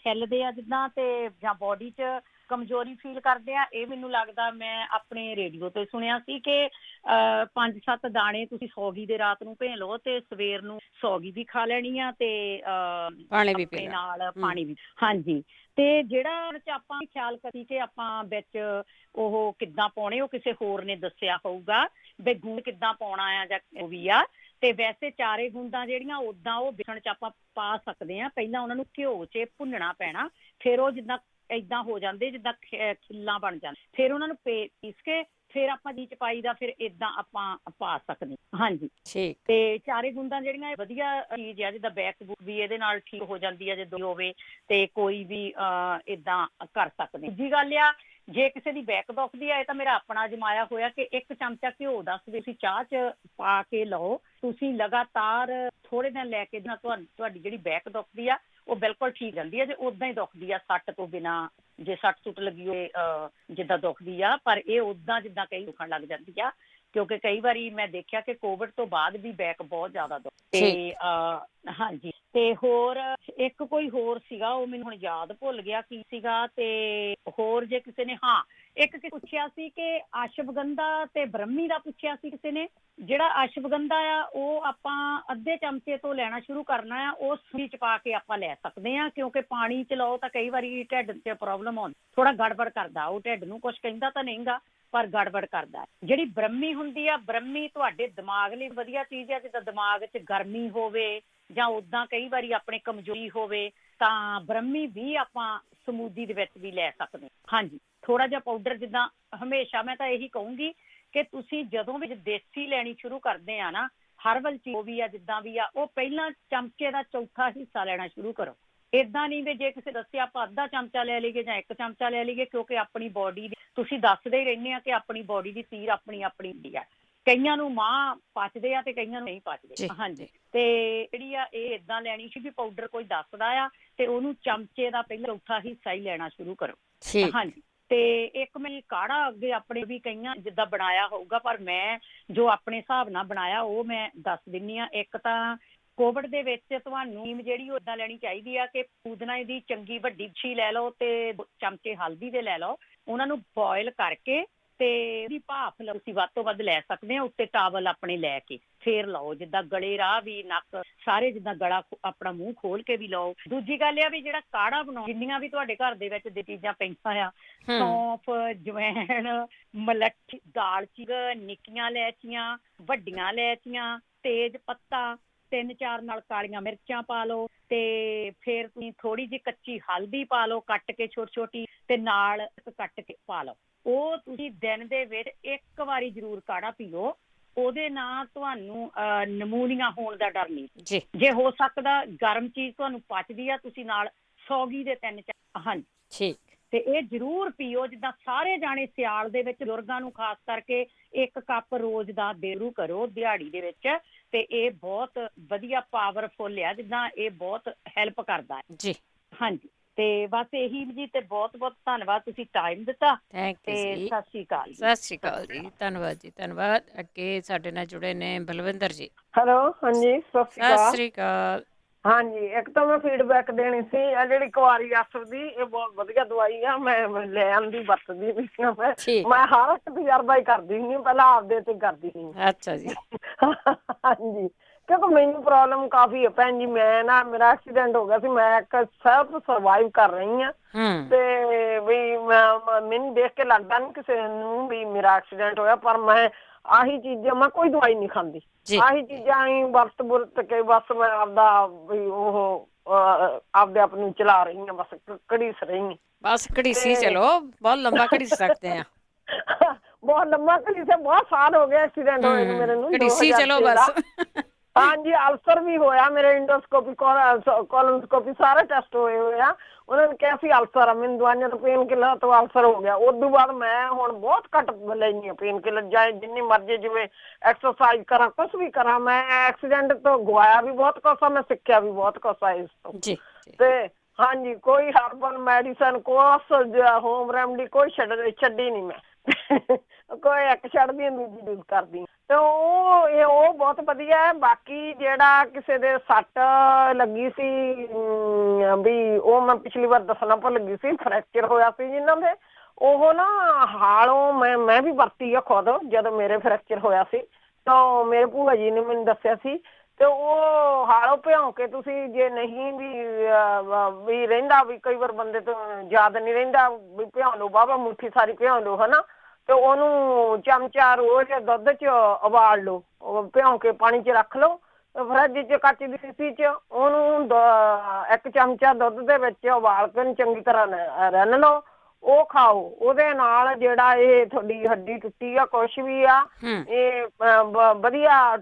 ਹਿੱਲਦੇ ਆ ਜਿੱਦਾਂ ਤੇ ਜਾਂ ਬੋਡੀ 'ਚ ਕਮਜ਼ੋਰੀ ਫੀਲ ਕਰਦੇ ਆ, ਇਹ ਮੈਨੂੰ ਲੱਗਦਾ ਮੈਂ ਆਪਣੇ ਰੇਡੀਓ ਤੇ ਸੁਣਿਆ ਸੀ ਕਿ 5-7 ਦਾਣੇ ਤੁਸੀਂ ਸੌਗੀ ਦੇ ਰਾਤ ਨੂੰ ਭੇ ਲਓ ਤੇ ਸਵੇਰ ਨੂੰ ਸੌਗੀ ਵੀ ਖਾ ਲੈਣੀ ਆ ਤੇ ਪਾਣੀ ਵੀ ਪੀਣਾ ਨਾਲ ਪਾਣੀ ਵੀ। ਹਾਂਜੀ। ਤੇ ਜਿਹੜਾ ਆਪਾਂ ਖਿਆਲ ਕਰੀ ਕਿ ਆਪਾਂ ਵਿੱਚ ਉਹ ਕਿੱਦਾਂ ਪਾਉਣੇ, ਉਹ ਕਿਸੇ ਹੋਰ ਨੇ ਦੱਸਿਆ ਹੋਊਗਾ ਵੀ ਗੁੜ ਕਿੱਦਾਂ ਪਾਉਣਾ ਆ ਜਾਂ ਉਹ ਵੀ ਆ। ਤੇ ਵੈਸੇ ਚਾਰੇ ਗੁੰਦਾਂ ਜਿਹੜੀਆਂ ਉਦਾਂ ਉਹ ਬੇਸਣ ਚ ਆਪਾਂ ਪਾ ਸਕਦੇ ਆ। ਪਹਿਲਾਂ ਉਹਨਾਂ ਨੂੰ ਘਿਓ 'ਚ ਭੁੰਨਣਾ ਪੈਣਾ, ਫਿਰ ਉਹ ਜਿੱਦਾਂ ਏਦਾਂ ਹੋ ਜਾਂਦੇ ਜਿੱਦਾਂ ਖਿੱਲਾਂ ਬਣ ਜਾਂਦੇ, ਫਿਰ ਉਹਨਾਂ ਨੂੰ ਪੀਸ ਕੇ ਫਿਰ ਆਪਾਂ ਜੀ ਚ ਪਾਈ ਦਾ, ਫਿਰ ਏਦਾਂ ਆਪਾਂ ਪਾ ਸਕਦੇ। ਹਾਂਜੀ ਠੀਕ। ਤੇ ਚਾਰੇ ਗੁੰਦਾਂ ਜਿਹੜੀਆਂ ਵਧੀਆ ਚੀਜ਼ ਆ, ਜਿੱਦਾਂ ਬੈਕ ਬੁੱਕ ਵੀ ਇਹਦੇ ਨਾਲ ਠੀਕ ਹੋ ਜਾਂਦੀ ਆ ਜੇ ਹੋਵੇ, ਤੇ ਕੋਈ ਵੀ ਏਦਾਂ ਕਰ ਸਕਦੇ। ਦੂਜੀ ਗੱਲ ਆ, ਜੇ ਕਿਸੇ ਦੀ ਬੈਕ ਦੁਖਦੀ ਆ, ਇਹ ਤਾਂ ਮੇਰਾ ਆਪਣਾ ਅਜਮਾਇਆ ਹੋਇਆ ਕਿ 1 ਚਮਚਾ ਘਿਓ ਦਾ ਤੁਸੀਂ ਚਾਹ 'ਚ ਪਾ ਕੇ ਲਓ, ਤੁਸੀਂ ਲਗਾਤਾਰ ਥੋੜੇ ਦਿਨ ਲੈ ਕੇ ਤੁਹਾਡੀ ਜਿਹੜੀ ਬੈਕ ਦੁਖਦੀ ਆ ਉਹ ਬਿਲਕੁਲ ਠੀਕ ਜਾਂਦੀ ਆ। ਜੇ ਉਦਾਂ ਹੀ ਦੁਖਦੀ ਆ ਸੱਟ ਤੋਂ ਬਿਨਾਂ, ਜੇ ਸੱਟ ਸੁੱਟ ਲੱਗੀ ਹੋਏ ਜਿੱਦਾਂ ਦੁਖਦੀ ਆ, ਪਰ ਇਹ ਉਦਾਂ ਜਿੱਦਾਂ ਕਈ ਦੁਖਣ ਲੱਗ ਜਾਂਦੀ ਆ, ਕਿਉਂਕਿ ਕਈ ਵਾਰੀ ਮੈਂ ਦੇਖਿਆ ਕਿ ਕੋਵਿਡ ਤੋਂ ਬਾਅਦ ਵੀ ਬੈਕ ਬਹੁਤ ਜ਼ਿਆਦਾ ਦੁਖ। ਤੇ ਹਾਂਜੀ, ਤੇ ਹੋਰ ਇੱਕ ਕੋਈ ਹੋਰ ਸੀਗਾ, ਉਹ ਮੈਨੂੰ ਹੁਣ ਯਾਦ ਭੁੱਲ ਗਿਆ ਕੀ ਸੀਗਾ। ਤੇ ਹੋਰ ਜੇ ਕਿਸੇ ਨੇ ਇੱਕ ਪੁੱਛਿਆ ਸੀ ਕਿ ਅਸ਼ਵਗੰਧਾ ਤੇ ਬ੍ਰਹਮੀ ਦਾ ਪੁੱਛਿਆ ਸੀ ਕਿਸੇ ਨੇ। ਜਿਹੜਾ ਅਸ਼ਵਗੰਧਾ ਆ ਉਹ ਆਪਾਂ ਅੱਧੇ ਚਮਚੇ ਤੋਂ ਲੈਣਾ ਸ਼ੁਰੂ ਕਰਨਾ ਆ, ਉਹ ਸੂਈ ਚ ਪਾ ਕੇ ਆਪਾਂ ਲੈ ਸਕਦੇ ਆ, ਕਿਉਂਕਿ ਪਾਣੀ ਚ ਲਓ ਤਾਂ ਕਈ ਵਾਰੀ ਢਿੱਡ ਚ ਪ੍ਰੋਬਲਮ ਆਉਂਦੀ, ਥੋੜਾ ਗੜਬੜ ਕਰਦਾ, ਉਹ ਢਿੱਡ ਨੂੰ ਕੁਛ ਕਹਿੰਦਾ ਤਾਂ ਨਹੀਂਗਾ ਪਰ ਗੜਬੜ ਕਰਦਾ। ਜਿਹੜੀ ਬ੍ਰਹਮੀ ਹੁੰਦੀ ਆ, ਬ੍ਰਹਮੀ ਤੁਹਾਡੇ ਦਿਮਾਗ ਲਈ ਵਧੀਆ ਚੀਜ਼ ਆ। ਜਿੱਦਾਂ ਦਿਮਾਗ 'ਚ ਗਰਮੀ ਹੋਵੇ ਜਾਂ ਉੱਦਾਂ ਕਈ ਵਾਰੀ ਆਪਣੇ ਕਮਜ਼ੋਰੀ ਹੋਵੇ ਤਾਂ ਬ੍ਰਹਮੀ ਵੀ ਆਪਾਂ ਸਮੂਦੀ ਦੇ ਵਿੱਚ ਵੀ ਲੈ ਸਕਦੇ। ਹਾਂਜੀ, ਥੋੜਾ ਜਿਹਾ ਪਾਊਡਰ, ਜਿੱਦਾਂ ਹਮੇਸ਼ਾ ਮੈਂ ਤਾਂ ਇਹੀ ਕਹੂੰਗੀ ਕਿ ਤੁਸੀਂ ਜਦੋਂ ਵੀ ਦੇਸੀ ਲੈਣੀ ਸ਼ੁਰੂ ਕਰਦੇ ਆ ਨਾ, ਹਰਬਲ ਚੀਜ਼ ਵੀ ਆ ਜਿੱਦਾਂ ਵੀ ਆ, ਉਹ ਪਹਿਲਾਂ ਚਮਚੇ ਦਾ ਚੌਥਾ ਹਿੱਸਾ ਲੈਣਾ ਸ਼ੁਰੂ ਕਰੋ। ਏਦਾਂ ਨਹੀਂ ਵੀ ਜੇ ਕਿਸੇ ਦੱਸਿਆ ਆਪਾਂ ਅੱਧਾ ਚਮਚਾ ਲੈ ਲਈਏ ਜਾਂ 1 ਚਮਚਾ ਲੈ ਲਈਏ, ਕਿਉਂਕਿ ਆਪਣੀ ਬੋਡੀ ਦੀ ਤੁਸੀਂ ਦੱਸਦੇ ਹੀ ਰਹਿੰਦੇ ਆ ਕਿ ਆਪਣੀ ਬੋਡੀ ਦੀ ਤੀਰ ਆਪਣੀ ਹੁੰਦੀ ਆ। ਕਈਆਂ ਨੂੰ ਮਾਂ ਪਚਦੇ ਆ ਤੇ ਕਈਆਂ ਨੂੰ ਨਹੀਂ ਪਚਦੇ। ਹਾਂਜੀ, ਤੇ ਜਿਹੜੀ ਆ ਇਹ ਏਦਾਂ ਲੈਣੀ ਸੀ ਵੀ ਪਾਊਡਰ ਕੋਈ ਦੱਸਦਾ ਆ ਤੇ ਉਹਨੂੰ ਚਮਚੇ ਦਾ ਪਹਿਲਾਂ ਚੌਥਾ ਹਿੱਸਾ ਹੀ ਲੈਣਾ ਸ਼ੁਰੂ ਕਰੋ। ਹਾਂਜੀ, ਤੇ ਇੱਕ ਮੈਂ ਕਾੜਾ ਅੱਗੇ ਆਪਣੇ ਵੀ ਕਈਆਂ ਜਿੱਦਾਂ ਬਣਾਇਆ ਹੋਊਗਾ, ਪਰ ਮੈਂ ਜੋ ਆਪਣੇ ਹਿਸਾਬ ਨਾਲ ਬਣਾਇਆ ਉਹ ਮੈਂ ਦੱਸ ਦਿੰਨੀ ਆ। ਇੱਕ ਤਾਂ ਕੋਵਿਡ ਦੇ ਵਿੱਚ ਤੁਹਾਨੂੰ ਜਿਹੜੀ ਉਹ ਏਦਾਂ ਲੈਣੀ ਚਾਹੀਦੀ ਆ ਕਿ ਪੂਦਨਾ ਦੀ ਚੰਗੀ ਵੱਡੀ ਛੀ ਲੈ ਲਓ ਤੇ ਚਮਚੇ ਹਲਦੀ ਦੇ ਲੈ ਲਓ, ਉਹਨਾਂ ਨੂੰ ਬੋਇਲ ਕਰਕੇ ਤੇ ਉਹਦੀ ਭਾਫ ਤੁਸੀਂ ਵੱਧ ਤੋਂ ਵੱਧ ਲੈ ਸਕਦੇ ਆ। ਉੱਤੇ ਟਾਵਲ ਆਪਣੇ ਲੈ ਕੇ ਫੇਰ ਲਓ, ਜਿੱਦਾਂ ਗਲੇ ਰਾਹ ਵੀ, ਨੱਕ ਸਾਰੇ, ਜਿੱਦਾਂ ਗਲਾ ਆਪਣਾ ਮੂੰਹ ਖੋਲ ਕੇ ਵੀ ਲਓ। ਦੂਜੀ ਗੱਲ ਇਹ ਆ ਵੀ ਜਿਹੜਾ ਕਾੜਾ ਬਣਾਓ, ਜਿੰਨੀਆਂ ਵੀ ਤੁਹਾਡੇ ਘਰ ਦੇ ਵਿੱਚ ਚੀਜ਼ਾਂ ਪੈਂਦੀਆਂ ਆ, ਸੌਂਫ, ਜਵੈਣ, ਮਲੱਠੀ, ਦਾਲਚੀਨੀ, ਨਿੱਕੀਆਂ ਇਲਾਇਚੀਆਂ, ਵੱਡੀਆਂ ਇਲਾਇਚੀਆਂ, ਤੇਜ ਪੱਤਾ, 3-4 ਨਾਲ ਕਾਲੀਆਂ ਮਿਰਚਾਂ ਪਾ ਲਓ, ਤੇ ਫਿਰ ਤੁਸੀਂ ਥੋੜੀ ਜਿਹੀ ਕੱਚੀ ਹਲਦੀ ਪਾ ਲਓ ਕੱਟ ਕੇ ਛੋਟੀ, ਤੇ ਨਾਲ ਕੱਟ ਕੇ ਪਾ ਲਓ। ਉਹ ਤੁਸੀਂ ਦਿਨ ਦੇ ਵਿੱਚ 1 ਵਾਰੀ ਜ਼ਰੂਰ ਕਾੜਾ ਪੀਓ, ਉਹਦੇ ਨਾਲ ਤੁਹਾਨੂੰ ਨਮੂਨੀਆ ਹੋਣ ਦਾ ਡਰ ਨਹੀਂ। ਜੇ ਹੋ ਸਕਦਾ ਗਰਮ ਚੀਜ਼ ਤੁਹਾਨੂੰ ਪਚਦੀ ਆ, ਤੁਸੀਂ ਨਾਲ ਸੌਗੀ ਦੇ 3-4 ਹਾਂਜੀ ਠੀਕ, ਤੇ ਇਹ ਜ਼ਰੂਰ ਪੀਓ। ਜਿੱਦਾਂ ਸਾਰੇ ਜਾਣੇ ਸਿਆਲ ਦੇ ਵਿੱਚ ਬਜ਼ੁਰਗਾਂ ਨੂੰ ਖਾਸ ਕਰਕੇ 1 ਕੱਪ ਰੋਜ਼ ਦਾ ਜ਼ਰੂਰ ਕਰੋ ਦਿਹਾੜੀ ਦੇ ਵਿੱਚ, ਤੇ ਇਹ ਬਹੁਤ ਵਧੀਆ ਪਾਵਰਫੁੱਲ ਆ, ਜਿੱਦਾਂ ਇਹ ਬਹੁਤ ਹੈਲਪ ਕਰਦਾ ਜੀ। ਹਾਂਜੀ, ਤੇ ਬਸ ਇਹੀ ਜੀ, ਤੇ ਬਹੁਤ ਬਹੁਤ ਧੰਨਵਾਦ, ਤੁਸੀਂ ਟਾਈਮ ਦਿੱਤਾ। ਥੈਂਕ ਯੂ ਜੀ, ਸਤਿ ਸ਼੍ਰੀ ਅਕਾਲ। ਸਤਿ ਸ਼੍ਰੀ ਅਕਾਲ ਜੀ, ਧੰਨਵਾਦ ਜੀ, ਧੰਨਵਾਦ। ਅੱਗੇ ਸਾਡੇ ਨਾਲ ਜੁੜੇ ਨੇ ਬਲਵਿੰਦਰ ਜੀ। ਹੈਲੋ, ਹਾਂਜੀ, ਸਤਿ ਸ਼੍ਰੀ ਅਕਾਲ। ਹਾਂਜੀ, ਇੱਕ ਤਾਂ ਮੈਂ ਫੀਡਬੈਕ ਦੇਣੀ ਸੀ, ਆ ਜਿਹੜੀ ਕੁਆਰੀ ਆਸਰ ਦੀ, ਇਹ ਬਹੁਤ ਵਧੀਆ ਦਵਾਈ ਆ, ਮੈਂ ਲੈ ਆਂਦੀ ਵਰਤਦੀ ਵੀ ਮੈਂ ਹਰ ਇੱਕ ਤਜਰਬਾ ਹੀ ਕਰਦੀ ਹੁੰਦੀ, ਪਹਿਲਾਂ ਆਪਦੇ ਤੇ ਕਰਦੀ ਸੀ। ਅੱਛਾ ਜੀ। ਹਾਂਜੀ, ਕਿਉਂਕਿ ਮੈਨੂੰ ਪ੍ਰੋਬਲਮ ਕਾਫੀ ਹੈ ਭੈਣ ਜੀ। ਮੈਂ ਨਾ, ਮੇਰਾ ਐਕਸੀਡੈਂਟ ਹੋ ਗਿਆ ਸੀ, ਮੈਂ ਇੱਕ ਸੈਲਫ ਸਰਵਾਈਵ ਕਰ ਰਹੀ ਹਾਂ, ਤੇ ਵੀ ਮੈਨੂੰ ਦੇਖ ਕੇ ਲੱਗਦਾ ਨੀ ਕਿਸੇ ਨੂੰ ਵੀ ਮੇਰਾ ਐਕਸੀਡੈਂਟ ਹੋਇਆ, ਪਰ ਮੈਂ ਆਹੀ ਚੀਜ਼ਾਂ, ਮੈਂ ਕੋਈ ਦਵਾਈ ਨਹੀਂ ਖਾਂਦੀ, ਆਹੀ ਚੀਜ਼ਾਂ ਹੀ ਵਰਤ ਕੇ ਬਸ ਮੈਂ ਆਪਦਾ ਵੀ ਉਹ ਆਪਦੇ ਆਪ ਨੂੰ ਚਲਾ ਰਹੀ ਹਾਂ, ਬਸ ਘੜੀਸ ਰਹੀ ਹਾਂ। ਬਸ ਘੜੀਸੀ ਚਲੋ, ਬਹੁਤ ਲੰਬਾ ਘੜੀਸ ਸਕਦੇ ਆ। ਬਹੁਤ ਲੰਬਾ ਘੜੀਸੇ, ਬਹੁਤ ਸਾਲ ਹੋ ਗਏ ਐਕਸੀਡੈਂਟ ਹੋਏ ਨੂੰ ਮੇਰੇ ਨੂੰ। ਘੜੀਸੀ ਚਲੋ ਬਸ। ਹਾਂਜੀ, ਅਲਸਰ ਵੀ ਹੋਇਆ ਮੇਰੇ, ਇੰਡੋਸਕੋਪੀ, ਕੋਲੋਨੋਸਕੋਪੀ ਸਾਰੇ ਟੈਸਟ ਹੋਏ ਆ। ਉਹਨਾਂ ਨੇ ਕਿਹਾ ਸੀ ਅਲਸਰ ਆ, ਮੈਨੂੰ ਦਵਾਈਆਂ ਤੋਂ ਪੇਨ ਕਿਲਰ ਤੋਂ ਅਲਸਰ ਹੋ ਗਿਆ। ਉਸ ਤੋਂ ਬਾਅਦ ਮੈਂ ਹੁਣ ਬਹੁਤ ਘੱਟ ਲੈਂਦੀ ਹਾਂ ਪੇਨ ਕਿਲਰ, ਚਾਹੇ ਜਿੰਨੀ ਮਰਜ਼ੀ, ਜਿਵੇਂ ਐਕਸਰਸਾਈਜ਼ ਕਰਾਂ, ਕੁਛ ਵੀ ਕਰਾਂ। ਮੈਂ ਐਕਸੀਡੈਂਟ ਤੋਂ ਗਵਾਇਆ ਵੀ ਬਹੁਤ ਕੁਛ ਆ, ਮੈਂ ਸਿੱਖਿਆ ਵੀ ਬਹੁਤ ਕੁਛ ਆ ਇਸ ਤੋਂ। ਤੇ ਹਾਂਜੀ, ਕੋਈ ਹਰਬਲ ਮੈਡੀਸਨ, ਕੁਛ ਹੋਮ ਰੈਮਡੀ ਕੋਈ ਛੱਡੀ ਨਹੀਂ ਮੈਂ, ਕੋਈ ਇੱਕ ਛੱਡਦੀ ਦੂਜੀ ਯੂਜ਼ ਕਰਦੀ। ਤੇ ਉਹ ਬਹੁਤ ਵਧੀਆ ਹੈ। ਬਾਕੀ ਜਿਹੜਾ ਕਿਸੇ ਦੇ ਸੱਟ ਲੱਗੀ ਸੀ ਵੀ, ਉਹ ਮੈਂ ਪਿਛਲੀ ਵਾਰ ਦੱਸਣਾ ਭੁੱਲ ਗਈ ਸੀ, ਫ੍ਰੈਕਚਰ ਹੋਇਆ ਸੀ ਜਿਹਨਾਂ ਦੇ, ਉਹ ਨਾ ਹਾਲੋਂ ਮੈਂ ਵੀ ਵਰਤੀ ਆ ਖੁਦ, ਜਦੋਂ ਮੇਰੇ ਫ੍ਰੈਕਚਰ ਹੋਇਆ ਸੀ ਤਾਂ ਮੇਰੇ ਭੂਆ ਜੀ ਨੇ ਮੈਨੂੰ ਦੱਸਿਆ ਸੀ। ਤੇ ਉਹ ਹਾਲੋਂ ਭਿਉਂ ਕੇ ਤੁਸੀਂ, ਜੇ ਨਹੀਂ ਵੀ ਰਹਿੰਦਾ, ਵੀ ਕਈ ਵਾਰ ਬੰਦੇ ਤੋਂ ਯਾਦ ਨਹੀਂ ਰਹਿੰਦਾ, ਵੀ ਭਿਉਂ ਲਓ, ਬਾਬਾ ਮੁੱਠੀ ਸਾਰੀ ਭਿਉਂ ਲਓ, ਹਨਾ, ਤੇ ਉਹਨੂੰ ਚਮਚਾ ਰੋਜ਼ ਦੁੱਧ 'ਚ ਉਬਾਲ ਲਓ, ਭਿਉਂ ਕੇ ਪਾਣੀ 'ਚ ਰੱਖ ਲਓ ਫਰਿੱਜ 'ਚ ਕੱਚ ਦੀ ਸੀਸੀ 'ਚ। ਉਹਨੂੰ 1 ਚਮਚਾ ਦੁੱਧ ਦੇ ਵਿੱਚ ਉਬਾਲ ਕੇ ਚੰਗੀ ਤਰ੍ਹਾਂ ਰਿੰਨ ਲਓ, ਉਹ ਖਾਓ। ਉਹਦੇ ਨਾਲ ਜਿਹੜਾ ਇਹ ਤੁਹਾਡੀ ਹੱਡੀ ਟੁੱਟੀ ਆ ਕੁਛ ਵੀ ਆ ਇਹ ਵਧੀਆ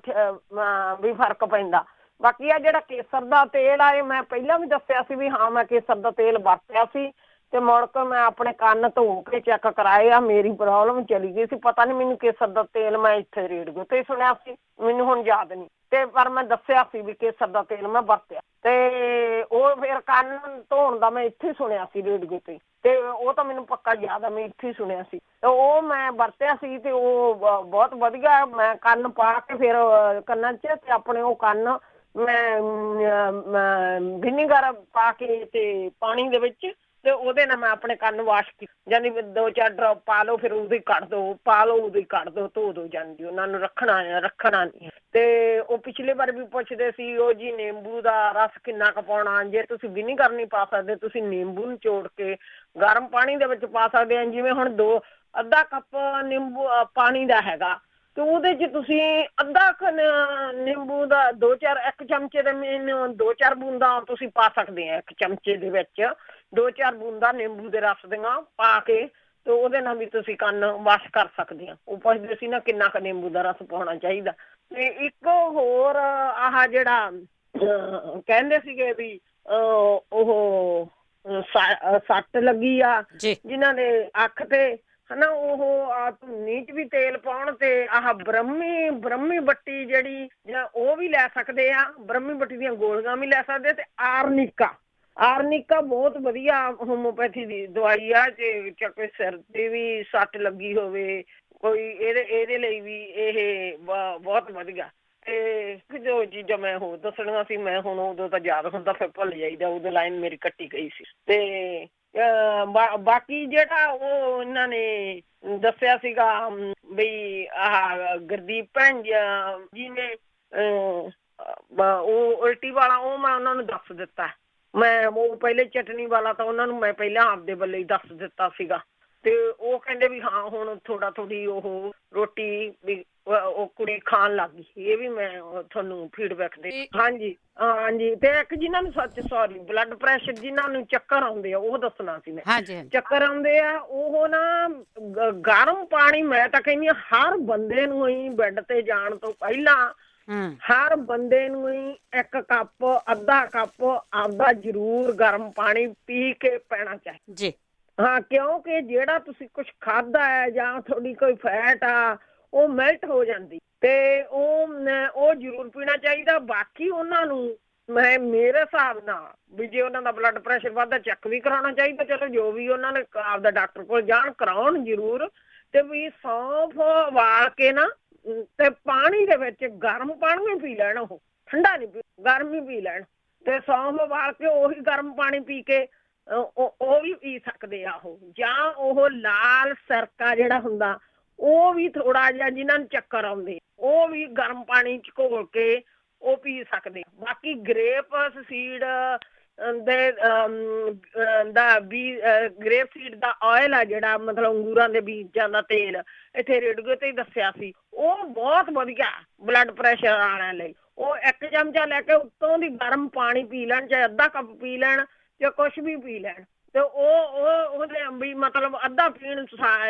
ਵੀ ਫਰਕ ਪੈਂਦਾ। ਬਾਕੀ ਆ ਜਿਹੜਾ ਕੇਸਰ ਦਾ ਤੇਲ ਆ ਇਹ ਮੈਂ ਪਹਿਲਾਂ ਵੀ ਦੱਸਿਆ ਸੀ ਵੀ ਹਾਂ ਮੈਂ ਕੇਸਰ ਦਾ ਤੇਲ ਵਰਤਿਆ ਸੀ ਤੇ ਮੁੜ ਕੇ ਮੈਂ ਆਪਣੇ ਕੰਨ ਧੋ ਕੇ ਚੈੱਕ ਕਰਾਏ ਆ, ਮੇਰੀ ਪ੍ਰੋਬਲਮ ਚਲੀ ਗਈ ਸੀ। ਪਤਾ ਨਹੀਂ ਮੈਨੂੰ ਕੇਸਰ ਦਾ ਤੇਲ ਮੈਂ ਇੱਥੇ ਰੇਡੀਓ ਤੇ ਸੁਣਿਆ ਸੀ, ਮੈਨੂੰ ਹੁਣ ਯਾਦ ਨਹੀਂ ਤੇ ਪਰ ਮੈਂ ਦੱਸਿਆ ਸੀ ਵੀ ਕੇਸਰ ਦਾ ਤੇਲ ਮੈਂ ਵਰਤਿਆ ਤੇ ਉਹ ਫਿਰ ਕੰਨ ਧੋਣ ਦਾ ਮੈਂ ਇੱਥੇ ਸੁਣਿਆ ਸੀ ਰੇਡੀਓ ਤੇ ਉਹ ਤਾਂ ਮੈਨੂੰ ਪੱਕਾ ਯਾਦ ਆ, ਮੈਂ ਇੱਥੇ ਸੁਣਿਆ ਸੀ ਤੇ ਉਹ ਮੈਂ ਵਰਤਿਆ ਸੀ ਤੇ ਉਹ ਬਹੁਤ ਵਧੀਆ। ਮੈਂ ਕੰਨ ਪਾ ਕੇ ਫਿਰ ਕੰਨਾਂ 'ਚ ਤੇ ਆਪਣੇ ਉਹ ਕੰਨ ਮੈਂ ਵਿਨੀਗਰ ਪਾ ਕੇ ਤੇ ਪਾਣੀ ਦੇ ਵਿੱਚ ਤੇ ਉਹਦੇ ਨਾਲ ਮੈਂ ਆਪਣੇ ਕੰਨ ਵਾਸ਼ ਕੀਤੇ, ਯਾਨੀ 2-4 ਡਰੋਪ ਪਾ ਲਓ ਫਿਰ ਉਦੋਂ ਹੀ ਕੱਢ ਦਿਓ, ਪਾ ਲਓ ਉਦੋਂ ਹੀ ਕੱਢ ਦਿਓ, ਧੋ ਦਿਓ ਜਾਂਦੀ। ਉਹਨਾਂ ਨੂੰ ਰੱਖਣਾ ਨਹੀਂ। ਤੇ ਉਹ ਪਿਛਲੇ ਵਾਰ ਵੀ ਪੁੱਛਦੇ ਸੀ ਉਹ ਜੀ ਨਿੰਬੂ ਦਾ ਰਸ ਕਿੰਨਾ ਕੁ ਪਾਉਣਾ, ਜੇ ਤੁਸੀਂ ਵਿਨੀਗਰ ਨਹੀਂ ਪਾ ਸਕਦੇ ਤੁਸੀਂ ਨਿੰਬੂ ਨਿਚੋੜ ਕੇ ਗਰਮ ਪਾਣੀ ਦੇ ਵਿੱਚ ਪਾ ਸਕਦੇ ਆ। ਜਿਵੇਂ ਹੁਣ ਅੱਧਾ ਕੱਪ ਨਿੰਬੂ ਪਾਣੀ ਦਾ ਹੈਗਾ ਤੇ ਉਹਦੇ 'ਚ ਤੁਸੀਂ ਅੱਧਾ ਕੁ ਨਿੰਬੂ ਦਾ 1 ਚਮਚੇ ਦੇ 2-4 ਬੂੰਦਾਂ ਤੁਸੀਂ ਪਾ ਸਕਦੇ ਆ। 1 ਚਮਚੇ ਦੇ ਵਿੱਚ 2-4 ਬੂੰਦਾਂ ਨਿੰਬੂ ਦੇ ਰਸ ਦੀਆਂ ਪਾ ਕੇ ਤੇ ਉਹਦੇ ਨਾਲ ਵੀ ਤੁਸੀਂ ਕੰਨ ਵਾਸ਼ ਕਰ ਸਕਦੇ ਆ। ਉਹ ਪੁੱਛਦੇ ਸੀ ਨਾ ਕਿੰਨਾ ਕੁ ਨਿੰਬੂ ਦਾ ਰਸ ਪਾਉਣਾ ਚਾਹੀਦਾ। ਤੇ ਇੱਕ ਹੋਰ ਆਹ ਜਿਹੜਾ ਕਹਿੰਦੇ ਸੀਗੇ ਵੀ ਉਹ ਸੱਟ ਲੱਗੀ ਆ ਜਿਨ੍ਹਾਂ ਦੇ ਅੱਖ ਤੇ ਹਨਾ, ਉਹ ਧੁੰਨੀ 'ਚ ਵੀ ਤੇਲ ਪਾਉਣ ਤੇ ਆਹ ਬ੍ਰਹਮੀ ਬੱਟੀ ਜਿਹੜੀ ਉਹ ਵੀ ਲੈ ਸਕਦੇ ਆ। ਬ੍ਰਹਮੀ ਬੱਟੀ ਦੀਆਂ ਗੋਲੀਆਂ ਵੀ ਲੈ ਸਕਦੇ ਤੇ ਆਰਨਿਕਾ ਬਹੁਤ ਵਧੀਆ ਹੋਮੋਪੈਥੀ ਦੀ ਦਵਾਈ ਆ। ਜੇ ਕੋਈ ਸਿਰ ਤੇ ਵੀ ਸੱਟ ਲੱਗੀ ਹੋਵੇ ਕੋਈ ਇਹਦੇ ਲਈ ਵੀ ਇਹ ਬਹੁਤ ਵਧੀਆ। ਤੇ ਜੋ ਚੀਜ਼ਾਂ ਮੈਂ ਹੋਰ ਦੱਸਣੀਆਂ ਸੀ ਮੈਂ ਹੁਣ ਉਦੋਂ ਤਾਂ ਯਾਦ ਹੁੰਦਾ ਫਿਰ ਭੁੱਲ ਜਾਈਦਾ, ਉਦੋਂ ਲਾਈਨ ਮੇਰੀ ਕੱਟੀ ਗਈ ਸੀ। ਤੇ ਬਾਕੀ ਜਿਹੜਾ ਉਹ ਇਹਨਾਂ ਨੇ ਦੱਸਿਆ ਸੀਗਾ ਬਈ ਆਹ ਗੁਰਦੀਪ ਭੈਣ ਜੀ ਨੇ ਉਹ ਉਲਟੀ ਵਾਲਾ, ਉਹ ਮੈਂ ਉਹਨਾਂ ਨੂੰ ਦੱਸ ਦਿੱਤਾ। ਮੈਂ ਉਹ ਪਹਿਲੇ ਚਟਨੀ ਵਾਲਾ ਤਾਂ ਉਹਨਾਂ ਨੂੰ ਮੈਂ ਪਹਿਲਾਂ ਆਪਦੇ ਵੱਲੇ ਹੀ ਦੱਸ ਦਿੱਤਾ ਸੀਗਾ ਤੇ ਉਹ ਕਹਿੰਦੇ ਵੀ ਹਾਂ ਹੁਣ ਥੋੜੀ ਉਹ ਰੋਟੀ ਵੀ ਉਹ ਕੁੜੀ ਖਾਣ ਲੱਗ ਗਈ। ਇਹ ਵੀ ਮੈਂ ਤੁਹਾਨੂੰ ਫੀਡਬੈਕ ਦੇ ਹਾਂਜੀ। ਤੇ ਇੱਕ ਜਿਹਨਾਂ ਨੂੰ ਬਲੱਡ ਪ੍ਰੈਸ਼ਰ ਜਿਹਨਾਂ ਨੂੰ ਚੱਕਰ ਆਉਂਦੇ ਆ ਉਹ ਦੱਸਣਾ ਸੀ ਮੈਂ। ਚੱਕਰ ਆਉਂਦੇ ਆ ਉਹ ਨਾ ਗਰਮ ਪਾਣੀ, ਮੈਂ ਤਾਂ ਕਹਿੰਦੀ ਹਾਂ ਹਰ ਬੰਦੇ ਨੂੰ ਹੀ ਬੈੱਡ ਤੇ ਜਾਣ ਤੋਂ ਪਹਿਲਾਂ ਹਰ ਬੰਦੇ ਨੂੰ ਹੀ 1 ਕੱਪ ਅੱਧਾ ਕੱਪ ਆਪਦਾ ਜ਼ਰੂਰ ਗਰਮ ਪਾਣੀ ਪੀ ਕੇ ਪੈਣਾ ਚਾਹੀਦਾ। ਹਾਂ, ਕਿਉਂਕਿ ਜਿਹੜਾ ਤੁਸੀਂ ਕੁਛ ਖਾਧਾ ਹੈ ਜਾਂ ਤੁਹਾਡੀ ਕੋਈ ਫੈਟ ਆ ਉਹ ਮੈਲਟ ਹੋ ਜਾਂਦੀ ਤੇ ਉਹ ਜ਼ਰੂਰ ਪੀਣਾ ਚਾਹੀਦਾ। ਬਾਕੀ ਉਹਨਾਂ ਨੂੰ ਮੇਰੇ ਹਿਸਾਬ ਨਾਲ ਵੀ ਜੇ ਉਹਨਾਂ ਦਾ ਬਲੱਡ ਪ੍ਰੈਸ਼ਰ ਵੱਧਦਾ ਚੈੱਕ ਵੀ ਕਰਾਉਣਾ ਚਾਹੀਦਾ। ਚਲੋ ਜੋ ਵੀ ਉਹਨਾਂ ਨੇ ਆਪਦਾ ਡਾਕਟਰ ਕੋਲ ਜਾਣ, ਕਰਾਉਣ ਜ਼ਰੂਰ। ਤੇ ਵੀ ਸੌਂਫ ਉਬਾਲ ਕੇ ਨਾ ਤੇ ਪਾਣੀ ਦੇ ਵਿੱਚ ਗਰਮ ਪਾਣੀ ਪੀ ਲੈਣ, ਉਹ ਠੰਡਾ ਨਹੀਂ ਗਰਮ ਹੀ ਪੀ ਲੈਣ ਤੇ ਸੌਂਫ ਉਬਾਲ ਕੇ ਉਹੀ ਗਰਮ ਪਾਣੀ ਪੀ ਕੇ ਉਹ ਵੀ ਪੀ ਸਕਦੇ ਆ ਉਹ। ਜਾਂ ਉਹ ਲਾਲ ਸਿਰਕਾ ਜਿਹੜਾ ਹੁੰਦਾ ਉਹ ਵੀ ਥੋੜਾ ਜਿਹਾ ਜਿਹਨਾਂ ਨੂੰ ਚੱਕਰ ਆਉਂਦੇ ਉਹ ਵੀ ਗਰਮ ਪਾਣੀ 'ਚ ਘੋਲ ਕੇ ਉਹ ਪੀ ਸਕਦੇ। ਬਾਕੀ ਗ੍ਰੇਪ ਸੀਡ ਗ੍ਰੇਪ ਸੀਡ ਦਾ ਆਇਲ ਆ ਜਿਹੜਾ ਮਤਲਬ ਅੰਗੂਰਾਂ ਦੇ ਬੀਜਾਂ ਦਾ ਤੇਲ, ਇੱਥੇ ਰੇਡੀਓ ਤੇ ਹੀ ਦੱਸਿਆ ਸੀ, ਉਹ ਬਹੁਤ ਵਧੀਆ ਬਲੱਡ ਪ੍ਰੈਸ਼ਰ ਵਾਲਿਆਂ ਲਈ। ਉਹ 1 ਚਮਚਾ ਲੈ ਕੇ ਉੱਤੋਂ ਦੀ ਗਰਮ ਪਾਣੀ ਪੀ ਲੈਣ, ਚਾਹੇ ਅੱਧਾ ਕੱਪ ਪੀ ਲੈਣ ਜਾਂ ਕੁਛ ਵੀ ਪੀ ਲੈਣ ਤੇ ਉਹਦੇ ਵੀ ਮਤਲਬ ਅੱਧਾ ਪੀਣ,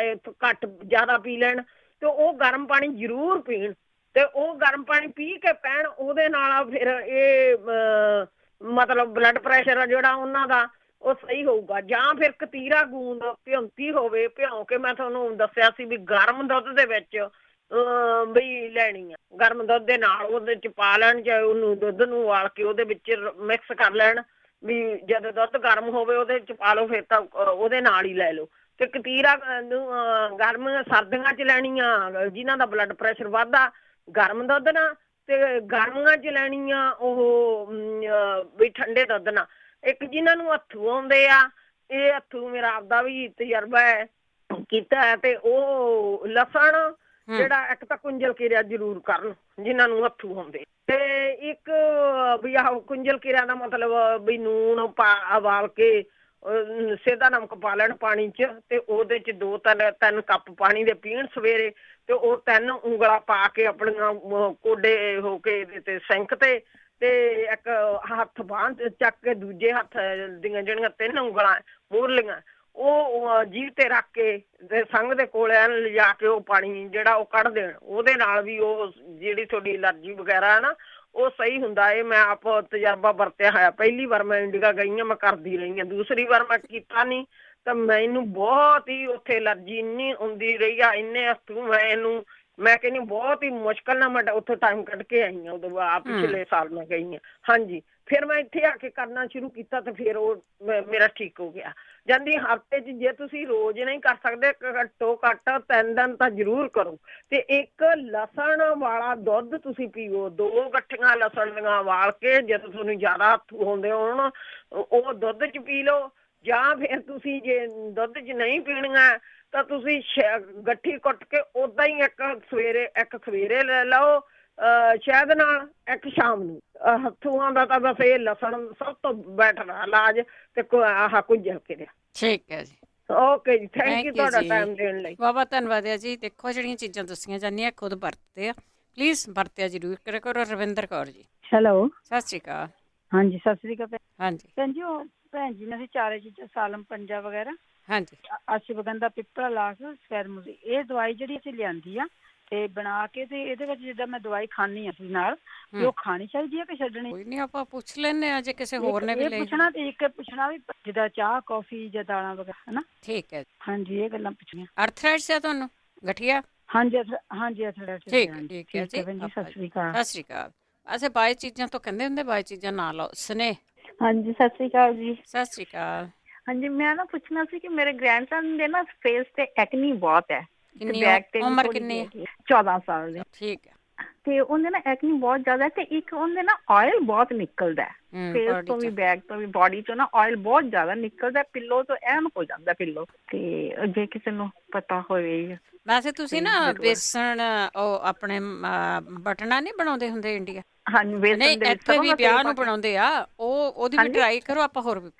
ਘੱਟ ਜ਼ਿਆਦਾ ਪੀ ਲੈਣ ਤੇ ਉਹ ਗਰਮ ਪਾਣੀ ਜ਼ਰੂਰ ਪੀਣ ਤੇ ਉਹ ਗਰਮ ਪਾਣੀ ਪੀ ਕੇ ਪੈਣ। ਉਹਦੇ ਨਾਲ ਫਿਰ ਇਹ ਮਤਲਬ ਬਲੱਡ ਪ੍ਰੈਸ਼ਰ ਆ ਜਿਹੜਾ ਉਹਨਾਂ ਦਾ ਉਹ ਸਹੀ ਹੋਊਗਾ। ਜਾਂ ਫਿਰ ਕਤੀਰਾ ਗੂੰਦ ਭਿਉਂਤੀ ਹੋਵੇ, ਭਿਉਂ ਕੇ ਮੈਂ ਤੁਹਾਨੂੰ ਦੱਸਿਆ ਸੀ ਵੀ ਗਰਮ ਦੁੱਧ ਦੇ ਵਿੱਚ ਵੀ ਲੈਣੀ ਆ, ਗਰਮ ਦੁੱਧ ਦੇ ਨਾਲ ਉਹਦੇ 'ਚ ਪਾ ਲੈਣ, ਚਾਹੇ ਉਹਨੂੰ ਦੁੱਧ ਨੂੰ ਉਬਾਲ ਕੇ ਉਹਦੇ ਵਿੱਚ ਮਿਕਸ ਕਰ ਲੈਣ ਵੀ ਜਦੋਂ ਦੁੱਧ ਗਰਮ ਹੋਵੇ ਉਹਦੇ 'ਚ ਪਾ ਲਓ, ਫਿਰ ਤਾਂ ਉਹਦੇ ਨਾਲ ਹੀ ਲੈ ਲਓ। ਤੇ ਕਤੀਰਾ ਗਰਮ ਸਰਦੀਆਂ 'ਚ ਲੈਣੀ ਆ ਜਿਨ੍ਹਾਂ ਦਾ ਬਲੱਡ ਪ੍ਰੈਸ਼ਰ ਵੱਧਦਾ, ਗਰਮ ਦੁੱਧ ਨਾਲ, ਤੇ ਗਰਮੀਆਂ 'ਚ ਲੈਣੀ ਆ ਉਹ ਵੀ ਠੰਡੇ ਦੁੱਧ ਨਾਲ। ਇੱਕ ਜਿਨ੍ਹਾਂ ਨੂੰ ਹੱਥੂ ਆਉਂਦੇ ਆ, ਇਹ ਹੱਥੂ ਮੇਰਾ ਆਪਦਾ ਵੀ ਤਜਰਬਾ ਹੈ ਕੀਤਾ ਹੈ, ਤੇ ਉਹ ਲਸਣ ਜਿਹੜਾ ਇੱਕ ਤਾਂ ਕੁੰਜਲ ਕਿਰਿਆ ਜ਼ਰੂਰ ਕਰਨ ਜਿਨ੍ਹਾਂ ਨੂੰ ਹੱਥੂ ਆਉਂਦੇ। ਤੇ ਇੱਕ ਵੀ ਆਹ ਕੁੰਜਲ ਕਿਰਿਆ ਦਾ ਮਤਲਬ ਵੀ ਨੂਣ ਉਬਾਲ ਕੇ ਸੇਧਾ ਨਮਕ ਪਾ ਲੈਣ ਪਾਣੀ 'ਚ ਤੇ ਉਹਦੇ 'ਚ 2-3 ਕੱਪ ਪਾਣੀ ਦੇ ਪੀਣ ਸਵੇਰੇ, ਤੇ ਉਹ 3 ਉਂਗਲਾਂ ਪਾ ਕੇ ਆਪਣੀਆਂ ਕੋਡੇ ਹੋ ਕੇ ਇਹਦੇ ਤੇ ਸਿੰਕ ਤੇ ਇੱਕ ਹੱਥ ਬਾਂਹ ਚੱਕ ਕੇ ਦੂਜੇ ਹੱਥ ਦੀਆਂ ਜਿਹੜੀਆਂ 3 ਉਂਗਲਾਂ ਮੂਹਰਲੀਆਂ ਉਹ ਜੀਭ ਤੇ ਰੱਖ ਕੇ ਤੇ ਸੰਘ ਦੇ ਕੋਲ ਐਨ ਲਿਜਾ ਕੇ ਉਹ ਪਾਣੀ ਜਿਹੜਾ ਉਹ ਕੱਢ ਦੇਣ। ਉਹਦੇ ਨਾਲ ਵੀ ਉਹ ਜਿਹੜੀ ਤੁਹਾਡੀ ਐਲਰਜੀ ਵਗੈਰਾ ਹੈ ਨਾ ਉਹ ਸਹੀ ਹੁੰਦਾ ਏ। ਮੈਂ ਆਪ ਤਜਰਬਾ ਵਰਤਿਆ ਹੋਇਆ। ਪਹਿਲੀ ਵਾਰ ਮੈਂ ਇੰਡੀਆ ਗਈ ਹਾਂ, ਮੈਂ ਕਰਦੀ ਰਹੀ ਹਾਂ, ਦੂਸਰੀ ਵਾਰ ਮੈਂ ਕੀਤਾ ਨਹੀਂ ਤਾਂ ਮੈਨੂੰ ਬਹੁਤ ਹੀ ਉੱਥੇ ਐਲਰਜੀ ਇੰਨੀ ਆਉਂਦੀ ਰਹੀ ਆ, ਇੰਨੇ ਅਸਥੂ ਮੈਂ ਕਹਿੰਦੀ ਬਹੁਤ ਹੀ ਮੁਸ਼ਕਲ ਨਾਲ ਮੈਂ ਉੱਥੇ ਟਾਈਮ ਕੱਢ ਕੇ ਆਈ ਹਾਂ। ਉਦੋਂ ਪਿਛਲੇ ਸਾਲ ਮੈਂ ਗਈ ਹਾਂ। ਹਾਂਜੀ, ਫਿਰ ਮੈਂ ਇੱਥੇ ਆ ਕੇ ਕਰਨਾ ਸ਼ੁਰੂ ਕੀਤਾ ਤੇ ਫਿਰ ਉਹ ਮੇਰਾ ਠੀਕ ਹੋ ਗਿਆ। ਜਾਂਦੀ ਹਫ਼ਤੇ 'ਚ ਜੇ ਤੁਸੀਂ ਰੋਜ਼ ਨਹੀਂ ਕਰ ਸਕਦੇ, ਘੱਟੋ ਘੱਟ 3 ਦਿਨ ਤਾਂ ਜ਼ਰੂਰ ਕਰੋ। ਤੇ ਇੱਕ ਲਸਣ ਵਾਲਾ ਦੁੱਧ ਤੁਸੀਂ ਪੀਓ, 2 ਗੱਠੀਆਂ ਲਸਣ ਦੀਆਂ ਉਬਾਲ ਕੇ, ਜਦੋਂ ਤੁਹਾਨੂੰ ਜ਼ਿਆਦਾ ਹੱਥ ਹੁੰਦੇ ਹੋਣ ਉਹ ਦੁੱਧ 'ਚ ਪੀ ਲਓ। ਜਾਂ ਫਿਰ ਤੁਸੀਂ ਜੇ ਦੁੱਧ 'ਚ ਨਹੀਂ ਪੀਣੀਆਂ ਤਾਂ ਤੁਸੀਂ ਗੱਠੀ ਕੁੱਟ ਕੇ ਉੱਦਾਂ ਹੀ ਇੱਕ ਸਵੇਰੇ ਲੈ ਲਓ ਸ਼ਹਿਦ ਨਾਲ, ਇੱਕ ਸ਼ਾਮ ਨੂੰ। ਹੱਥੂਆਂ ਦਾ ਤਾਂ ਬਸ ਇਹ ਲਸਣ ਸਭ ਤੋਂ ਬੈਟਰ ਇਲਾਜ ਤੇ ਆਹ ਕੁੰਜਲ ਕੇ ਰਿਹਾ। ਠੀਕ ਹੈ ਜੀ, ਓਕੇ ਜੀ, ਥੈਂਕ ਯੂ ਤੁਹਾਡਾ ਟਾਈਮ ਦੇਣ ਲਈ। ਬਹੁਤ ਧੰਨਵਾਦ ਹੈ ਜੀ। ਦੇਖੋ ਜਿਹੜੀਆਂ ਚੀਜ਼ਾਂ ਦੱਸੀਆਂ ਜਾਂਦੀਆਂ ਖੁਦ ਵਰਤਦੇ ਆ, ਪਲੀਜ਼ ਵਰਤਿਆ ਜ਼ਰੂਰ ਕਰਿਆ ਕਰੋ। ਰਵਿੰਦਰ ਕੌਰ ਜੀ, ਹੈਲੋ, ਸਤਿ ਸ਼੍ਰੀ ਅਕਾਲ। ਹਾਂਜੀ, ਸਤਿ ਸ਼੍ਰੀ ਅਕਾਲ। ਹਾਂਜੀ ਭੈਣ ਜੀ, ਉਹ ਭੈਣ ਜੀ ਨੇ ਅਸੀਂ ਚਾਰੇ ਚੀਜ਼ਾਂ ਸਾਲਮ ਪੰਜਾ ਵਗੈਰਾ, ਹਾਂਜੀ, ਅਸ਼ਵਗੰਧਾ, ਪਿੱਪਲਾ, ਲਾਖ, ਸੈਰਮੂਲੀ, ਇਹ ਦਵਾਈ ਜਿਹੜੀ ਅਸੀਂ ਲਿਆਂਦੀ ਆ ਤੇ ਬਣਾ ਕੇ ਤੇ ਇਹਦੇ ਵਿੱਚ ਜਿੱਦਾਂ ਮੈਂ ਦਵਾਈ ਖਾਣੀ ਆ ਸੀ ਨਾਲ, ਤੇ ਉਹ ਖਾਣੀ ਚਾਹੀਦੀ ਆ ਕਿ ਛੱਡਣੀ? ਕੋਈ ਨਹੀਂ, ਆਪਾਂ ਪੁੱਛ ਲੈਣੇ ਆ ਜੇ ਕਿਸੇ ਹੋਰ ਨੇ ਵੀ ਲਈ। ਪੁੱਛਣਾ ਤੇ ਇੱਕ ਪੁੱਛਣਾ ਵੀ ਜਿੱਦਾਂ ਚਾਹ ਕੌਫੀ ਜਾਂ ਦਾਲਾਂ ਵਗੈਰਾ, ਹਨਾ? ਠੀਕ ਹੈ, ਹਾਂਜੀ, ਇਹ ਗੱਲਾਂ ਪੁੱਛਣੀਆਂ। ਅਰਥਰਾਈਟਸ ਹੈ ਤੁਹਾਨੂੰ, ਗਠੀਆ? ਹਾਂਜੀ ਹਾਂਜੀ, ਅਰਥਰਾਈਟਸ। ਠੀਕ ਹੈ ਜੀ, ਸਤਿ ਸ਼੍ਰੀ ਅਕਾਲ। ਸਤਿ ਸ਼੍ਰੀ ਅਕਾਲ। ਅੱਛਾ, ਬਾਈ ਚੀਜ਼ਾਂ ਤੋਂ ਕਹਿੰਦੇ ਹੁੰਦੇ, ਬਾਈ ਚੀਜ਼ਾਂ ਨਾ ਲਓ। ਸਨੇ, ਹਾਂਜੀ, ਸਤਿ ਸ਼੍ਰੀ ਅਕਾਲ ਜੀ। ਸਤਿ ਸ਼੍ਰੀ ਅਕਾਲ। ਹਾਂਜੀ, ਮੈਂ ਨਾ ਪੁੱਛਣਾ ਸੀ ਕਿ ਮੇਰੇ ਗ੍ਰੈਂਡਸਨ ਦੇ ਨਾ ਫੇਸ ਤੇ ਐਕਨੀ ਬਹੁਤ ਹੈ। ਉਮਰ ਕਿੰਨੀ ਹੈ? 14 ਸਾਲ ਦੀ। ਠੀਕ ਹੈ। ਤੇ ਉਹਦੇ ਨਾ ਐਕਨੀ ਬਹੁਤ ਜ਼ਿਆਦਾ ਤੇ ਇੱਕ ਉਹਦੇ ਨਾ ਆਇਲ ਬਹੁਤ ਨਿਕਲਦਾ ਫੇਸ ਤੋਂ ਵੀ, ਬੈਕ ਤੋਂ ਵੀ, ਬੋਡੀ ਤੋਂ ਨਾ ਆਇਲ ਬਹੁਤ ਜ਼ਿਆਦਾ ਨਿਕਲਦਾ। ਪਿੱਲੋ ਤੋਂ ਐਨ ਹੋ ਜਾਂਦਾ ਪਿੱਲੋ। ਤੇ ਜੇ ਕਿਸੇ ਨੂੰ ਪਤਾ ਹੋਵੇ। ਵੈਸੇ ਤੁਸੀਂ ਨਾ ਬੇਸਣ ਉਹ ਆਪਣੇ ਬਟਨਾ ਨਹੀਂ ਬਣਾਉਂਦੇ ਹੁੰਦੇ ਇੰਡੀਆ? ਹਾਂਜੀ, ਨਹੀਂ, ਇੱਥੇ ਵੀ ਵਿਆਹ ਨੂੰ ਬਣਾਉਂਦੇ ਆ, ਉਹਦੀ ਵੀ ਟਰਾਈ ਕਰੋ। ਆਪਾਂ ਹੋਰ ਵੀ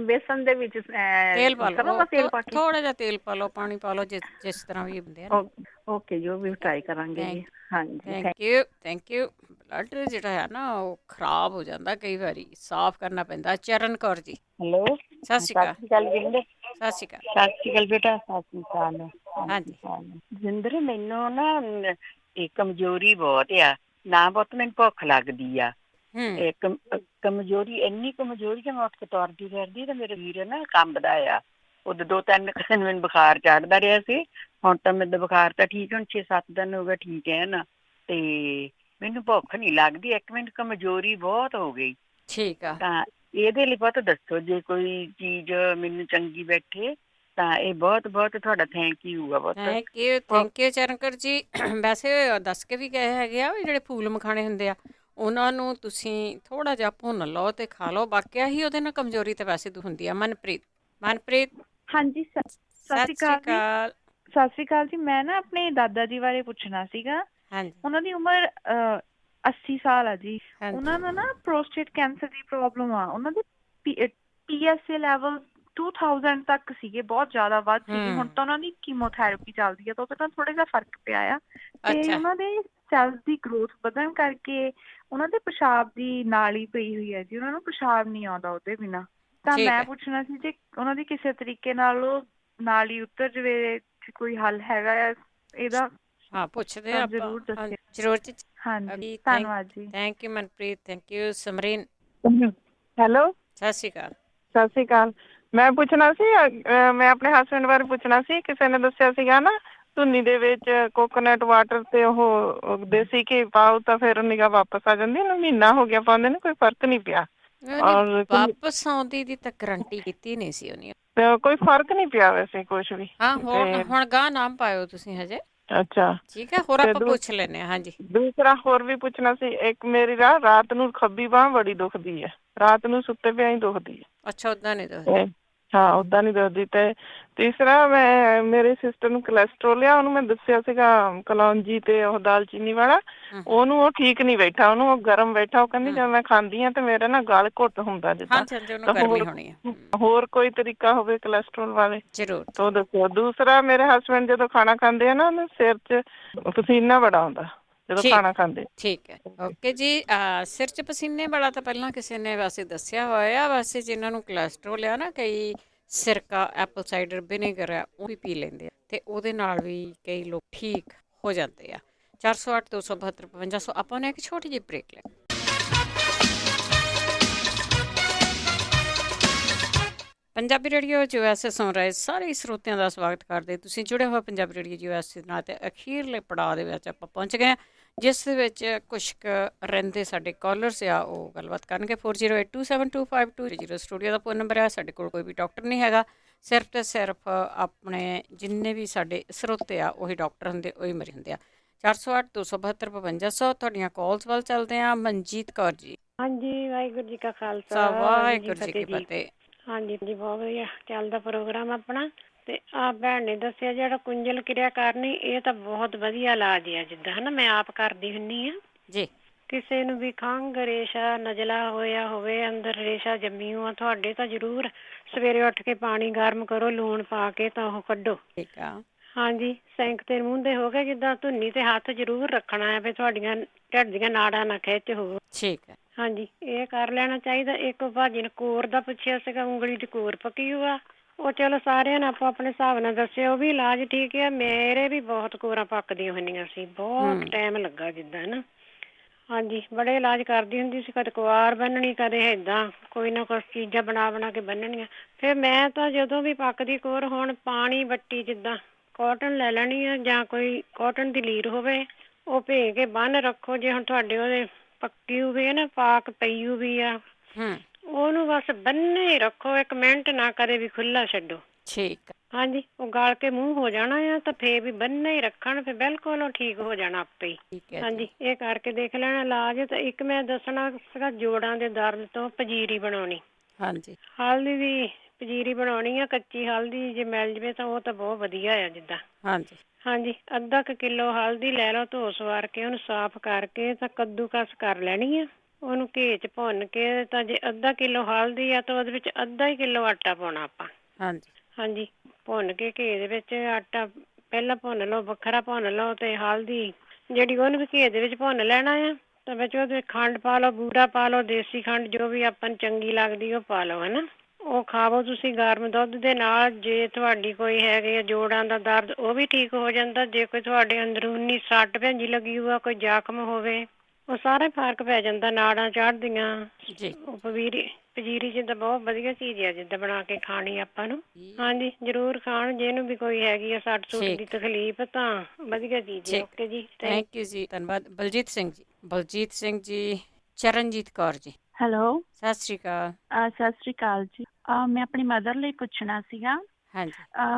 ਬੇਸਣ ਦੇ ਵਿੱਚ ਤੇਲ ਪਾ ਲਓ, ਥੋੜਾ ਜਿਹਾ ਤੇਲ ਪਾ ਲਓ, ਪਾਣੀ ਪਾ ਲਓ, ਜਿਸ ਤਰ੍ਹਾਂ ਵੀ ਹੁੰਦੇ ਆ। ਓਕੇ ਜੀ, ਉਹ ਵੀ ਟਰਾਈ ਕਰਾਂਗੇ ਜੀ। ਹਾਂਜੀ, ਥੈਂਕ ਯੂ। ਬਲੱਡ ਜਿਹੜਾ ਹੈ ਨਾ ਉਹ ਖਰਾਬ ਹੋ ਜਾਂਦਾ ਕਈ ਵਾਰੀ, ਸਾਫ਼ ਕਰਨਾ ਪੈਂਦਾ। ਚਰਨ ਕੌਰ ਜੀ, ਹੈਲੋ, ਸਤਿ ਸ਼੍ਰੀ ਅਕਾਲ। ਸਤਿ ਸ਼੍ਰੀ ਅਕਾਲ ਸਤਿ ਸ਼੍ਰੀ ਅਕਾਲ। ਸਤਿ ਸ਼੍ਰੀ ਅਕਾਲ ਬੇਟਾ। ਸਤਿ ਸ਼੍ਰੀ ਅਕਾਲ। ਹਾਂਜੀ ਜਿੰਦਰ, ਮੈਨੂੰ ਨਾ ਇਹ ਕਮਜ਼ੋਰੀ ਬਹੁਤ ਆ ਨਾ, ਬਹੁਤ ਮੈਨੂੰ ਭੁੱਖ ਲੱਗਦੀ ਆ। ਕਮਜ਼ੋਰੀ, ਇੰਨੀ ਕਮਜ਼ੋਰੀ ਕਿ ਮੈਂ ਉੱਠ ਕੇ ਤੁਰਦੀ ਫਿਰਦੀ ਤੇ ਮੇਰੇ ਵੀਰ ਨਾ ਕੰਬਦਾ ਆ। ਉਦੋਂ 2-3 ਦਿਨ ਮੈਨੂੰ ਬੁਖਾਰ ਚੜ੍ਹਦਾ ਰਿਹਾ ਸੀ। ਹੁਣ ਤਾਂ ਮੈਨੂੰ ਬੁਖਾਰ ਤਾਂ ਠੀਕ, ਹੁਣ 6-7 ਦਿਨ ਹੋ ਗਏ ਠੀਕ ਹੈ ਨਾ। ਤੇ ਮੈਨੂੰ ਭੁੱਖ ਨਹੀਂ ਲੱਗਦੀ, ਇੱਕ ਮਿੰਟ ਕਮਜ਼ੋਰੀ ਬਹੁਤ ਹੋ ਗਈ। ਠੀਕ ਆ। ਤਾਂ ਇਹਦੇ ਲਈ ਬਹੁਤ ਦੱਸੋ, ਜੇ ਕੋਈ ਚੀਜ਼ ਮੈਨੂੰ ਚੰਗੀ ਬੈਠੇ ਤਾਂ ਇਹ ਬਹੁਤ ਬਹੁਤ ਤੁਹਾਡਾ ਥੈਂਕ ਯੂ ਆ। ਬਹੁਤ ਥੈਂਕ ਯੂ ਚਰਨਕਰ ਜੀ। ਵੈਸੇ ਦੱਸ ਕੇ ਵੀ ਗਏ ਹੈਗੇ ਆ ਵੀ ਜਿਹੜੇ ਫੂਲ ਮਖਾਣੇ ਹੁੰਦੇ ਆ ਉਹਨਾਂ ਨੂੰ ਤੁਸੀਂ ਥੋੜਾ ਜਿਹਾ ਭੁੰਨ ਲਓ ਤੇ ਖਾ ਲਓ, ਬਾਕਿਆ ਹੀ ਉਹਦੇ ਨਾਲ ਕਮਜ਼ੋਰੀ ਤਾਂ ਵੈਸੇ ਹੁੰਦੀ ਆ। ਮਨਪ੍ਰੀਤ ਹਾਂਜੀ, ਸਤਿ ਸ਼੍ਰੀ ਅਕਾਲ। ਸਤਿ ਸ਼੍ਰੀ ਅਕਾਲ ਜੀ। ਮੈਂ ਨਾ ਆਪਣੇ ਦਾਦਾ ਜੀ ਬਾਰੇ ਪੁੱਛਣਾ ਸੀਗਾ। ਉਹਨਾਂ ਦੀ ਉਮਰ 80 ਸਾਲ ਆ ਜੀ। ਉਹਨਾਂ ਨੂੰ ਨਾ ਪ੍ਰੋਸਟੇਟ ਕੈਂਸਰ ਦੀ ਪ੍ਰੋਬਲਮ ਆ। ਉਹਨਾਂ ਦੇ PSA ਲੈਵਲ 2000 ਤੱਕ ਸੀਗੇ, ਬਹੁਤ ਜ਼ਿਆਦਾ ਵੱਧ ਸੀਗੇ। ਹੁਣ ਤਾਂ ਉਹਨਾਂ ਦੀ ਕੀਮੋਥੈਰੇਪੀ ਚੱਲਦੀ ਆ ਤਾਂ ਉਹਦੇ ਨਾਲ ਥੋੜਾ ਜਿਹਾ ਫਰਕ ਪਿਆ ਆ। ਤੇ ਉਹਨਾਂ ਦੇ ਸੈਲਸ ਦੀ ਗਰੋਥ ਵਧਣ ਕਰਕੇ ਉਹਨਾਂ ਦੇ ਪਿਸ਼ਾਬ ਦੀ ਨਾਲੀ ਪਈ ਹੋਈ ਹੈ ਜੀ, ਉਹਨਾਂ ਨੂੰ ਪਿਸ਼ਾਬ ਨਹੀਂ ਆਉਂਦਾ ਉਹਦੇ ਬਿਨਾਂ। ਤਾਂ ਮੈਂ ਪੁੱਛਣਾ ਸੀ ਜੇ ਉਹਨਾਂ ਦੀ ਕਿਸੇ ਤਰੀਕੇ ਨਾਲ ਉਹ ਨਾਲੀ ਉਤਰ ਜਾਵੇ, ਕੋਈ ਹੱਲ ਹੈਗਾ ਆ ਇਹਦਾ? ਹਾਂ, ਪੁੱਛਦੇ ਆ, ਜ਼ਰੂਰ ਦੱਸਿਓ। ਜ਼ਰੂਰ ਜੀ। ਹਾਂਜੀ, ਧੰਨਵਾਦ ਜੀ। Thank you Manpreet, thank you. Samreen, hello, ਸਤਿ ਸ਼੍ਰੀ ਅਕਾਲ। ਸਤਿ ਸ਼੍ਰੀ ਅਕਾਲ। ਮੈਂ ਪੁੱਛਣਾ ਸੀ, ਮੈਂ ਆਪਣੇ ਹਸਬੈਂਡ ਬਾਰੇ ਪੁੱਛਣਾ ਸੀ। ਕਿਸੇ ਨੇ ਦੱਸਿਆ ਸੀਗਾ ਨਾ ਧੁੰਨੀ ਦੇ ਵਿੱਚ ਕੋਕੋਨਟ ਵਾਟਰ ਤੇ ਉਹ ਦੇਸੀ ਘੀ ਪਾਓ ਤਾਂ ਫਿਰ ਨਿਗਾਹ ਵਾਪਸ ਆ ਜਾਂਦੀ। ਮਹੀਨਾ ਹੋ ਗਿਆ ਪਾਉਂਦੇ ਨੇ, ਕੋਈ ਫਰਕ ਨਹੀਂ ਪਿਆ। ਵਾਪਸ ਆਉਂਦੀ ਦੀ ਤਾਂ ਗਰੰਟੀ ਕੀਤੀ ਨਹੀਂ ਸੀ ਉਹਨੇ। ਕੋਈ ਫਰਕ ਨਹੀਂ ਪਿਆ ਵੈਸੇ ਕੁਛ ਵੀ। ਹਾਂ, ਹੁਣ ਗਾਂ ਨਾਮ ਪਾਇਓ ਤੁਸੀਂ ਹਜੇ। ਅੱਛਾ, ਠੀਕ ਹੈ। ਹੋਰ ਆਪਾਂ ਪੁੱਛ ਲੈਨੇ ਆ। ਹਾਂਜੀ, ਦੂਸਰਾ ਹੋਰ ਵੀ ਪੁੱਛਣਾ ਸੀ। ਇੱਕ ਮੇਰੀ ਰਾਤ ਨੂੰ ਖੱਬੀ ਬਾਂਹ ਬੜੀ ਦੁਖਦੀ ਹੈ, ਰਾਤ ਨੂੰ ਸੁੱਤੇ ਪਿਆ ਹੀ ਦੁਖਦੀ ਹੈ। ਅੱਛਾ, ਉਦਾਂ ਨਹੀਂ ਦੁਖਦੀ? ਹਾਂ ਓਦਾਂ ਨਹੀਂ ਦੱਸਦੀ। ਤੇ ਤੀਸਰਾ ਮੈਂ ਮੇਰੇ ਸਿਸਟਰ ਨੂੰ ਕੋਲੈਸਟਰੋਲ ਆ, ਉਹਨੂੰ ਮੈਂ ਦੱਸਿਆ ਸੀਗਾ ਕਲੌਂਜੀ ਤੇ ਉਹ ਦਾਲਚੀਨੀ ਵਾਲਾ, ਉਹਨੂੰ ਉਹ ਠੀਕ ਨਹੀਂ ਬੈਠਾ, ਉਹਨੂੰ ਉਹ ਗਰਮ ਬੈਠਾ। ਉਹ ਕਹਿੰਦੀ ਜਦੋਂ ਮੈਂ ਖਾਂਦੀ ਹਾਂ ਤੇ ਮੇਰੇ ਨਾ ਗਲ ਘੁੱਟ ਹੁੰਦਾ ਜਿੱਦਾਂ। ਹੋਰ ਕੋਈ ਤਰੀਕਾ ਹੋਵੇ ਕੋਲੈਸਟਰੋਲ ਵਾਲੇ ਤਾਂ ਉਹ ਦੱਸਿਓ। ਦੂਸਰਾ ਮੇਰੇ ਹਸਬੈਂਡ ਜਦੋਂ ਖਾਣਾ ਖਾਂਦੇ ਆ ਨਾ ਉਹਨੂੰ ਸਿਰ 'ਚ ਪਸੀਨਾ ਬੜਾ ਆਉਂਦਾ ਜਦੋਂ ਖਾਣਾ ਖਾਂਦੇ। ਠੀਕ ਹੈ, ਓਕੇ ਜੀ। ਸਿਰ 'ਚ ਪਸੀਨੇ ਵਾਲਾ ਤਾਂ ਪਹਿਲਾਂ ਕਿਸੇ ਨੇ ਵੈਸੇ ਦੱਸਿਆ ਹੋਇਆ। ਵੈਸੇ ਜਿਹਨਾਂ ਨੂੰ ਕੋਲੈਸਟਰੋਲ ਆ ਨਾ, ਕਈ ਸਿਰਕਾ, ਐਪਲ ਸਾਈਡਰ ਵਿਨੇਗਰ ਆ, ਉਹ ਵੀ ਪੀ ਲੈਂਦੇ ਆ ਅਤੇ ਉਹਦੇ ਨਾਲ ਵੀ ਕਈ ਲੋਕ ਠੀਕ ਹੋ ਜਾਂਦੇ ਆ। 408 272 5500। ਆਪਾਂ ਨੇ ਇੱਕ ਛੋਟੀ ਜਿਹੀ ਬ੍ਰੇਕ ਲੈ। ਪੰਜਾਬੀ ਰੇਡੀਓ USA ਸੁਣ ਰਹੇ ਸਾਰੇ ਸਰੋਤਿਆਂ ਦਾ ਸਵਾਗਤ ਕਰਦੇ। ਤੁਸੀਂ ਜੁੜੇ ਹੋਏ ਪੰਜਾਬੀ ਰੇਡੀਓ USA ਨਾਲ। ਅਤੇ ਅਖੀਰਲੇ ਪੜਾਅ ਦੇ ਵਿੱਚ ਆਪਾਂ ਪਹੁੰਚ ਗਏ ਹਾਂ, ਜਿਸ ਦੇ ਵਿੱਚ ਕੁਛ ਕੁ ਰਹਿੰਦੇ ਸਾਡੇ ਕਾਲਰਸ ਆ, ਉਹ ਗੱਲਬਾਤ ਕਰਨਗੇ। 4082725200 ਸਟੂਡੀਓ ਦਾ ਫੋਨ ਨੰਬਰ ਹੈ। ਸਾਡੇ ਕੋਲ ਕੋਈ ਵੀ ਡਾਕਟਰ ਨਹੀਂ ਹੈਗਾ, ਸਿਰਫ ਅਤੇ ਸਿਰਫ ਆਪਣੇ ਜਿੰਨੇ ਵੀ ਸਾਡੇ ਸਰੋਤੇ ਆ ਉਹੀ ਡਾਕਟਰ ਹੁੰਦੇ, ਉਹੀ ਮਰੀਜ਼ ਹੁੰਦੇ ਆ। 408 272 5500 ਤੁਹਾਡੀਆਂ ਕਾਲਸ ਵੱਲ ਚੱਲਦੇ ਆ। ਮਨਜੀਤ ਕੌਰ ਜੀ। ਹਾਂਜੀ, ਵਾਹਿਗੁਰੂ ਜੀ ਕਾ ਖਾਲਸਾ, ਵਾਹਿਗੁਰੂ ਜੀ ਕੀ ਫਤਿਹ। ਹਾਂਜੀ ਜੀ, ਬਹੁਤ ਵਧੀਆ ਚੱਲਦਾ ਪ੍ਰੋਗਰਾਮ ਆਪਣਾ। ਤੇ ਆ ਭੈਣ ਨੇ ਦੱਸਿਆ ਜਿਹੜਾ ਕੁੰਜਲ ਕਿਰਿਆ ਕਰਨੀ, ਇਹ ਤਾਂ ਬਹੁਤ ਵਧੀਆ ਇਲਾਜ ਆ। ਜਿੱਦਾਂ ਹਨਾ ਮੈਂ ਆਪ ਕਰਦੀ ਹੁੰਦੀ ਆ ਜੀ। ਕਿਸੇ ਨੂੰ ਵੀ ਖੰਘ, ਰੇਸ਼ਾ, ਨਜ਼ਲਾ ਹੋਇਆ ਹੋਵੇ, ਅੰਦਰ ਰੇਸ਼ਾ ਜੰਮੀ ਹੋਆ, ਤੁਹਾਡੇ ਤਾਂ ਜ਼ਰੂਰ ਸਵੇਰੇ ਉੱਠ ਕੇ ਪਾਣੀ ਗਰਮ ਕਰੋ, ਲੂਣ ਪਾ ਕੇ ਤਾਂ ਉਹ ਕੱਢੋ। ਠੀਕ ਆ। ਹਾਂਜੀ, ਸਿੰਕ ਤੇ ਮੂੰਹ ਦੇ ਹੋ ਗਏ ਜਿੱਦਾਂ ਧੁੰਨੀ ਤੇ ਹੱਥ ਜ਼ਰੂਰ ਰੱਖਣਾ ਹੈ ਵੀ ਤੁਹਾਡੀਆਂ ਢਿੱਡ ਦੀਆਂ ਨਾੜਾਂ ਨਾ ਖਿੱਚ ਹੋਵੇ। ਠੀਕ ਹੈ। ਹਾਂਜੀ, ਇਹ ਕਰ ਲੈਣਾ ਚਾਹੀਦਾ। ਇੱਕ ਭਾਜੀ ਨੇ ਕੋਰ ਦਾ ਪੁੱਛਿਆ ਸੀਗਾ, ਉਂਗਲੀ ਦੀ ਕੋਰ ਪੱਕੀ ਹੋਆ। ਉਹ ਚਲੋ ਸਾਰਿਆਂ ਨੇ ਆਪੋ ਆਪਣੇ ਹਿਸਾਬ ਨਾਲ ਦੱਸਿਆ, ਉਹ ਵੀ ਇਲਾਜ ਠੀਕ ਆ। ਮੇਰੇ ਵੀ ਬਹੁਤ ਕੋਰਾਂ ਪੱਕਦੀਆਂ ਹੁੰਦੀਆਂ ਸੀ, ਬਹੁਤ ਟਾਈਮ ਲੱਗਾ ਜਿੱਦਾਂ ਨਾ। ਹਾਂਜੀ, ਬੜੇ ਇਲਾਜ ਕਰਦੀ ਹੁੰਦੀ ਸੀ, ਕਦੇ ਕੁਆਰ ਬੰਨਣੀ, ਕਦੇ ਏਦਾਂ ਕੋਈ ਨਾ ਕੁਛ ਚੀਜ਼ਾਂ ਬਣਾ ਕੇ ਬੰਨਣੀਆਂ। ਫਿਰ ਮੈਂ ਤਾਂ ਜਦੋਂ ਵੀ ਪੱਕਦੀ ਕੋਰ, ਹੁਣ ਪਾਣੀ ਬੱਟੀ ਜਿੱਦਾਂ ਕਾਟਨ ਲੈ ਲੈਣੀ ਆ, ਜਾਂ ਕੋਈ ਕਾਟਨ ਦੀ ਲੀਰ ਹੋਵੇ, ਉਹ ਭੇ ਕੇ ਬੰਨ ਰੱਖੋ। ਜੇ ਹੁਣ ਤੁਹਾਡੇ ਉਹਦੇ ਪੱਕੀ ਹੋਵੇ ਨਾ, ਪਾਕ ਪਈ ਵੀ ਆ, ਉਹਨੂੰ ਬਸ ਬੰਨੇ ਹੀ ਰੱਖੋ, 1 ਮਿੰਟ ਨਾ ਕਦੇ ਵੀ ਖੁੱਲਾ ਛੱਡੋ। ਠੀਕ। ਹਾਂਜੀ, ਉਹ ਗਲ ਕੇ ਮੂੰਹ ਹੋ ਜਾਣਾ ਆ, ਤਾਂ ਫੇਰ ਵੀ ਬੰਨੇ ਹੀ ਰੱਖਣ, ਫਿਰ ਬਿਲਕੁਲ ਉਹ ਠੀਕ ਹੋ ਜਾਣਾ ਆਪੇ ਹੀ। ਹਾਂਜੀ, ਇਹ ਕਰਕੇ ਦੇਖ ਲੈਣਾ ਇਲਾਜ। ਤਾਂ ਇੱਕ ਮੈਂ ਦੱਸਣਾ ਸੀਗਾ ਜੋੜਾਂ ਦੇ ਦਰਦ ਤੋਂ ਪੰਜੀਰੀ ਬਣਾਉਣੀ। ਹਾਂਜੀ, ਹਲਦੀ ਦੀ ਪੰਜੀਰੀ ਬਣਾਉਣੀ ਆ, ਕੱਚੀ ਹਲਦੀ ਜੇ ਮਿਲ ਜਾਵੇ ਤਾਂ ਉਹ ਤਾਂ ਬਹੁਤ ਵਧੀਆ ਆ ਜਿੱਦਾਂ। ਹਾਂਜੀ ਹਾਂਜੀ, ਅੱਧਾ ਕੁ ਕਿੱਲੋ ਹਲਦੀ ਲੈ ਲਓ, ਧੋ ਸਵਾਰ ਕੇ ਉਹਨੂੰ ਸਾਫ਼ ਕਰਕੇ ਤਾਂ ਕੱਦੂਕਸ ਕਰ ਲੈਣੀ ਆ। ਉਹਨੂੰ ਘੇ 'ਚ ਭੁੰਨ ਕੇ, ਤਾਂ ਜੇ ਅੱਧਾ ਕਿੱਲੋ ਹਲਦੀ ਆ ਤਾਂ ਉਹਦੇ ਵਿੱਚ ਅੱਧਾ ਹੀ ਕਿੱਲੋ ਆਟਾ ਪਾਉਣਾ ਆਪਾਂ। ਹਾਂਜੀ ਹਾਂਜੀ, ਭੁੰਨ ਕੇ ਘੇ ਦੇ ਵਿੱਚ ਆਟਾ ਪਹਿਲਾਂ ਭੁੰਨ ਲਓ, ਵੱਖਰਾ ਭੁੰਨ ਲਓ, ਤੇ ਹਲਦੀ ਜਿਹੜੀ ਉਹਨੂੰ ਵੀ ਘੇ ਦੇ ਵਿੱਚ ਭੁੰਨ ਲੈਣਾ ਆ। ਤਾਂ ਵਿੱਚ ਉਹਦੇ ਖੰਡ ਪਾ ਲਓ, ਬੂਰਾ ਪਾ ਲਓ, ਦੇਸੀ ਖੰਡ ਜੋ ਵੀ ਆਪਾਂ ਨੂੰ ਚੰਗੀ ਲੱਗਦੀ ਉਹ ਪਾ ਲਓ ਹਨਾ। ਉਹ ਖਾਵੋ ਤੁਸੀਂ ਗਰਮ ਦੁੱਧ ਦੇ ਨਾਲ। ਜੇ ਤੁਹਾਡੀ ਕੋਈ ਹੈਗੇ ਆ ਜੋੜਾਂ ਦਾ ਦਰਦ, ਉਹ ਵੀ ਠੀਕ ਹੋ ਜਾਂਦਾ। ਜੇ ਕੋਈ ਤੁਹਾਡੇ ਅੰਦਰੂਨੀ ਸੱਟ ਭੈਂਜੀ ਲੱਗੀ ਹੋਆ, ਕੋਈ ਜ਼ਖਮ ਹੋਵੇ, ਉਹ ਸਾਰਾ ਫਰਕ ਪੈ ਜਾਂਦਾ, ਨਾੜਾਂ ਚੜ੍ਹਦੀਆਂ। ਉਹ ਪੰਜੀਰੀ ਜਿੱਦਾਂ ਬਹੁਤ ਵਧੀਆ ਚੀਜ਼ ਆ, ਜਿੱਦਾਂ ਬਣਾ ਕੇ ਖਾਣੀ ਆਪਾਂ ਨੂੰ। ਹਾਂਜੀ, ਜ਼ਰੂਰ ਖਾਣ ਜਿਹਨੂੰ ਵੀ ਕੋਈ ਹੈਗੀ ਆ ਸੱਟ ਸੁੱਟ ਦੀ ਤਕਲੀਫ, ਤਾਂ ਵਧੀਆ ਚੀਜ਼ ਹੈ। ਓਕੇ ਜੀ, ਥੈਂਕ ਯੂ ਜੀ, ਧੰਨਵਾਦ। ਬਲਜੀਤ ਸਿੰਘ ਜੀ। ਬਲਜੀਤ ਸਿੰਘ ਜੀ। ਚਰਨਜੀਤ ਕੌਰ ਜੀ। ਹੈਲੋ, ਸਤਿ ਸ਼੍ਰੀ ਅਕਾਲ। ਸਤਿ ਸ਼੍ਰੀ ਅਕਾਲ ਜੀ। ਮੈਂ ਆਪਣੀ ਮਦਰ ਲਈ ਪੁੱਛਣਾ ਸੀਗਾ। ਹਾਂਜੀ।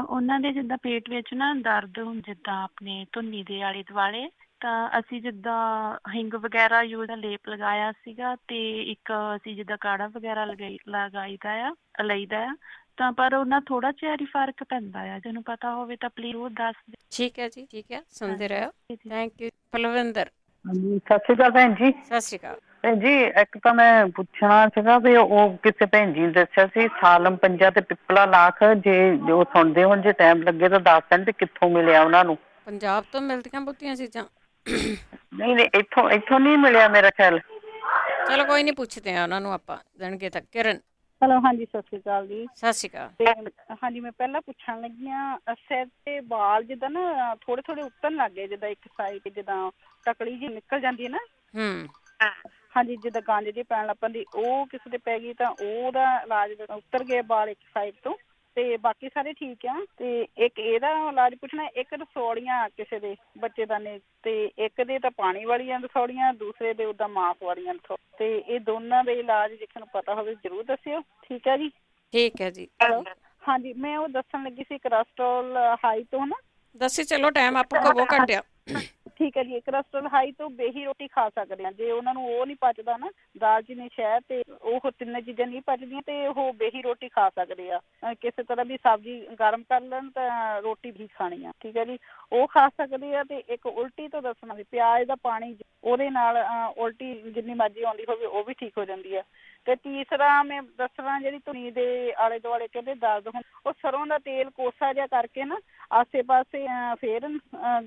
ਉਹਨਾਂ ਦੇ ਜਿੱਦਾਂ ਪੇਟ ਵਿੱਚ ਨਾ ਦਰਦ ਜਿੱਦਾਂ ਆਪਣੇ ਧੁੰਨੀ ਦੇ ਆਲੇ ਦੁਆਲੇ, ਤਾਂ ਅਸੀਂ ਜਿੱਦਾਂ ਹਿੰਗ ਵਗੈਰਾ ਲੇਪ ਲਗਾਇਆ ਸੀਗਾ, ਤੇ ਇੱਕ ਅਸੀਂ ਜਿੱਦਾਂ ਕਾੜਾ ਵਗੈਰਾ ਲਈਦਾ ਆ, ਤਾਂ ਪਰ ਉਹਨਾਂ ਥੋੜਾ ਜਿਹਾ ਹੀ ਫਰਕ ਪੈਂਦਾ ਆ। ਜਿਹਨੂੰ ਪਤਾ ਹੋਵੇ ਤਾਂ ਪਲੀਜ਼ ਉਹ ਦੱਸ ਦਿਓ। ਠੀਕ ਹੈ ਜੀ, ਠੀਕ ਹੈ, ਸੁਣਦੇ ਰਹੋ। Thank you. ਪਲਵਿੰਦਰ। ਹਾਂਜੀ, ਸਤਿ ਸ਼੍ਰੀ ਅਕਾਲ ਭੈਣ ਜੀ। ਸਤਿ ਸ਼੍ਰੀ ਅਕਾਲ ਭੈਣ ਜੀ। ਇੱਕ ਤਾਂ ਮੈਂ ਪੁੱਛਣਾ ਸੀਗਾ ਵੀ ਉਹ ਕਿਸੇ ਭੈਣ ਜੀ ਨੇ ਦੱਸਿਆ ਸੀ ਸਾਲਮ ਪੰਜਾ ਤੇ ਪਿੱਪਲਾ ਲਾਖ, ਜੇ ਜੋ ਸੁਣਦੇ ਹੋਣ, ਜੇ ਟਾਈਮ ਲੱਗੇ ਤਾਂ ਦੱਸ ਦੇਣ ਵੀ ਕਿੱਥੋਂ ਮਿਲਿਆ ਉਹਨਾਂ ਨੂੰ। ਪੰਜਾਬ ਤੋਂ ਮਿਲਦੀਆਂ ਬਹੁਤੀਆਂ ਚੀਜ਼ਾਂ। ਨਹੀਂ, ਇੱਥੋਂ ਨਹੀਂ ਮਿਲਿਆ ਮੇਰਾ ਖਿਆਲ। ਚਲੋ ਕੋਈ ਨਹੀਂ, ਪੁੱਛਦੇ ਆ ਉਹਨਾਂ ਨੂੰ ਆਪਾਂ, ਦੇਣਗੇ ਤਾਂ। ਕਿਰਨ। ਹੈਲੋ, ਹਾਂਜੀ, ਸਤਿ ਸ਼੍ਰੀ ਅਕਾਲ ਜੀ। ਸਤਿ ਸ਼੍ਰੀ ਅਕਾਲ। ਹਾਂਜੀ, ਮੈਂ ਪਹਿਲਾਂ ਪੁੱਛਣ ਲੱਗੀ ਹਾਂ, ਸਿਰ ਤੇ ਵਾਲ ਜਿੱਦਾਂ ਨਾ ਥੋੜੇ ਥੋੜੇ ਉੱਤਰਨ ਲੱਗ ਗਏ, ਜਿੱਦਾਂ ਇੱਕ ਸਾਈਡ ਜਿੱਦਾਂ ਟਕਲੀ ਜਿਹੀ ਨਿਕਲ ਜਾਂਦੀ ਹੈ ਨਾ। ਹਾਂਜੀ, ਜਿੱਦਾਂ ਗੰਜ ਜਿਹੀ ਪੈਣ ਲੱਗ ਪੈਂਦੀ, ਉਹ ਕਿਸੇ ਦੇ ਪੈ ਗਈ ਤਾਂ ਉਹਦਾ ਇਲਾਜ ਉੱਤਰ ਗਏ ਵਾਲ ਇੱਕ ਸਾਈਡ ਤੋਂ, ਤੇ ਬਾਕੀ ਸਾਰੇ ਠੀਕ ਆ। ਤੇ ਇੱਕ ਇਹਦਾ ਇਲਾਜ ਪੁੱਛਣਾ, ਇੱਕ ਰਸੌਲੀਆਂ ਕਿਸੇ ਦੇ ਬੱਚੇਦਾਨੇ, ਤੇ ਇੱਕ ਦੇ ਤਾਂ ਪਾਣੀ ਵਾਲੀਆਂ ਰਸੌਲੀਆਂ, ਦੂਸਰੇ ਦੇ ਉਦਾਂ ਮਾਸ ਵਾਲੀਆਂ, ਤੇ ਇਹ ਦੋਨਾਂ ਦੇ ਇਲਾਜ ਜੇ ਤੁਹਾਨੂੰ ਪਤਾ ਹੋਵੇ ਜ਼ਰੂਰ ਦੱਸਿਓ। ਠੀਕ ਹੈ ਜੀ। ਠੀਕ ਹੈ ਜੀ। ਹੈਲੋ, ਹਾਂਜੀ, ਮੈਂ ਉਹ ਦੱਸਣ ਲੱਗੀ ਸੀ ਕੋਲੈਸਟਰੋਲ ਹਾਈ ਤੋਂ ਨਾ। ਦੱਸੀ ਚਲੋ, ਟਾਈਮ ਆਪਕੋ ਬਹੁਤ ਘੱਟ ਆ। ਠੀਕ ਹੈ ਜੀ। ਕੋਲੇਸਟ੍ਰੋਲ ਹਾਈ ਤੋਂ ਬੇਹੀ ਰੋਟੀ ਖਾ ਸਕਦੇ ਆ, ਜੇ ਉਹਨਾਂ ਨੂੰ ਉਹ ਨਹੀਂ ਪਚਦਾ ਨਾ, ਦਾਲਚੀਨੀ, ਸ਼ਹਿਦ ਤੇ ਉਹ ਤਿੰਨੇ ਚੀਜ਼ਾਂ ਨਹੀਂ ਪਚਦੀਆਂ ਤੇ ਉਹ ਬੇਹੀ ਰੋਟੀ ਖਾ ਸਕਦੇ ਆ। ਕਿਸੇ ਤਰ੍ਹਾਂ ਦੀ ਸਬਜ਼ੀ ਗਰਮ ਕਰ ਲੈਣ ਤਾਂ ਰੋਟੀ ਵੀ ਖਾਣੀ ਆ, ਠੀਕ ਹੈ ਜੀ, ਉਹ ਖਾ ਸਕਦੇ ਆ। ਤੇ ਇੱਕ ਉਲਟੀ ਤੋਂ ਦੱਸਣਾ ਵੀ ਪਿਆਜ਼ ਦਾ ਪਾਣੀ, ਉਹਦੇ ਨਾਲ ਉਲਟੀ ਜਿੰਨੀ ਮਰਜ਼ੀ ਆਉਂਦੀ ਹੋਵੇ ਉਹ ਵੀ ਠੀਕ ਹੋ ਜਾਂਦੀ ਆ। ਤੇ ਤੀਸਰਾ ਮੈਂ ਦੱਸਣਾ, ਜਿਹੜੀ ਧੁਨੀ ਦੇ ਆਲੇ ਦੁਆਲੇ ਕਹਿੰਦੇ ਦਰਦ ਹੋਣ, ਉਹ ਸਰੋਂ ਦਾ ਤੇਲ ਕੋਸਾ ਜਿਹਾ ਕਰਕੇ ਨਾ ਆਸੇ ਪਾਸੇ ਫੇਰ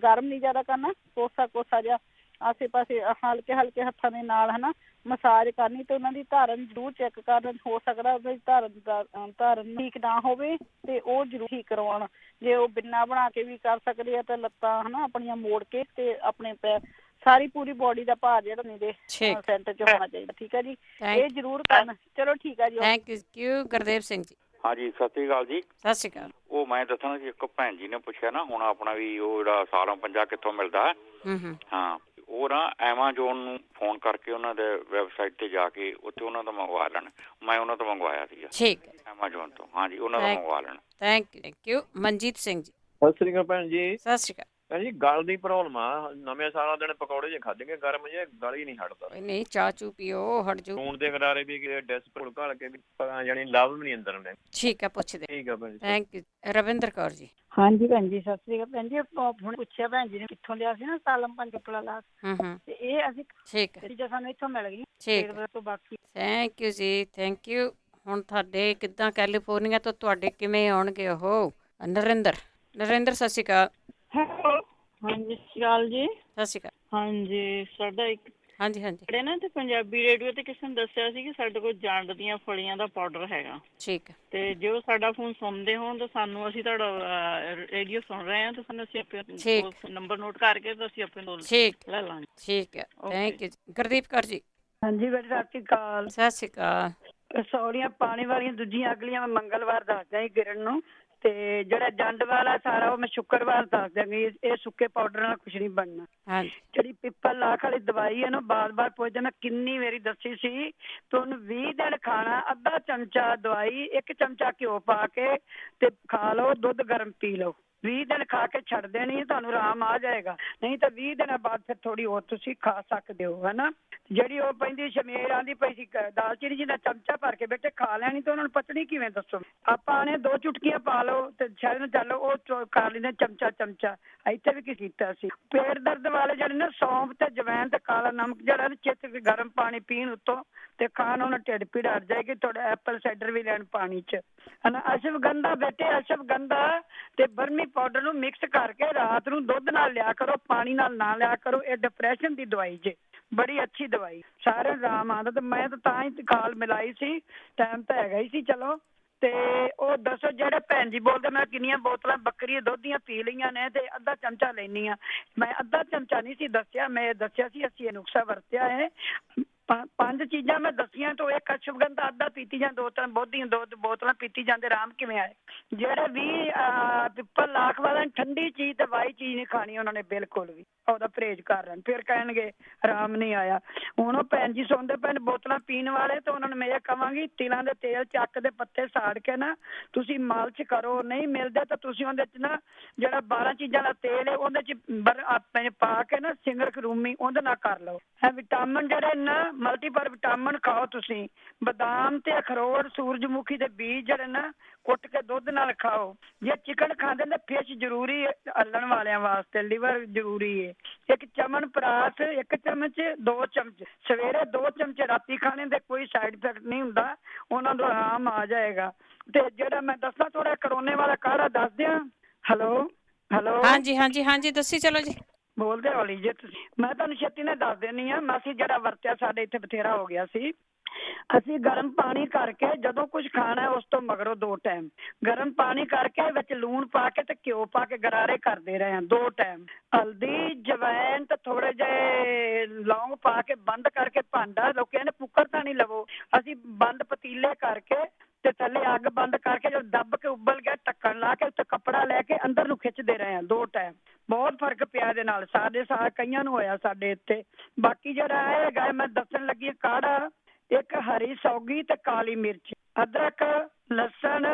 ਗਰਮ ਨਹੀਂ ਜ਼ਿਆਦਾ ਕਰਨਾ, ਕੋਸਾ ਜਿਹਾ ਆਸੇ ਪਾਸੇ ਹਲਕੇ ਹਲਕੇ ਹੱਥਾਂ ਦੇ ਨਾਲ ਹਨਾ ਮਸਾਜ ਕਰਨੀ ਤੇ ਉਹਨਾਂ ਦੀ ਧਾਰਨ ਜ਼ਰੂਰ ਚੈੱਕ ਕਰਨ। ਹੋ ਸਕਦਾ ਉਹਦੀ ਧਾਰਨ ਠੀਕ ਨਾ ਹੋਵੇ ਤੇ ਉਹ ਜ਼ਰੂਰ ਠੀਕ ਕਰਵਾਉਣ। ਜੇ ਉਹ ਬਿੰਨਾ ਬਣਾ ਕੇ ਵੀ ਕਰ ਸਕਦੇ ਆ ਤਾਂ ਲੱਤਾਂ ਹਨਾ ਆਪਣੀਆਂ ਮੋੜ ਕੇ ਤੇ ਆਪਣੇ ਪੈਰ ਸਾਰੀ ਪੂਰੀ ਬੋਡੀ ਦਾ ਭਾਰ ਜਿਹੜਾ ਨਹੀਂ ਦੇ ਸੈਂਟਰ 'ਚ ਹੋਣਾ ਚਾਹੀਦਾ, ਠੀਕ ਹੈ ਜੀ, ਇਹ ਜ਼ਰੂਰ ਕਰਨ। ਚਲੋ ਠੀਕ ਹੈ ਜੀ, ਥੈਂਕ ਯੂ। ਗੁਰਦੇਵ ਸਿੰਘ ਜੀ। ਹਾਂਜੀ, ਸਤਿ ਸ੍ਰੀ ਅਕਾਲ ਜੀ। ਸਤਿ ਸ੍ਰੀ ਅਕਾਲ। ਉਹ ਮੈਂ ਦੱਸਣਾ ਸੀ, ਇੱਕ ਭੈਣ ਜੀ ਨੇ ਪੁੱਛਿਆ ਨਾ ਹੁਣ ਆਪਣਾ ਵੀ ਉਹ ਜਿਹੜਾ ਸਾਲਮ ਪੰਜਾ ਕਿੱਥੋਂ ਮਿਲਦਾ ਹੈ। ਹਾਂ, ਉਹ ਨਾ ਐਮਾਜੋਨ ਨੂੰ ਫੋਨ ਕਰਕੇ ਉਹਨਾਂ ਦੇ ਵੈਬਸਾਈਟ ਤੇ ਜਾ ਕੇ ਉੱਥੇ ਉਹਨਾਂ ਤੋਂ ਮੰਗਵਾ ਲੈਣ। ਮੈਂ ਉਹਨਾਂ ਤੋਂ ਮੰਗਵਾਇਆ ਸੀਗਾ, ਠੀਕ ਹੈ, ਐਮਾਜੋਨ ਤੋਂ। ਹਾਂਜੀ, ਉਹਨਾਂ ਤੋਂ ਮੰਗਵਾ ਲੈਣ। Thank you. ਮਨਜੀਤ ਸਿੰਘ ਜੀ। ਸਤਿ ਸ੍ਰੀ ਅਕਾਲ ਭੈਣ ਜੀ। ਸਤਿ ਸ੍ਰੀ ਅਕਾਲ ਭੈਣ ਜੀ। ਗਲ ਦੀ ਪ੍ਰੋਬਲਮ ਆ, ਨਵੇਂ ਸਾਲਾਂ ਦਿਨ ਪਕੌੜੇ ਜੇ ਖਾਧੇ ਗਰਮ ਜੇ, ਗਲ ਹੀ ਨਹੀਂ ਹਟਦਾ। ਨਹੀਂ, ਚਾਹ ਚੂ ਪੀਓ, ਹਟ ਜੂ। ਖੂਨ ਦੇ ਗਰਾਰੇ ਵੀ ਡਿਸਪਲ ਘਲ ਕੇ ਜਾਨੀ ਲਵ ਵੀ ਨਹੀਂ ਅੰਦਰ ਆਉਂਦੇ। ਠੀਕ ਹੈ, ਪੁੱਛਦੇ। ਠੀਕ ਹੈ ਭੈਣ ਜੀ। Thank you. ਰਵਿੰਦਰ ਕੌਰ ਜੀ। ਹਾਂਜੀ ਭੈਣ ਜੀ, ਸਤਿ ਸ੍ਰੀ ਅਕਾਲ। ਭੈਣ ਜੀ ਹੁਣ ਪੁੱਛਿਆ ਭੈਣ ਜੀ ਨੇ ਕਿੱਥੋਂ ਲਿਆ ਸੀ ਨਾ ਸਾਲਮ ਪੰਜ ਪਿੱਪਲਾ ਲਾ, ਤੇ ਇਹ ਅਸੀਂ ਚੀਜ਼ਾਂ ਸਾਨੂੰ ਇੱਥੋਂ ਮਿਲ ਗਈਆਂ। ਠੀਕ ਹੈ, ਬਾਕੀ ਥੈਂਕ ਯੂ ਜੀ, ਥੈਂਕ ਯੂ। ਹੁਣ ਤੁਹਾਡੇ ਕਿੱਦਾਂ ਕੈਲੀਫੋਰਨੀਆ ਤੋਂ ਤੁਹਾਡੇ ਕਿਵੇਂ ਆਉਣਗੇ ਉਹ? ਨਰਿੰਦਰ ਸਤਿ ਸ਼੍ਰੀ ਅਕਾਲ। ਹਾਂਜੀ, ਸਤਿ ਸ਼੍ਰੀ ਅਕਾਲ ਜੀ। ਸਤਿ ਸ਼੍ਰੀ ਅਕਾਲ। ਹਾਂਜੀ, ਸਾਡਾ ਇੱਕ ਜਿਹੜੇ ਨਾ ਤੇ ਪੰਜਾਬੀ ਰੇਡੀਓ ਤੇ ਕਿਸੇ ਨੇ ਦੱਸਿਆ ਸੀ ਕਿ ਸਾਡੇ ਕੋਲ ਜੰਡ ਦੀਆਂ ਫਲੀਆਂ ਦਾ ਪਾਊਡਰ ਹੈਗਾ। ਠੀਕ ਹੈ। ਤੇ ਜੇ ਉਹ ਸਾਡਾ ਫੋਨ ਸੁਣਦੇ ਹੋਣ ਤਾਂ ਸਾਨੂੰ, ਅਸੀਂ ਤੁਹਾਡਾ ਰੇਡੀਓ ਸੁਣ ਰਹੇ ਹਾਂ ਤਾਂ ਸਾਨੂੰ, ਅਸੀਂ ਆਪਣੇ ਨੰਬਰ ਨੋਟ ਕਰਕੇ ਤਾਂ ਅਸੀਂ ਆਪਣੇ ਕੋਲ ਲੈ ਲਾਂਗੇ। ਠੀਕ ਹੈ, ਥੈਂਕ ਯੂ। ਗੁਰਦੀਪ ਕੌਰ ਜੀ। ਹਾਂਜੀ ਬੇਟੇ, ਸਤਿ ਸ਼੍ਰੀ ਅਕਾਲ। ਸਤਿ ਸ਼੍ਰੀ ਅਕਾਲ। ਸੌਲੀਆਂ ਪਾਣੀ ਵਾਲੀਆਂ ਦੂਜੀਆਂ ਅਗਲੀਆਂ ਮੈਂ ਮੰਗਲਵਾਰ ਦੱਸਦਾ ਸੀ ਕਿਰਨ ਨੂੰ, ਤੇ ਜਿਹੜਾ ਜੰਡ ਵਾਲਾ ਸਾਰਾ ਉਹ ਮੈਂ ਸ਼ੁੱਕਰਵਾਰ ਦੱਸ ਦਿਆਂਗੀ। ਇਹ ਸੁੱਕੇ ਪਾਊਡਰ ਨਾਲ ਕੁਛ ਨਹੀਂ ਬਣਨਾ। ਜਿਹੜੀ ਪਿੱਪਲ ਲਾਖ ਵਾਲੀ ਦਵਾਈ ਹੈ ਨਾ, ਬਾਰ ਪੁੱਛਦੇ, ਮੈਂ ਕਿੰਨੀ ਵਾਰੀ ਦੱਸੀ ਸੀ, ਤੁਹਾਨੂੰ 20 ਦਿਨ ਖਾਣਾ, ਅੱਧਾ ਚਮਚਾ ਦਵਾਈ, 1 ਚਮਚਾ ਘਿਓ ਪਾ ਕੇ ਤੇ ਖਾ ਲਓ, ਦੁੱਧ ਗਰਮ ਪੀ ਲਓ। 20 ਦਿਨ ਖਾ ਕੇ ਛੱਡ ਦੇਣੀ, ਤੁਹਾਨੂੰ ਆਰਾਮ ਆ ਜਾਏਗਾ। ਨਹੀਂ ਤਾਂ 20 ਦਿਨਾਂ ਬਾਅਦ ਫਿਰ ਥੋੜੀ ਹੋਰ ਤੁਸੀਂ ਖਾ ਸਕਦੇ ਹੋ, ਹਨਾ। ਜਿਹੜੀ ਉਹ ਪੈਂਦੀ ਸ਼ਮੇਰ ਆਂਦੀ ਪਈ ਸੀ, ਦਾਲਚੀਨੀ ਜੀ ਦਾ ਚਮਚਾ ਭਰ ਕੇ ਬੇਟੇ ਖਾ ਲੈਣੀ, ਤੇ ਉਹਨਾਂ ਨੂੰ ਪਚਣੀ ਕਿਵੇਂ ਦੱਸੋ? ਆਪਾਂ ਨੇ 2 ਚੁਟਕੀਆਂ ਪਾ ਲਓ ਤੇ ਸ਼ਾਇਦ ਨੂੰ ਚੱਲੋ ਉਹ ਖਾ ਲੈਂਦੇ ਚਮਚਾ। ਇੱਥੇ ਵੀ ਕੀ ਕੀਤਾ ਸੀ, ਪੇਟ ਦਰਦ ਵਾਲੇ ਜਿਹੜੇ ਨਾ ਸੌਂਫ ਤੇ ਜਵੈਨ ਤੇ ਕਾਲਾ ਨਮਕ ਜਿਹੜਾ ਚਿੱਤ ਕੇ ਗਰਮ ਪਾਣੀ ਪੀਣ ਉੱਤੋਂ ਤੇ ਖਾਣ, ਉਹਨਾਂ ਢਿੱਡ ਪੀੜ ਹਟ ਜਾਏਗੀ। ਤੁਹਾਡਾ ਐਪਲ ਸਾਈਡਰ ਵੀ ਲੈਣ ਪਾਣੀ 'ਚ, ਹਨਾ। ਅਸ਼ਵਗੰਧਾ ਬੇਟੇ, ਅਸ਼ਵਗੰਧਾ ਤੇ ਬਰਮੀ ਪਾਊਡਰ ਨੂੰ ਮਿਕਸ ਕਰਕੇ ਰਾਤ ਨੂੰ ਦੁੱਧ ਨਾਲ ਲਿਆ ਕਰੋ, ਪਾਣੀ ਨਾਲ ਨਾ ਲਿਆ ਕਰੋ। ਇਹ ਡਿਪਰੈਸ਼ਨ ਦੀ ਦਵਾਈ ਜੇ, ਬੜੀ ਅੱਛੀ ਦਵਾਈ, ਸਾਰਿਆਂ ਨੂੰ ਆਰਾਮ ਆਉਂਦਾ। ਤੇ ਮੈਂ ਤਾਂ ਹੀ ਖਾਲ ਮਿਲਾਈ ਸੀ, ਟਾਈਮ ਤਾਂ ਹੈਗਾ ਹੀ ਸੀ। ਚਲੋ, ਤੇ ਉਹ ਦੱਸੋ ਜਿਹੜੇ ਭੈਣ ਜੀ ਬੋਲਦੇ, ਮੈਂ ਕਿੰਨੀਆਂ ਬੋਤਲਾਂ ਬੱਕਰੀ ਦੁੱਧ ਦੀਆਂ ਪੀ ਲਈਆਂ ਨੇ ਤੇ ਅੱਧਾ ਚਮਚਾ ਲੈਣੀ ਆ। ਮੈਂ ਅੱਧਾ ਚਮਚਾ ਨਹੀਂ ਸੀ ਦੱਸਿਆ, ਮੈਂ ਦੱਸਿਆ ਸੀ ਅਸੀਂ ਇਹ ਨੁਕਸਾ ਵਰਤਿਆ ਹੈ। 5 ਚੀਜ਼ਾਂ ਮੈਂ ਦੱਸੀਆਂ ਤੋਂ ਇੱਕ ਅਸ਼ਵਗੰਧਾ ਅੱਧਾ ਪੀਤੀ ਜਾਂ 2-3 ਬਹੁਤੀਆਂ 2 ਬੋਤਲਾਂ ਪੀਤੀ ਜਾਂਦੇ, ਆਰਾਮ ਕਿਵੇਂ ਆਏ? ਜਿਹੜੇ ਵੀ ਪਿੱਪਲ ਲਾਖ ਵਾਲਾ ਠੰਡੀ ਚੀਜ਼ ਤੇ ਵਾਈ ਚੀਜ਼ ਨਹੀਂ ਖਾਣੀ ਉਹਨਾਂ ਨੇ, ਬਿਲਕੁਲ ਵੀ ਉਹਦਾ ਪਰਹੇਜ਼ ਕਰ ਲੈਣ, ਫਿਰ ਕਹਿਣਗੇ ਆਰਾਮ ਨਹੀਂ ਆਇਆ। ਹੁਣ ਉਹ ਭੈਣ ਜੀ ਸੁਣਦੇ ਪੈਣ ਬੋਤਲਾਂ ਪੀਣ ਵਾਲੇ, ਤੇ ਉਹਨਾਂ ਨੂੰ ਮੈਂ ਇਹ ਕਹਾਂਗੀ ਤਿਲਾਂ ਦੇ ਤੇਲ ਚੱਕ ਦੇ ਪੱਤੇ ਸਾੜ ਕੇ ਨਾ ਤੁਸੀਂ ਮਾਲਸ਼ ਕਰੋ। ਨਹੀਂ ਮਿਲਦੇ ਤਾਂ ਤੁਸੀਂ ਉਹਦੇ 'ਚ ਨਾ ਜਿਹੜਾ 12 ਚੀਜ਼ਾਂ ਦਾ ਤੇਲ ਹੈ ਉਹਦੇ 'ਚ ਆਪਣੇ ਪਾ ਕੇ ਨਾ ਸਿੰਗਰ ਖਰੂਮੀ ਉਹਦੇ ਨਾਲ ਕਰ ਲਓ। ਵਿਟਾਮਿਨ ਜਿਹੜੇ ਨਾ ਮਲਟੀਪਲ ਵਿਟਾਮਿਨ ਖਾਓ ਤੁਸੀਂ। ਬਦਾਮ ਤੇ ਅਖਰੋਟ, ਸੂਰਜਮੁਖੀ ਦੇ ਬੀਜ ਜਿਹੜੇ ਨਾ ਕੁੱਟ ਕੇ ਦੁੱਧ ਨਾਲ ਖਾਓ। ਜੇ ਚਿਕਨ ਖਾਂਦੇ ਤਾਂ ਫਿਸ਼ ਜ਼ਰੂਰੀ ਹੈ ਹੱਲਣ ਵਾਲਿਆਂ ਵਾਸਤੇ, ਲਿਵਰ ਜ਼ਰੂਰੀ ਹੈ। ਇੱਕ ਚਮਨ ਪ੍ਰਾਸ 1 ਚਮਚ, 2 ਚਮਚ ਸਵੇਰੇ, 2 ਚਮਚ ਰਾਤੀ ਖਾਣੇ ਦੇ ਕੋਈ ਸਾਈਡ ਇਫੈਕਟ ਨਹੀਂ ਹੁੰਦਾ, ਉਹਨਾਂ ਨੂੰ ਆਰਾਮ ਆ ਜਾਏਗਾ। ਤੇ ਜਿਹੜਾ ਮੈਂ ਦੱਸਾਂ ਥੋੜਾ ਕਰੋਨੇ ਵਾਲਾ ਕਾੜਾ ਦੱਸ ਦਿਆਂ। ਹੈਲੋ। ਹਾਂਜੀ ਦੱਸੀ ਚਲੋ ਜੀ, ਬੋਲਦੇ ਹੌਲੀ ਜੇ ਤੁਸੀਂ। ਮੈਂ ਤੁਹਾਨੂੰ ਛੇਤੀ ਨਾਲ ਦੱਸ ਦਿੰਦੀ ਹਾਂ। ਅਸੀਂ ਜਿਹੜਾ ਵਰਤਿਆ ਸਾਡੇ ਇੱਥੇ ਬਥੇਰਾ ਹੋ ਗਿਆ ਸੀ। ਅਸੀਂ ਗਰਮ ਪਾਣੀ ਕਰਕੇ ਜਦੋਂ ਕੁਝ ਖਾਣਾ ਉਸ ਤੋਂ ਮਗਰੋਂ 2 ਟਾਈਮ ਗਰਮ ਪਾਣੀ ਕਰਕੇ ਵਿੱਚ ਲੂਣ ਪਾ ਕੇ ਤੇ ਘਿਓ ਪਾ ਕੇ ਗਰਾਰੇ ਕਰਦੇ ਰਹੇ ਹਾਂ 2 ਟਾਈਮ। ਹਲਦੀ, ਜਵੈਨ ਤੇ ਥੋੜੇ ਜਿਹੇ ਲੌਂਗ ਪਾ ਕੇ ਬੰਦ ਕਰਕੇ ਭਾਂਡਾ, ਲੋਕ ਕਹਿੰਦੇ ਕੁੱਕਰ ਤਾਂ ਨਹੀਂ ਲਵੋ, ਅਸੀਂ ਬੰਦ ਪਤੀਲੇ ਕਰਕੇ ਤੇ ਥੱਲੇ ਅੱਗ ਬੰਦ ਕਰਕੇ ਜਦੋਂ ਦੱਬ ਕੇ ਉਬਲ ਗਿਆ ਢੱਕਣ ਲਾ ਕੇ ਉੱਤੇ ਕੱਪੜਾ ਲੈ ਕੇ ਅੰਦਰ ਨੂੰ ਖਿੱਚਦੇ ਰਹੇ ਹਾਂ 2 ਟਾਈਮ। ਬਹੁਤ ਫਰਕ ਪਿਆ ਇਹਦੇ ਨਾਲ, ਕਈਆਂ ਨੂੰ ਹੋਇਆ ਸਾਡੇ ਇੱਥੇ। ਬਾਕੀ ਜਿਹੜਾ ਹੈਗਾ ਮੈਂ ਦੱਸਣ ਲੱਗੀ ਕਾੜਾ, ਇੱਕ ਹਰੀ ਸੌਗੀ ਤੇ ਕਾਲੀ ਮਿਰਚ, ਅਦਰਕ, ਲਸਣ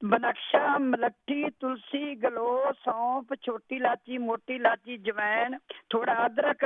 ਬਨਕਸ਼ਾ, ਮਲੱਠੀ, ਤੁਲਸੀ, ਗਲੋ, ਸੌਂਫ, ਛੋਟੀ ਇਲਾਚੀ, ਮੋਟੀ ਇਲਾਚੀ, ਜਵੈਣ, ਥੋੜਾ ਅਦਰਕ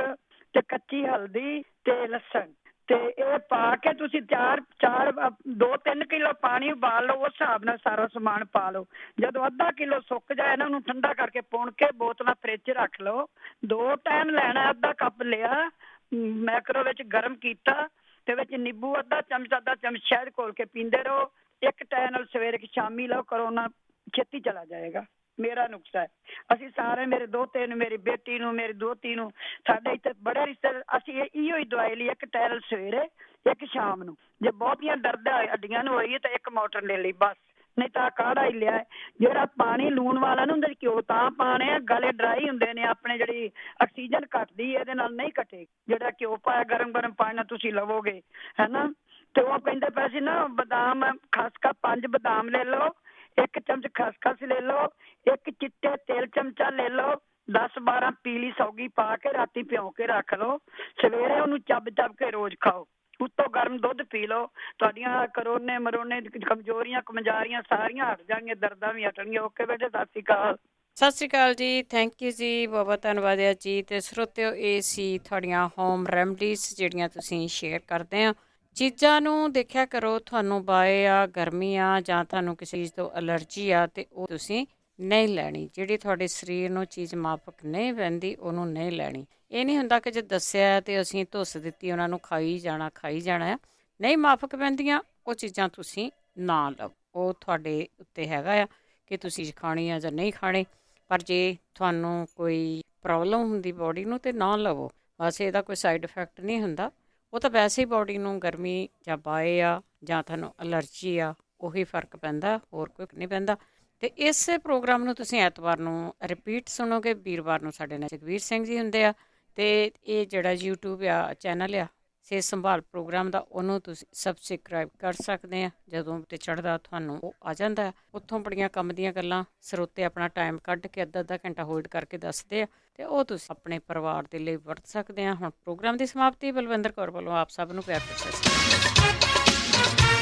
ਤੇ ਕੱਚੀ ਹਲਦੀ ਤੇ ਲਸਣ ਤੇ ਇਹ ਪਾ ਕੇ ਤੁਸੀਂ 2-3 ਕਿਲੋ ਪਾਣੀ ਉਬਾਲ ਲਓ। ਉਸ ਹਿਸਾਬ ਨਾਲ ਸਾਰਾ ਸਮਾਨ ਪਾ ਲਓ। ਜਦੋਂ ਅੱਧਾ ਕਿਲੋ ਸੁੱਕ ਜਾਏ ਨਾ ਉਹਨੂੰ ਠੰਡਾ ਕਰਕੇ ਪੁਣ ਕੇ ਬੋਤਲਾਂ ਫਰਿੱਜ 'ਚ ਰੱਖ ਲਓ। 2 ਟਾਈਮ ਲੈਣਾ। ਅੱਧਾ ਕੱਪ ਲਿਆ, ਮੈਕਰੋ ਵਿੱਚ ਗਰਮ ਕੀਤਾ ਤੇ ਵਿੱਚ ਨਿੰਬੂ ਅੱਧਾ ਚਮਚ ਸ਼ਹਿਦ ਘੋਲ ਕੇ ਪੀਂਦੇ ਰਹੋ। 1 ਟਾਈਮ ਨਾਲ ਸਵੇਰੇ ਕਿ ਸ਼ਾਮੀ ਲਓ, ਕਰੋਨਾ ਛੇਤੀ ਚਲਾ ਜਾਏਗਾ। ਮੇਰਾ ਨੁਕਸਾ ਹੈ। ਅਸੀਂ ਸਾਰੇ, ਮੇਰੇ ਦੋਤੇ ਨੂੰ, ਮੇਰੀ ਬੇਟੀ ਨੂੰ, ਮੇਰੀ ਦੋਤੀ ਨੂੰ, ਸਾਡੇ ਇੱਥੇ ਬੜੇ ਰਿਸ਼ਤੇ, ਅਸੀਂ ਇਹੋ ਹੀ ਦਵਾਈ ਲਈ। 1 ਟਾਈਮ ਸਵੇਰੇ, 1 ਸ਼ਾਮ ਨੂੰ। ਜੇ ਬਹੁਤੀਆਂ ਦਰਦ ਹੱਡੀਆਂ ਨੂੰ ਹੋਈ ਤਾਂ 1 ਮੋਟਰ ਲੈ ਲਈ ਬਸ, ਨਹੀਂ ਤਾਂ ਕਾੜਾ ਹੀ ਲਿਆ। ਜਿਹੜਾ ਪਾਣੀ ਲੂਣ ਵਾਲਾ ਨਾ ਹੁੰਦਾ ਘਿਓ ਤਾਂ ਪਾਣੇ ਆ, ਗਲੇ ਡਰਾਈ ਹੁੰਦੇ ਨੇ ਆਪਣੇ, ਜਿਹੜੀ ਆਕਸੀਜਨ ਘਟਦੀ ਇਹਦੇ ਨਾਲ ਨਹੀਂ ਘਟੇ। ਜਿਹੜਾ ਘਿਓ ਪਾਇਆ ਗਰਮ ਪਾਣੀ ਨਾਲ ਤੁਸੀਂ ਲਵੋਗੇ ਹੈ ਨਾ। ਤੇ ਉਹ ਕਹਿੰਦੇ ਪਏ ਸੀ ਨਾ ਬਦਾਮ, ਖਸਖਾ 5 ਬਦਾਮ ਲੈ ਲਓ, 1 ਚਮਚ ਖਸਖਸ ਲੈ ਲਓ, 1 ਚਿੱਟੇ ਤੇਲ ਚਮਚਾ ਲੈ ਲਓ, 10-12 ਪੀਲੀ ਸੌਗੀ ਪਾ ਕੇ ਰਾਤੀ ਭਿਉਂ ਕੇ ਰੱਖ ਲਓ। ਸਵੇਰੇ ਉਹਨੂੰ ਚੱਬ ਕੇ ਰੋਜ਼ ਖਾਓ। ਉੱਤੋਂ ਗਰਮ ਦੁੱਧ ਪੀ ਲਓ। ਤੁਹਾਡੀਆਂ ਕਰੋਨੇ ਮਰੋਨੇ ਕਮਜ਼ੋਰੀਆਂ ਕਮਜ਼ਾਰੀਆਂ ਸਾਰੀਆਂ ਹਟ ਜਾਣਗੀਆਂ, ਦਰਦਾਂ ਵੀ ਹਟਣਗੀਆਂ। ਓਕੇ ਬੇਟੇ, ਸਤਿ ਸ਼੍ਰੀ ਅਕਾਲ। ਸਤਿ ਸ਼੍ਰੀ ਅਕਾਲ ਜੀ, ਥੈਂਕ ਯੂ ਜੀ, ਬਹੁਤ ਬਹੁਤ ਧੰਨਵਾਦ ਹੈ ਜੀ। ਅਤੇ ਸਰੋਤਿਓ, ਇਹ ਸੀ ਤੁਹਾਡੀਆਂ ਹੋਮ ਰੈਮਡੀਜ਼ ਜਿਹੜੀਆਂ ਤੁਸੀਂ ਸ਼ੇਅਰ ਕਰਦੇ ਆ। ਚੀਜ਼ਾਂ ਨੂੰ ਦੇਖਿਆ ਕਰੋ, ਤੁਹਾਨੂੰ ਬਾਏ ਆ, ਗਰਮੀ ਆ, ਜਾਂ ਤੁਹਾਨੂੰ ਕਿਸੇ ਚੀਜ਼ ਤੋਂ ਅਲਰਜੀ ਆ, ਅਤੇ ਉਹ ਤੁਸੀਂ ਨਹੀਂ ਲੈਣੀ। ਜਿਹੜੀ ਤੁਹਾਡੇ ਸਰੀਰ ਨੂੰ ਚੀਜ਼ ਮਾਫਕ ਨਹੀਂ ਪੈਂਦੀ ਉਹਨੂੰ ਨਹੀਂ ਲੈਣੀ। ਇਹ ਨਹੀਂ ਹੁੰਦਾ ਕਿ ਜੇ ਦੱਸਿਆ ਅਤੇ ਅਸੀਂ ਧੁੱਸ ਦਿੱਤੀ ਉਹਨਾਂ ਨੂੰ ਖਾਈ ਜਾਣਾ ਆ। ਨਹੀਂ ਮਾਫਕ ਪੈਂਦੀਆਂ ਉਹ ਚੀਜ਼ਾਂ ਤੁਸੀਂ ਨਾ ਲਓ। ਉਹ ਤੁਹਾਡੇ ਉੱਤੇ ਹੈਗਾ ਆ ਕਿ ਤੁਸੀਂ ਖਾਣੀ ਆ ਜਾਂ ਨਹੀਂ ਖਾਣੀ। ਪਰ ਜੇ ਤੁਹਾਨੂੰ ਕੋਈ ਪ੍ਰੋਬਲਮ ਹੁੰਦੀ ਬੋਡੀ ਨੂੰ ਤਾਂ ਨਾ ਲਵੋ। ਵੈਸੇ ਇਹਦਾ ਕੋਈ ਸਾਈਡ ਇਫੈਕਟ ਨਹੀਂ ਹੁੰਦਾ। ਉਹ ਤਾਂ ਵੈਸੇ ਹੀ ਬੋਡੀ ਨੂੰ ਗਰਮੀ ਜਾਂ ਬਾਏ ਆ ਜਾਂ ਤੁਹਾਨੂੰ ਅਲਰਜੀ ਆ ਉਹੀ ਫਰਕ ਪੈਂਦਾ, ਹੋਰ ਕੋਈ ਨਹੀਂ ਪੈਂਦਾ। ਅਤੇ ਇਸੇ ਪ੍ਰੋਗਰਾਮ ਨੂੰ ਤੁਸੀਂ ਐਤਵਾਰ ਨੂੰ ਰਿਪੀਟ ਸੁਣੋਗੇ। ਵੀਰਵਾਰ ਨੂੰ ਸਾਡੇ ਨਾਲ ਜਗਵੀਰ ਸਿੰਘ ਜੀ ਹੁੰਦੇ ਆ। ਅਤੇ ਇਹ ਜਿਹੜਾ YouTube ਆ ਚੈਨਲ ਆ ਸਿਹਤ ਸੰਭਾਲ ਪ੍ਰੋਗਰਾਮ ਦਾ, ਉਹਨੂੰ ਤੁਸੀਂ ਸਬਸਕ੍ਰਾਈਬ ਕਰ ਸਕਦੇ ਆ। ਜਦੋਂ ਉੱਤੇ ਚੜ੍ਹਦਾ ਤੁਹਾਨੂੰ ਉਹ ਆ ਜਾਂਦਾ। ਉੱਥੋਂ ਬੜੀਆਂ ਕੰਮ ਦੀਆਂ ਗੱਲਾਂ ਸਰੋਤੇ ਆਪਣਾ ਟਾਈਮ ਕੱਢ ਕੇ ਅੱਧਾ ਘੰਟਾ ਹੋਲਡ ਕਰਕੇ ਦੱਸਦੇ ਆ, ਅਤੇ ਉਹ ਤੁਸੀਂ ਆਪਣੇ ਪਰਿਵਾਰ ਦੇ ਲਈ ਵਰਤ ਸਕਦੇ ਆ। ਹੁਣ ਪ੍ਰੋਗਰਾਮ ਦੀ ਸਮਾਪਤੀ। ਬਲਵਿੰਦਰ ਕੌਰ ਵੱਲੋਂ ਆਪ ਸਭ ਨੂੰ ਪਿਆਰ ਭਰੀ ਸਤਿ ਸ਼੍ਰੀ ਅਕਾਲ।